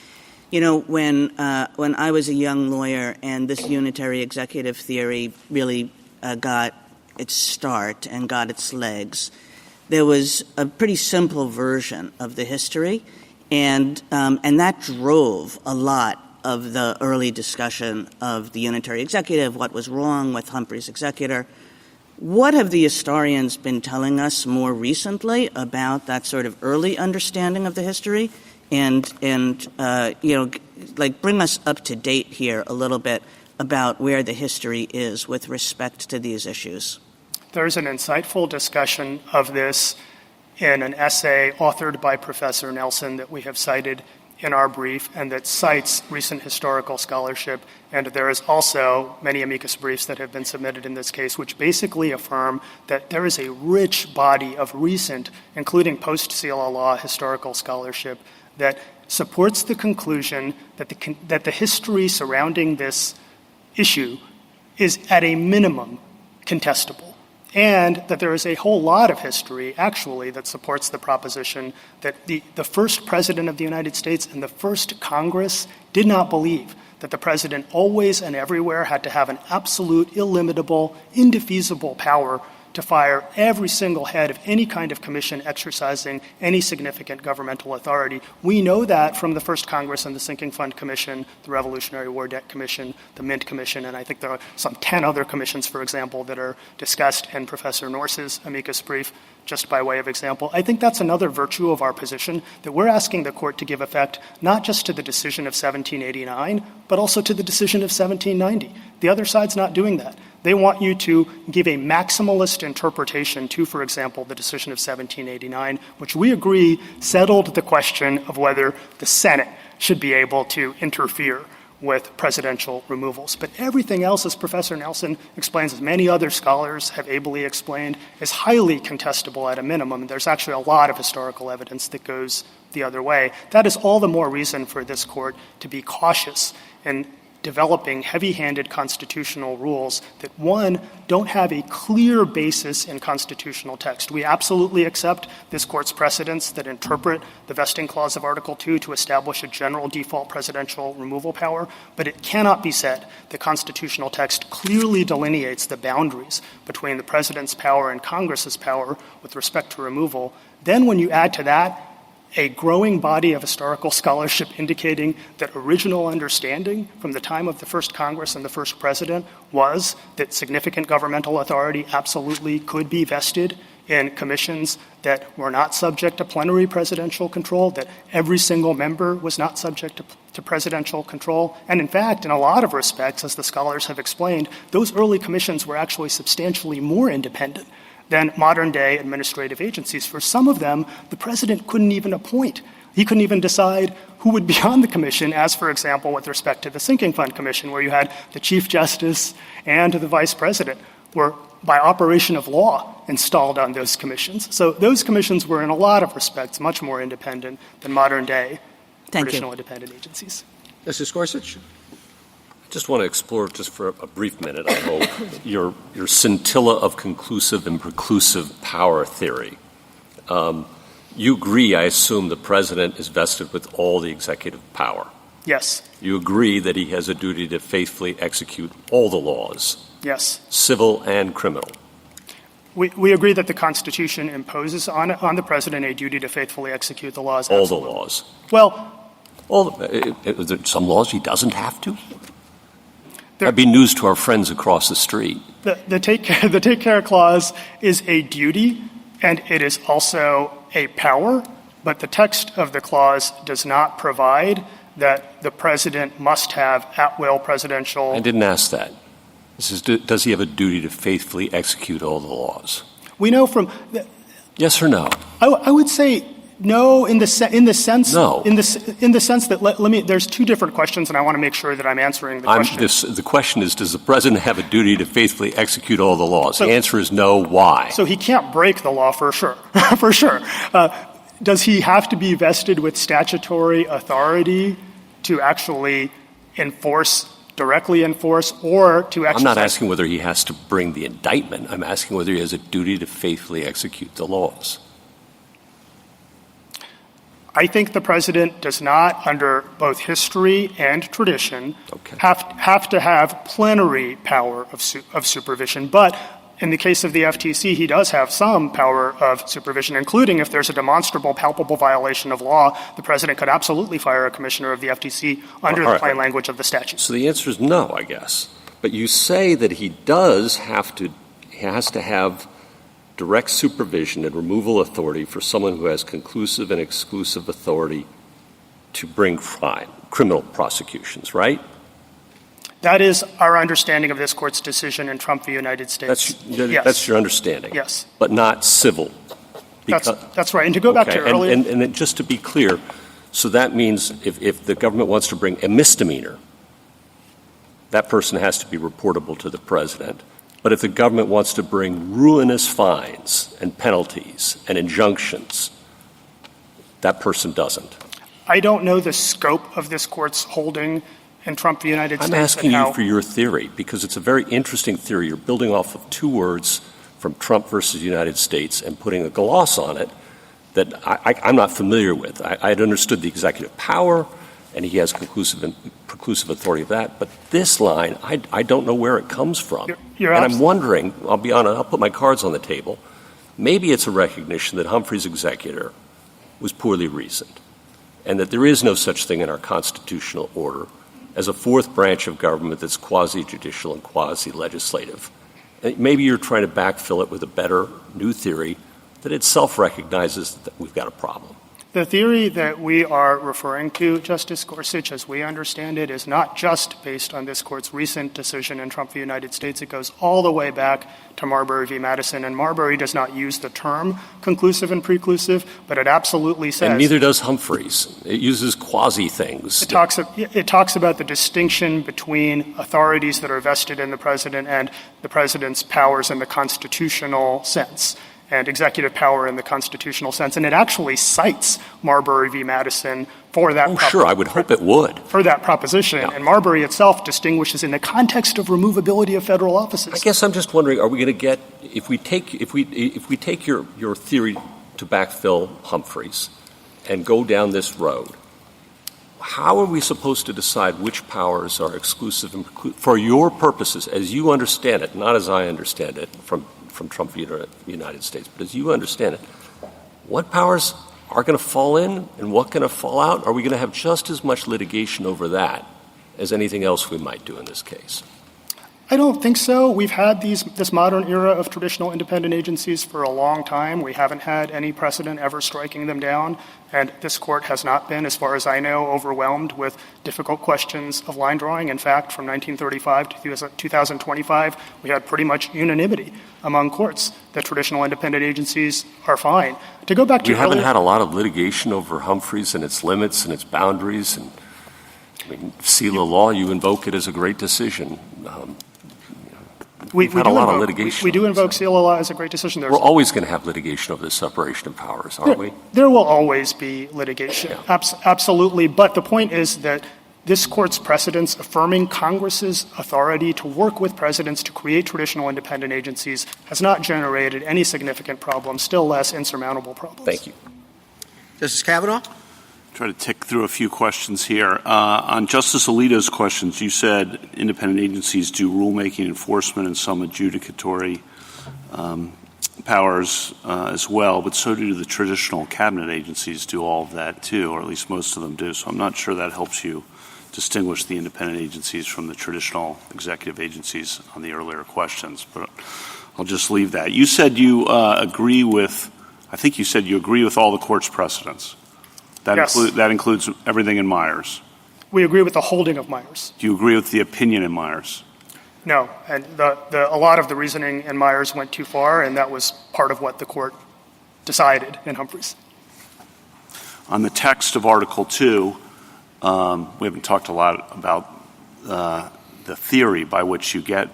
[SPEAKER 6] You know, when I was a young lawyer and this unitary executive theory really got its start and got its legs, there was a pretty simple version of the history, and that drove a lot of the early discussion of the unitary executive, what was wrong with Humphrey's executor. What have the historians been telling us more recently about that sort of early understanding of the history? And bring us up to date here a little bit about where the history is with respect to these issues.
[SPEAKER 11] There's an insightful discussion of this in an essay authored by Professor Nelson that we have cited in our brief and that cites recent historical scholarship. And there is also many amicus briefs that have been submitted in this case which basically affirm that there is a rich body of recent, including post-CLL law historical scholarship that supports the conclusion that the history surrounding this issue is at a minimum contestable, and that there is a whole lot of history, actually, that supports the proposition that the first president of the United States and the first Congress did not believe that the president always and everywhere had to have an absolute, illimitable, indefeasible power to fire every single head of any kind of commission exercising any significant governmental authority. We know that from the first Congress and the Sinking Fund Commission, the Revolutionary War Debt Commission, the Mint Commission, and I think there are some 10 other commissions, for example, that are discussed in Professor Norse's amicus brief, just by way of example. I think that's another virtue of our position, that we're asking the court to give effect not just to the decision of 1789, but also to the decision of 1790. The other side's not doing that. They want you to give a maximalist interpretation to, for example, the decision of 1789, which we agree settled the question of whether the Senate should be able to interfere with presidential removals. But everything else, as Professor Nelson explains, as many other scholars have ably explained, is highly contestable at a minimum. There's actually a lot of historical evidence that goes the other way. That is all the more reason for this court to be cautious in developing heavy-handed constitutional rules that, one, don't have a clear basis in constitutional text. We absolutely accept this court's precedents that interpret the vesting clause of Article 2 to establish a general default presidential removal power, but it cannot be said that constitutional text clearly delineates the boundaries between the president's power and Congress's power with respect to removal. Then when you add to that a growing body of historical scholarship indicating that original understanding from the time of the first Congress and the first president was that significant governmental authority absolutely could be vested in commissions that were not subject to plenary presidential control, that every single member was not subject to presidential control. And in fact, in a lot of respects, as the scholars have explained, those early commissions were actually substantially more independent than modern-day administrative agencies. For some of them, the president couldn't even appoint. He couldn't even decide who would be on the commission, as, for example, with respect to the Sinking Fund Commission, where you had the Chief Justice and the Vice President were, by operation of law, installed on those commissions. So those commissions were, in a lot of respects, much more independent than modern-day traditional independent agencies.
[SPEAKER 1] Justice Gorsuch?
[SPEAKER 9] just want to explore, just for a brief minute, I hope, your scintilla of conclusive and preclusive power theory. You agree, I assume, the president is vested with all the executive power.
[SPEAKER 11] Yes.
[SPEAKER 9] You agree that he has a duty to faithfully execute all the laws.
[SPEAKER 11] Yes.
[SPEAKER 9] Civil and criminal.
[SPEAKER 11] We agree that the Constitution imposes on the president a duty to faithfully execute the laws.
[SPEAKER 9] All
[SPEAKER 11] Absolutely.
[SPEAKER 9] the laws.
[SPEAKER 11] Well,
[SPEAKER 9] some laws he doesn't have to? That'd be news to our friends across the street.
[SPEAKER 11] the take care clause is a duty, and it is also a power, but the text of the clause does not provide that the president must have at-will presidential.
[SPEAKER 9] I didn't ask that. This is, does he have a duty to faithfully execute all the laws?
[SPEAKER 11] We know from
[SPEAKER 9] yes or no?
[SPEAKER 11] I would say no in the sense
[SPEAKER 9] no.
[SPEAKER 11] in the sense that let me. There's two different questions, and I want to make sure that I'm answering the question.
[SPEAKER 9] The question is, does the president have a duty to faithfully execute all the laws? The answer is no. Why?
[SPEAKER 11] So he can't break the law for sure. For sure. Does he have to be vested with statutory authority to actually directly enforce, or to exercise?
[SPEAKER 9] I'm not asking whether he has to bring the indictment. I'm asking whether he has a duty to faithfully execute the laws.
[SPEAKER 11] I think the president does not, under both history and tradition, have to have plenary power of supervision. But in the case of the FTC, he does have some power of supervision, including if there's a demonstrable, palpable violation of law, the president could absolutely fire a commissioner of the FTC under the plain language of the statute.
[SPEAKER 9] So the answer is no, I guess. But you say that he has to have direct supervision and removal authority for someone who has conclusive and exclusive authority to bring criminal prosecutions, right?
[SPEAKER 11] That is our understanding of this Court's decision in Trump v. United States.
[SPEAKER 9] That's your understanding?
[SPEAKER 11] Yes.
[SPEAKER 9] But not civil?
[SPEAKER 11] That's right. And to go back to earlier...
[SPEAKER 9] And just to be clear, so that means if the government wants to bring a misdemeanor, that person has to be reportable to the president. But if the government wants to bring ruinous fines and penalties and injunctions, that person doesn't.
[SPEAKER 11] I don't know the scope of this Court's holding in Trump v. United States.
[SPEAKER 9] I'm asking you for your theory, because it's a very interesting theory. You're building off of two words from Trump versus United States and putting a gloss on it that I'm not familiar with. I'd understood the executive power, and he has conclusive and preclusive authority of that. But this line, I don't know where it comes from. And I'm wondering, I'll be honest, I'll put my cards on the table, maybe it's a recognition that Humphrey's executor was poorly reasoned, and that there is no such thing in our constitutional order as a fourth branch of government that's quasi-judicial and quasi-legislative. And maybe you're trying to backfill it with a better new theory that itself recognizes that we've got a problem.
[SPEAKER 11] The theory that we are referring to, Justice Gorsuch, as we understand it, is not just based on this Court's recent decision in Trump v. United States. It goes all the way back to Marbury v. Madison. And Marbury does not use the term conclusive and preclusive, but it absolutely says...
[SPEAKER 9] And neither does Humphrey's. It uses quasi-things.
[SPEAKER 11] It talks about the distinction between authorities that are vested in the president and the president's powers in the constitutional sense, and executive power in the constitutional sense. And it actually cites Marbury v. Madison for that
[SPEAKER 9] sure, I would hope it would.
[SPEAKER 11] For that proposition. Yeah. And Marbury itself distinguishes in the context of removability of federal offices.
[SPEAKER 9] I guess I'm just wondering, are we going to get, if we take your theory to backfill Humphrey's and go down this road, how are we supposed to decide which powers are exclusive and preclusive for your purposes, as you understand it, not as I understand it from Trump v. United States, but as you understand it, what powers are going to fall in and what going to fall out? Are we going to have just as much litigation over that as anything else we might do in this case?
[SPEAKER 11] I don't think so. We've had this modern era of traditional independent agencies for a long time. We haven't had any precedent ever striking them down, and this Court has not been, as far as I know, overwhelmed with difficult questions of line drawing. In fact, from 1935 to 2025, we had pretty much unanimity among courts that traditional independent agencies are fine. To go back to
[SPEAKER 9] you haven't had a lot of litigation over Humphrey's and its limits and its boundaries, and I mean, seal of law, you invoke it as a great decision.
[SPEAKER 11] We've
[SPEAKER 9] had a lot of litigation.
[SPEAKER 11] We do invoke seal of law as a great decision.
[SPEAKER 9] We're always going to have litigation over the separation of powers, aren't we?
[SPEAKER 11] There will always be litigation, absolutely. But the point is that this court's precedents affirming Congress's authority to work with presidents to create traditional independent agencies has not generated any significant problems, still less insurmountable problems.
[SPEAKER 9] Thank you.
[SPEAKER 1] Justice Kavanaugh?
[SPEAKER 5] Try to tick through a few questions here. On Justice Alito's questions, you said independent agencies do rulemaking, enforcement, and some adjudicatory powers as well, but so do the traditional cabinet agencies do all of that too, or at least most of them do. So I'm not sure that helps you distinguish the independent agencies from the traditional executive agencies on the earlier questions, but I'll just leave that. You said you agree with all the court's precedents.
[SPEAKER 11] Yes.
[SPEAKER 5] That includes everything in Myers.
[SPEAKER 11] We agree with the holding of Myers.
[SPEAKER 5] Do you agree with the opinion in Myers?
[SPEAKER 11] No, and a lot of the reasoning in Myers went too far, and that was part of what the court decided in Humphreys.
[SPEAKER 5] On the text of Article 2, we haven't talked a lot about the theory by which you get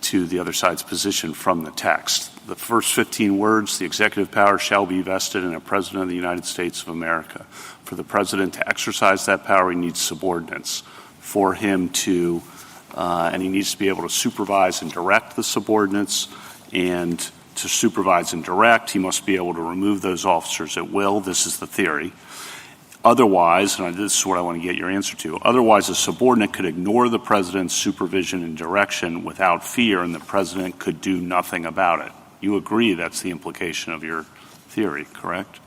[SPEAKER 5] to the other side's position from the text. The first 15 words, the executive power shall be vested in a president of the United States of America. For the president to exercise that power, he needs subordinates. For him to, and he needs to be able to supervise and direct the subordinates, and to supervise and direct, he must be able to remove those officers at will. This is the theory. Otherwise, and this is what I want to get your answer to, otherwise a subordinate could ignore the president's supervision and direction without fear, and the president could do nothing about it. You agree that's the implication of your theory, correct?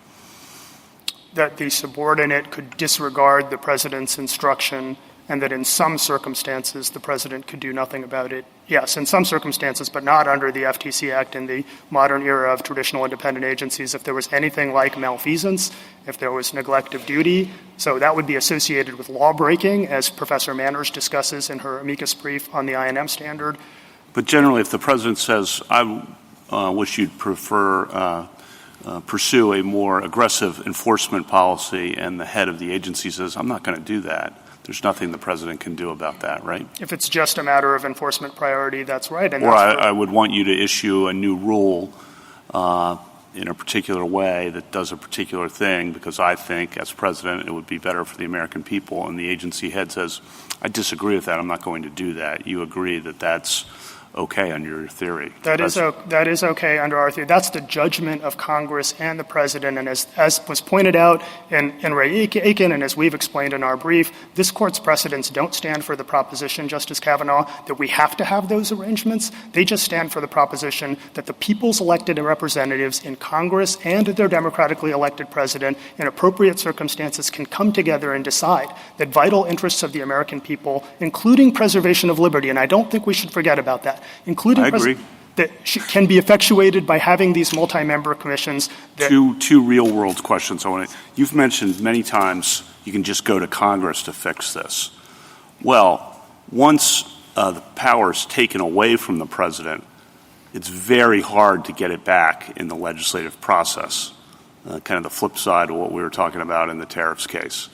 [SPEAKER 11] That the subordinate could disregard the president's instruction, and that in some circumstances the president could do nothing about it. Yes, in some circumstances, but not under the FTC Act in the modern era of traditional independent agencies. If there was anything like malfeasance, if there was neglect of duty, so that would be associated with law breaking, as Professor Manners discusses in her amicus brief on the INM standard.
[SPEAKER 5] But generally, if the president says, I wish you'd pursue a more aggressive enforcement policy, and the head of the agency says, I'm not going to do that, there's nothing the president can do about that, right?
[SPEAKER 11] If it's just a matter of enforcement priority, that's right. And
[SPEAKER 5] or I would want you to issue a new rule in a particular way that does a particular thing, because I think, as president, it would be better for the American people. And the agency head says, I disagree with that, I'm not going to do that. You agree that that's okay under your theory?
[SPEAKER 11] That is okay under our theory. That's the judgment of Congress and the president. And as was pointed out in Ray Aiken, and as we've explained in our brief, this court's precedents don't stand for the proposition, Justice Kavanaugh, that we have to have those arrangements. They just stand for the proposition that the people's elected representatives in Congress and their democratically elected president in appropriate circumstances can come together and decide that vital interests of the American people, including preservation of liberty, and I don't think we should forget about that, including that can be effectuated by having these multi-member commissions.
[SPEAKER 5] Two real-world questions. You've mentioned many times you can just go to Congress to fix this. Well, once the power is taken away from the president, it's very hard to get it back in the legislative process, kind of the flip side of what we were talking about in the tariffs case.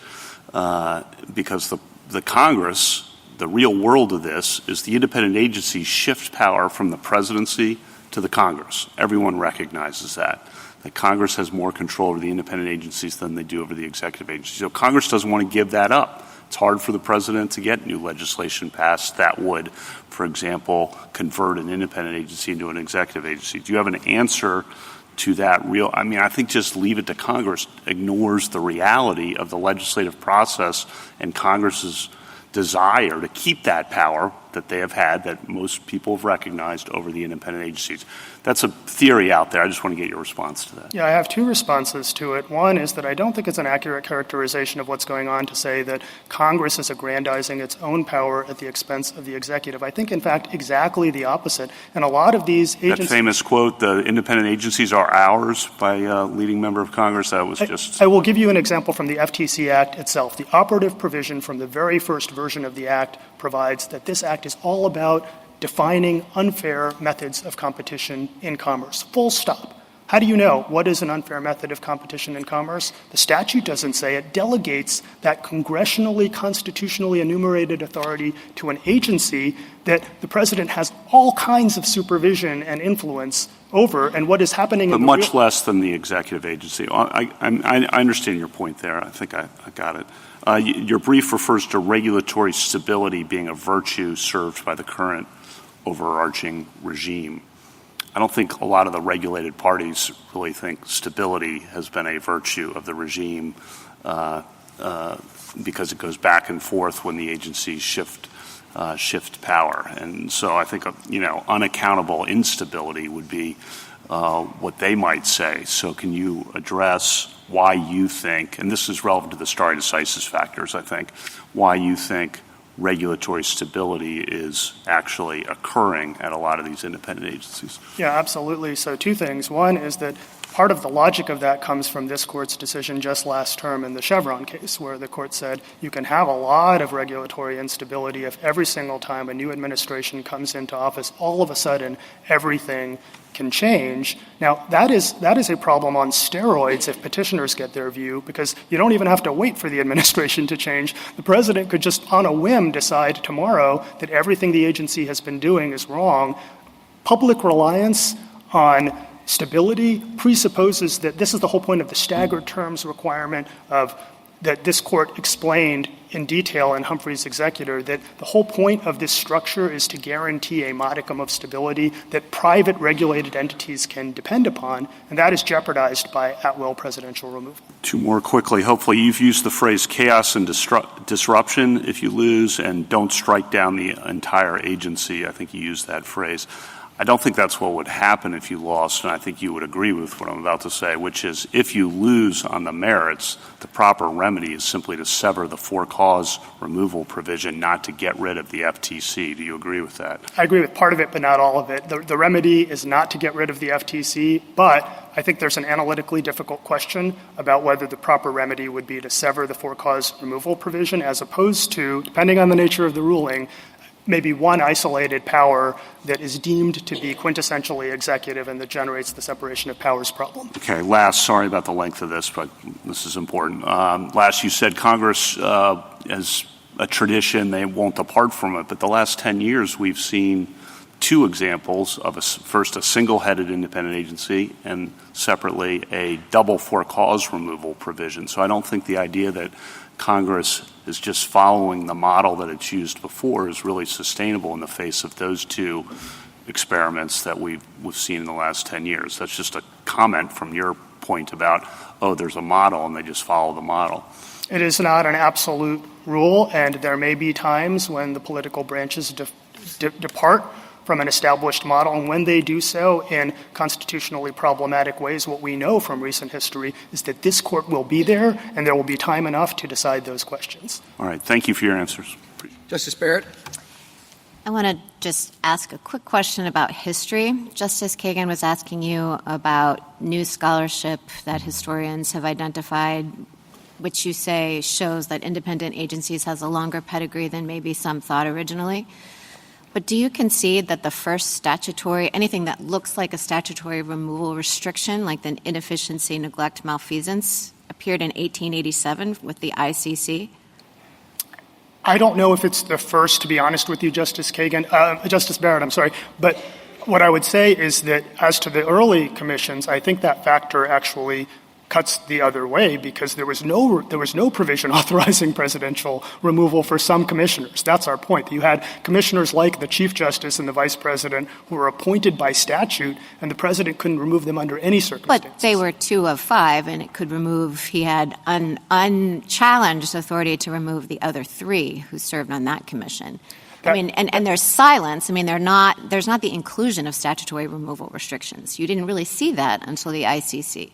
[SPEAKER 5] Because the Congress, the real world of this is the independent agencies shift power from the presidency to the Congress. Everyone recognizes that Congress has more control over the independent agencies than they do over the executive agencies. So Congress doesn't want to give that up. It's hard for the president to get new legislation passed that would, for example, convert an independent agency into an executive agency. Do you have an answer to that I think just leave it to Congress ignores the reality of the legislative process and Congress's desire to keep that power that they have had, that most people have recognized, over the independent agencies. That's a theory out there. I just want to get your response to that.
[SPEAKER 11] Yeah, I have two responses to it. One is that I don't think it's an accurate characterization of what's going on to say that Congress is aggrandizing its own power at the expense of the executive. I think, in fact, exactly the opposite. And a lot of these agencies—
[SPEAKER 5] That famous quote, the independent agencies are ours, by a leading member of Congress, that was just—
[SPEAKER 11] I will give you an example from the FTC Act itself. The operative provision from the very first version of the Act provides that this Act is all about defining unfair methods of competition in commerce. Full stop. How do you know what is an unfair method of competition in commerce? The statute doesn't say. It delegates that congressionally, constitutionally enumerated authority to an agency that the president has all kinds of supervision and influence over, and what is happening
[SPEAKER 5] but
[SPEAKER 11] in the
[SPEAKER 5] much less than the executive agency. I understand your point there. I think I got it. Your brief refers to regulatory stability being a virtue served by the current overarching regime. I don't think a lot of the regulated parties really think stability has been a virtue of the regime because it goes back and forth when the agencies shift power. And so I think, unaccountable instability would be what they might say. So can you address why you think, and this is relevant to the stare decisis factors, I think, why you think regulatory stability is actually occurring at a lot of these independent agencies?
[SPEAKER 11] Yeah, absolutely. So two things. One is that part of the logic of that comes from this court's decision just last term in the Chevron case, where the court said you can have a lot of regulatory instability if every single time a new administration comes into office, all of a sudden everything can change. Now, that is a problem on steroids if petitioners get their view, because you don't even have to wait for the administration to change. The president could just on a whim decide tomorrow that everything the agency has been doing is wrong. Public reliance on stability presupposes that this is the whole point of the staggered terms requirement that this court explained in detail in Humphrey's Executor, that the whole point of this structure is to guarantee a modicum of stability that private regulated entities can depend upon, and that is jeopardized by at-will presidential removal.
[SPEAKER 5] Two more quickly. Hopefully you've used the phrase chaos and disruption if you lose, and don't strike down the entire agency. I think you used that phrase. I don't think that's what would happen if you lost, and I think you would agree with what I'm about to say, which is if you lose on the merits, the proper remedy is simply to sever the for-cause removal provision, not to get rid of the FTC. Do you agree with that?
[SPEAKER 11] I agree with part of it, but not all of it. The remedy is not to get rid of the FTC, but I think there's an analytically difficult question about whether the proper remedy would be to sever the for-cause removal provision as opposed to, depending on the nature of the ruling, maybe one isolated power that is deemed to be quintessentially executive and that generates the separation of powers problem.
[SPEAKER 5] Okay, last, sorry about the length of this, but this is important. Last, you said Congress, as a tradition, they won't depart from it, but the last 10 years we've seen two examples of first a single-headed independent agency and separately a double for-cause removal provision. So I don't think the idea that Congress is just following the model that it's used before is really sustainable in the face of those two experiments that we've seen in the last 10 years. That's just a comment from your point about, there's a model and they just follow the model.
[SPEAKER 11] It is not an absolute rule, and there may be times when the political branches depart from an established model, and when they do so in constitutionally problematic ways, what we know from recent history is that this court will be there and there will be time enough to decide those questions.
[SPEAKER 5] All right. Thank you for your answers.
[SPEAKER 1] Justice Barrett?
[SPEAKER 10] I want to just ask a quick question about history. Justice Kagan was asking you about new scholarship that historians have identified, which you say shows that independent agencies has a longer pedigree than maybe some thought originally. But do you concede that the first anything that looks like a statutory removal restriction, like the inefficiency, neglect, malfeasance, appeared in 1887 with the ICC?
[SPEAKER 11] I don't know if it's the first, to be honest with you, Justice Barrett, I'm sorry. But what I would say is that as to the early commissions, I think that factor actually cuts the other way, because there was no provision authorizing presidential removal for some commissioners. That's our point. You had commissioners like the Chief Justice and the Vice President who were appointed by statute, and the President couldn't remove them under any circumstances.
[SPEAKER 10] But they were 2 of 5, and he had unchallenged authority to remove the other 3 who served on that commission. And there's silence. There's not the inclusion of statutory removal restrictions. You didn't really see that until the ICC.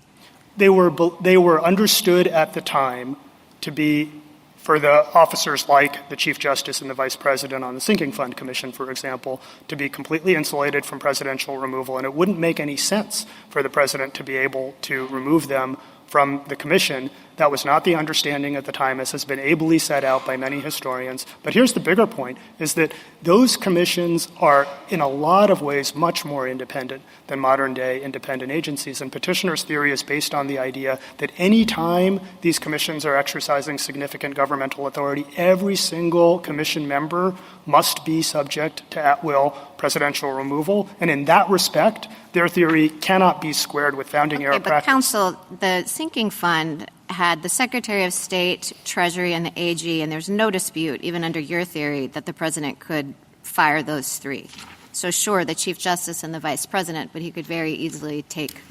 [SPEAKER 11] They were understood at the time to be, for the officers like the Chief Justice and the Vice President on the Sinking Fund Commission, for example, to be completely insulated from presidential removal. And it wouldn't make any sense for the President to be able to remove them from the commission That was not the understanding at the time, as has been ably set out by many historians. But here's the bigger point, is that those commissions are, in a lot of ways, much more independent than modern-day independent agencies. And petitioner's theory is based on the idea that any time these commissions are exercising significant governmental authority, every single commission member must be subject to at-will presidential removal. And in that respect, their theory cannot be squared with founding-era practice.
[SPEAKER 10] But counsel, the sinking fund had the Secretary of State, Treasury, and the AG, and there's no dispute, even under your theory, that the president could fire those three. So sure, the Chief Justice and the Vice President, but he could very easily take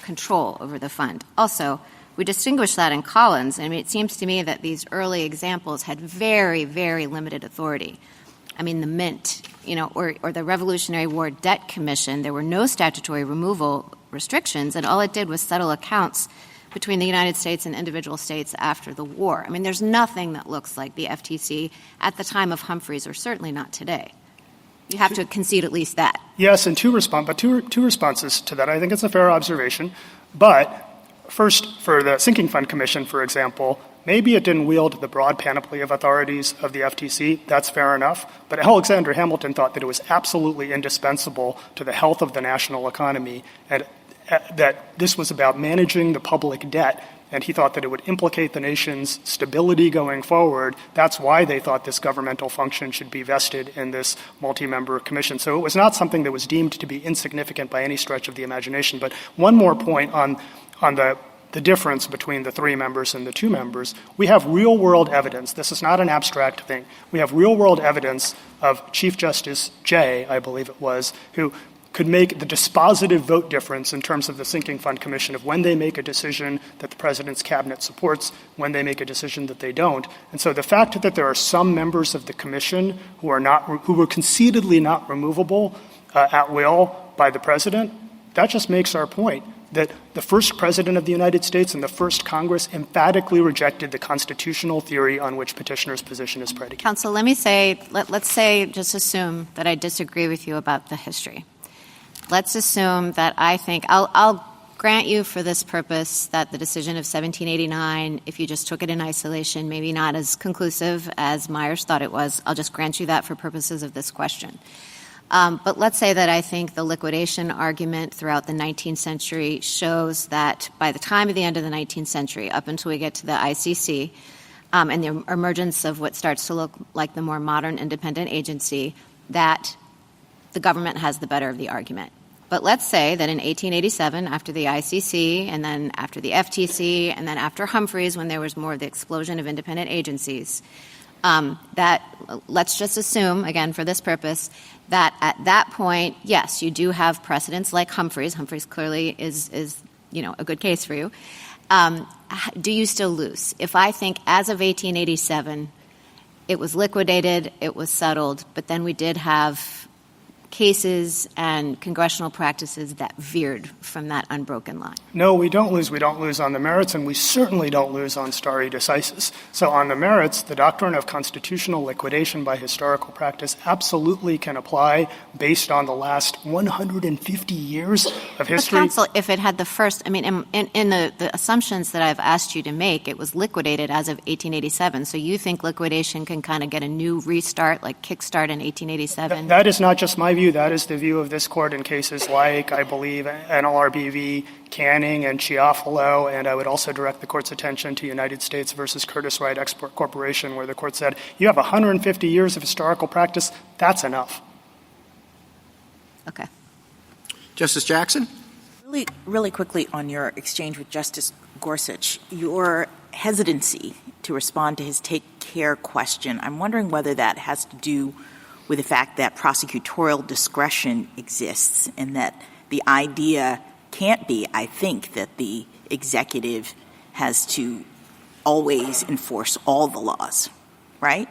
[SPEAKER 10] control over the fund. Also, we distinguish that in Collins. I mean, it seems to me that these early examples had very, very limited authority. I mean, the Mint, or the Revolutionary War Debt Commission, there were no statutory removal restrictions, and all it did was settle accounts between the United States and individual states after the war. I mean, there's nothing that looks like the FTC at the time of Humphreys, or certainly not today. You have to concede at least that.
[SPEAKER 11] Yes, and two responses to that. I think it's a fair observation. But first, for the Sinking Fund Commission, for example, maybe it didn't wield the broad panoply of authorities of the FTC. That's fair enough. But Alexander Hamilton thought that it was absolutely indispensable to the health of the national economy, and that this was about managing the public debt, and he thought that it would implicate the nation's stability going forward. That's why they thought this governmental function should be vested in this multi-member commission. So it was not something that was deemed to be insignificant by any stretch of the imagination. But one more point on the difference between the three members and the two members. We have real-world evidence. This is not an abstract thing. We have real-world evidence of Chief Justice Jay, I believe it was, who could make the dispositive vote difference in terms of the Sinking Fund Commission of when they make a decision that the president's cabinet supports, when they make a decision that they don't. And so the fact that there are some members of the commission who were concededly not removable at will by the president, that just makes our point that the first president of the United States and the first Congress emphatically rejected the constitutional theory on which petitioner's position is predicated.
[SPEAKER 10] Counsel, let me say, let's say, just assume that I disagree with you about the history. Let's assume that I think, I'll grant you for this purpose that the decision of 1789, if you just took it in isolation, maybe not as conclusive as Myers thought it was. I'll just grant you that for purposes of this question. But let's say that I think the liquidation argument throughout the 19th century shows that by the time of the end of the 19th century, up until we get to the ICC, and the emergence of what starts to look like the more modern independent agency, that the government has the better of the argument. But let's say that in 1887, after the ICC, and then after the FTC, and then after Humphreys, when there was more of the explosion of independent agencies, that let's just assume, again, for this purpose, that at that point, yes, you do have precedents like Humphreys. Humphreys clearly is a good case for you. Do you still lose? If I think as of 1887, it was liquidated, it was settled, but then we did have cases and congressional practices that veered from that unbroken line.
[SPEAKER 11] No, we don't lose. We don't lose on the merits, and we certainly don't lose on stare decisis. So on the merits, the doctrine of constitutional liquidation by historical practice absolutely can apply based on the last 150 years of history.
[SPEAKER 10] But counsel, if it had the first, in the assumptions that I've asked you to make, it was liquidated as of 1887. So you think liquidation can kind of get a new restart, like kickstart in 1887?
[SPEAKER 11] That is not just my view. That is the view of this court in cases like, I believe, NLRB, Canning, and Chiafalo. And I would also direct the court's attention to United States versus Curtis Wright Export Corporation, where the court said, you have 150 years of historical practice. That's enough.
[SPEAKER 10] Okay.
[SPEAKER 1] Justice Jackson?
[SPEAKER 12] Really quickly on your exchange with Justice Gorsuch, your hesitancy to respond to his take care question, I'm wondering whether that has to do with the fact that prosecutorial discretion exists and that the idea can't be, I think, that the executive has to always enforce all the laws, right?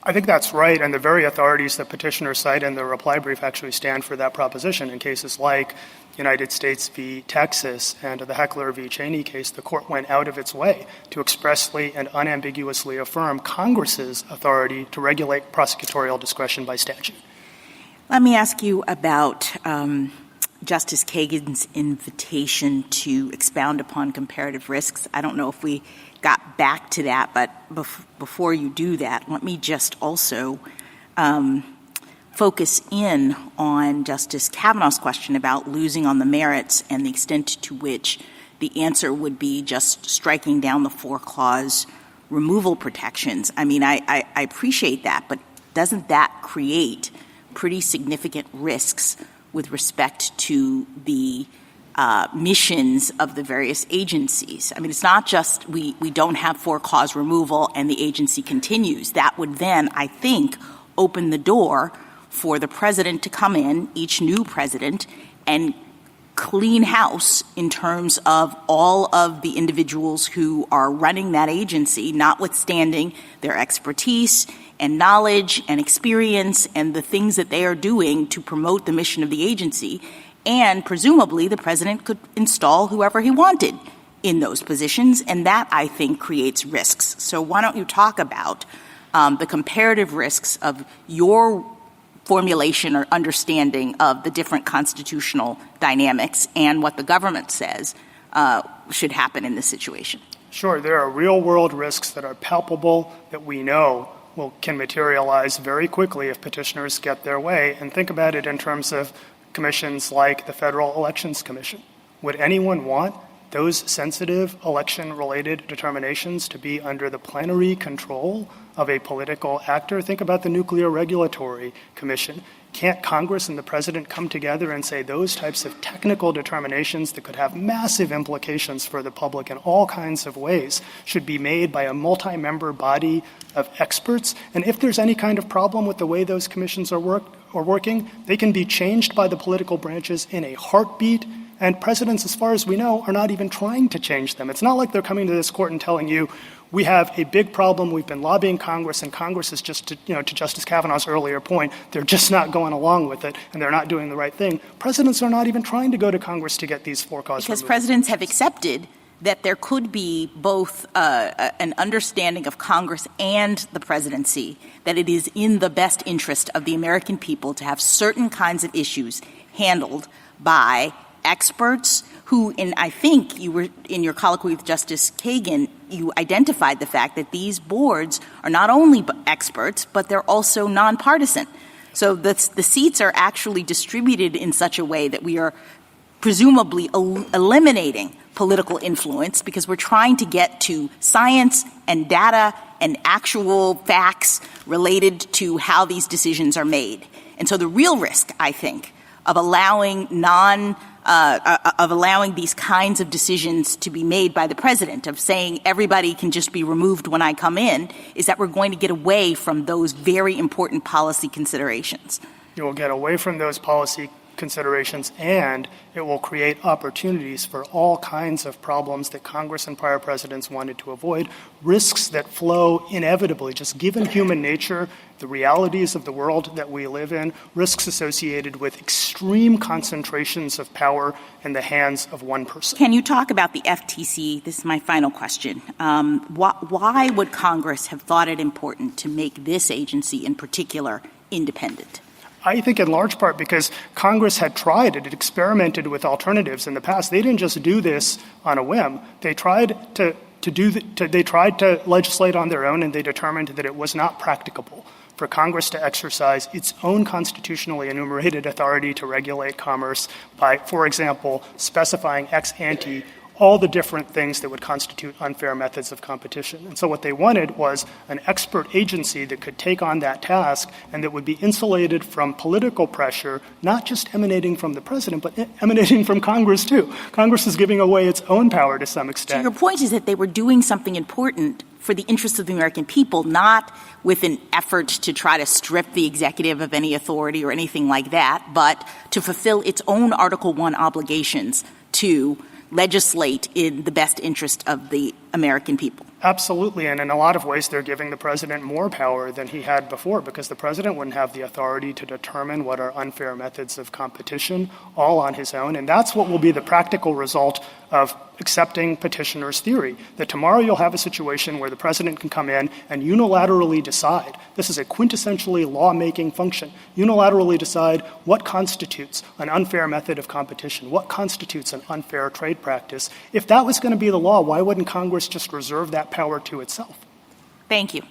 [SPEAKER 11] I think that's right, and the very authorities that petitioners cite in the reply brief actually stand for that proposition. In cases like United States v. Texas and the Heckler v. Cheney case, the court went out of its way to expressly and unambiguously affirm Congress's authority to regulate prosecutorial discretion by statute.
[SPEAKER 12] Let me ask you about Justice Kagan's invitation to expound upon comparative risks. I don't know if we got back to that, but before you do that, let me just also focus in on Justice Kavanaugh's question about losing on the merits and the extent to which the answer would be just striking down the 4-clause removal protections. I mean, I appreciate that, but doesn't that create pretty significant risks with respect to the missions of the various agencies? I mean, it's not just we don't have 4-clause removal and the agency continues. That would then, I think, open the door for the president to come in, each new president, and clean house in terms of all of the individuals who are running that agency, notwithstanding their expertise and knowledge and experience and the things that they are doing to promote the mission of the agency. And presumably the president could install whoever he wanted in those positions, and that, I think, creates risks. So why don't you talk about the comparative risks of your formulation or understanding of the different constitutional dynamics and what the government says should happen in this situation?
[SPEAKER 11] Sure. There are real-world risks that are palpable that we know can materialize very quickly if petitioners get their way. And think about it in terms of commissions like the Federal Elections Commission. Would anyone want those sensitive election-related determinations to be under the plenary control of a political actor? Think about the Nuclear Regulatory Commission. Can't Congress and the president come together and say those types of technical determinations that could have massive implications for the public in all kinds of ways should be made by a multi-member body of experts? And if there's any kind of problem with the way those commissions are working, they can be changed by the political branches in a heartbeat. And presidents, as far as we know, are not even trying to change them. It's not like they're coming to this court and telling you, we have a big problem, we've been lobbying Congress, and Congress is just, to Justice Kavanaugh's earlier point, they're just not going along with it, and they're not doing the right thing. Presidents are not even trying to go to Congress to get these 4-clause
[SPEAKER 12] Because
[SPEAKER 11] removed.
[SPEAKER 12] presidents have accepted that there could be both an understanding of Congress and the presidency, that it is in the best interest of the American people to have certain kinds of issues handled by experts who, and I think you were in your colloquy with Justice Kagan, you identified the fact that these boards are not only experts, but they're also nonpartisan. So the seats are actually distributed in such a way that we are presumably eliminating political influence because we're trying to get to science and data and actual facts related to how these decisions are made. And so the real risk, I think, of allowing these kinds of decisions to be made by the president, of saying everybody can just be removed when I come in, is that we're going to get away from those very important policy considerations.
[SPEAKER 11] You will get away from those policy considerations, and it will create opportunities for all kinds of problems that Congress and prior presidents wanted to avoid, risks that flow inevitably, just given human nature, the realities of the world that we live in, risks associated with extreme concentrations of power in the hands of one person.
[SPEAKER 12] Can you talk about the FTC? This is my final question. Why would Congress have thought it important to make this agency in particular independent?
[SPEAKER 11] I think in large part because Congress had tried it. It experimented with alternatives in the past. They didn't just do this on a whim. They tried to legislate on their own, and they determined that it was not practicable for Congress to exercise its own constitutionally enumerated authority to regulate commerce by, for example, specifying ex ante all the different things that would constitute unfair methods of competition. And so what they wanted was an expert agency that could take on that task and that would be insulated from political pressure, not just emanating from the president, but emanating from Congress, too. Congress is giving away its own power to some extent.
[SPEAKER 12] So your point is that they were doing something important for the interests of the American people, not with an effort to try to strip the executive of any authority or anything like that, but to fulfill its own Article I obligations to legislate in the best interest of the American people.
[SPEAKER 11] Absolutely, and in a lot of ways, they're giving the president more power than he had before, because the president wouldn't have the authority to determine what are unfair methods of competition all on his own, and that's what will be the practical result of accepting petitioner's theory, that tomorrow you'll have a situation where the president can come in and unilaterally decide, this is a quintessentially lawmaking function, unilaterally decide what constitutes an unfair method of competition, what constitutes an unfair trade practice. If that was going to be the law, why wouldn't Congress just reserve that power to itself?
[SPEAKER 12] Thank you.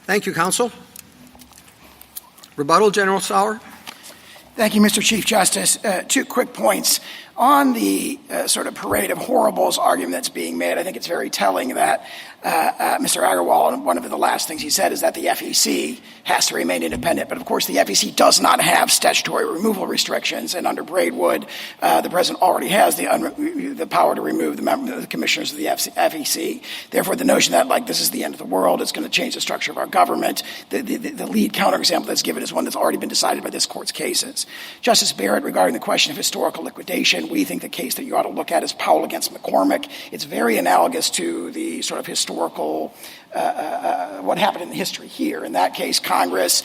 [SPEAKER 1] Thank you, counsel. Rebuttal, General Sauer.
[SPEAKER 2] Thank you, Mr. Chief Justice. 2 quick points. On the sort of parade of horribles argument that's being made, I think it's very telling that Mr. Agarwal, one of the last things he said is that the FEC has to remain independent. But, of course, the FEC does not have statutory removal restrictions. And under Braidwood, the president already has the power to remove the commissioners of the FEC. Therefore, the notion that, like, this is the end of the world, it's going to change the structure of our government, the lead counterexample that's given is one that's already been decided by this court's cases. Justice Barrett, regarding the question of historical liquidation, we think the case that you ought to look at is Powell against McCormick. It's very analogous to the sort of historical what happened in the history here. In that case, Congress,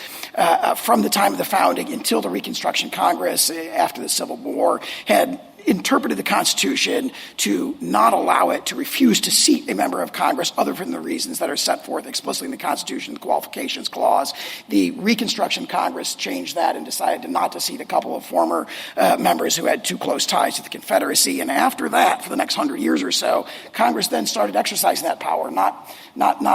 [SPEAKER 2] from the time of the founding until the Reconstruction Congress after the Civil War, had interpreted the Constitution to not allow it to refuse to seat a member of Congress other than the reasons that are set forth explicitly in the Constitution, the Qualifications Clause. The Reconstruction Congress changed that and decided not to seat a couple of former members who had too close ties to the Confederacy. And after that, for the next 100 years or so, Congress then started exercising that power, not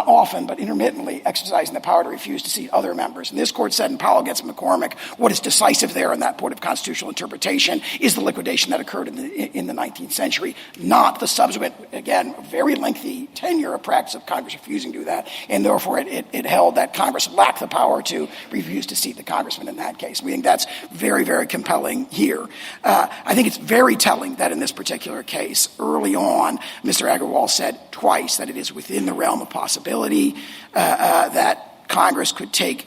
[SPEAKER 2] often, but intermittently exercising the power to refuse to seat other members. And this court said in Powell against McCormick, what is decisive there in that point of constitutional interpretation is the liquidation that occurred in the 19th century, not the subsequent, again, very lengthy tenure of practice of Congress refusing to do that. And therefore, it held that Congress lacked the power to refuse to seat the congressman in that case. We think that's very, very compelling here. I think it's very telling that in this particular case, early on, Mr. Agarwal said twice that it is within the realm of possibility that Congress could take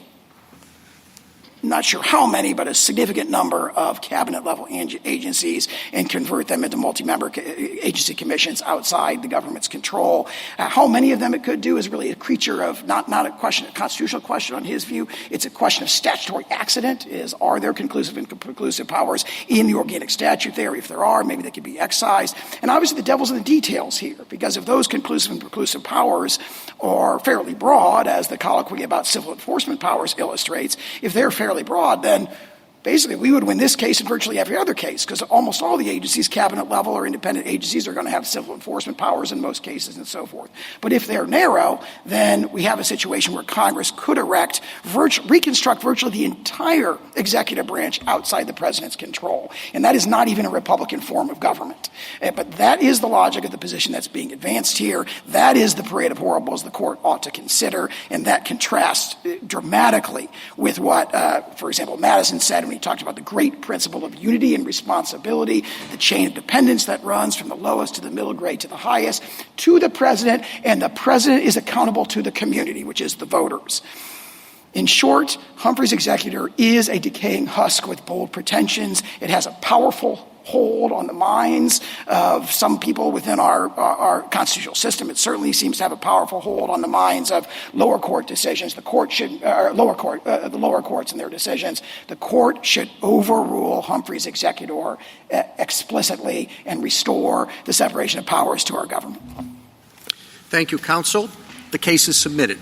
[SPEAKER 2] not sure how many, but a significant number of cabinet-level agencies and convert them into multi-member agency commissions outside the government's control. How many of them it could do is really a creature of not a question, a constitutional question on his view. It's a question of statutory accident. Are there conclusive and preclusive powers in the organic statute there? If there are, maybe they could be excised. And obviously the devil's in the details here, because if those conclusive and preclusive powers are fairly broad, as the colloquy about civil enforcement powers illustrates, if they're fairly broad, then basically we would win this case and virtually every other case, because almost all the agencies, cabinet level or independent agencies, are going to have civil enforcement powers in most cases and so forth. But if they're narrow, then we have a situation where Congress could reconstruct virtually the entire executive branch outside the president's control. And that is not even a Republican form of government. But that is the logic of the position that's being advanced here. That is the parade of horribles the court ought to consider, and that contrasts dramatically with what, for example, Madison said when he talked about the great principle of unity and responsibility, the chain of dependence that runs from the lowest to the middle grade to the highest to the president, and the president is accountable to the community, which is the voters. In short, Humphrey's executor is a decaying husk with bold pretensions. It has a powerful hold on the minds of some people within our constitutional system. It certainly seems to have a powerful hold on the minds of lower court decisions. The lower courts and their decisions. The court should overrule Humphrey's executor explicitly and restore the separation of powers to our government.
[SPEAKER 1] Thank you, counsel. The case is submitted.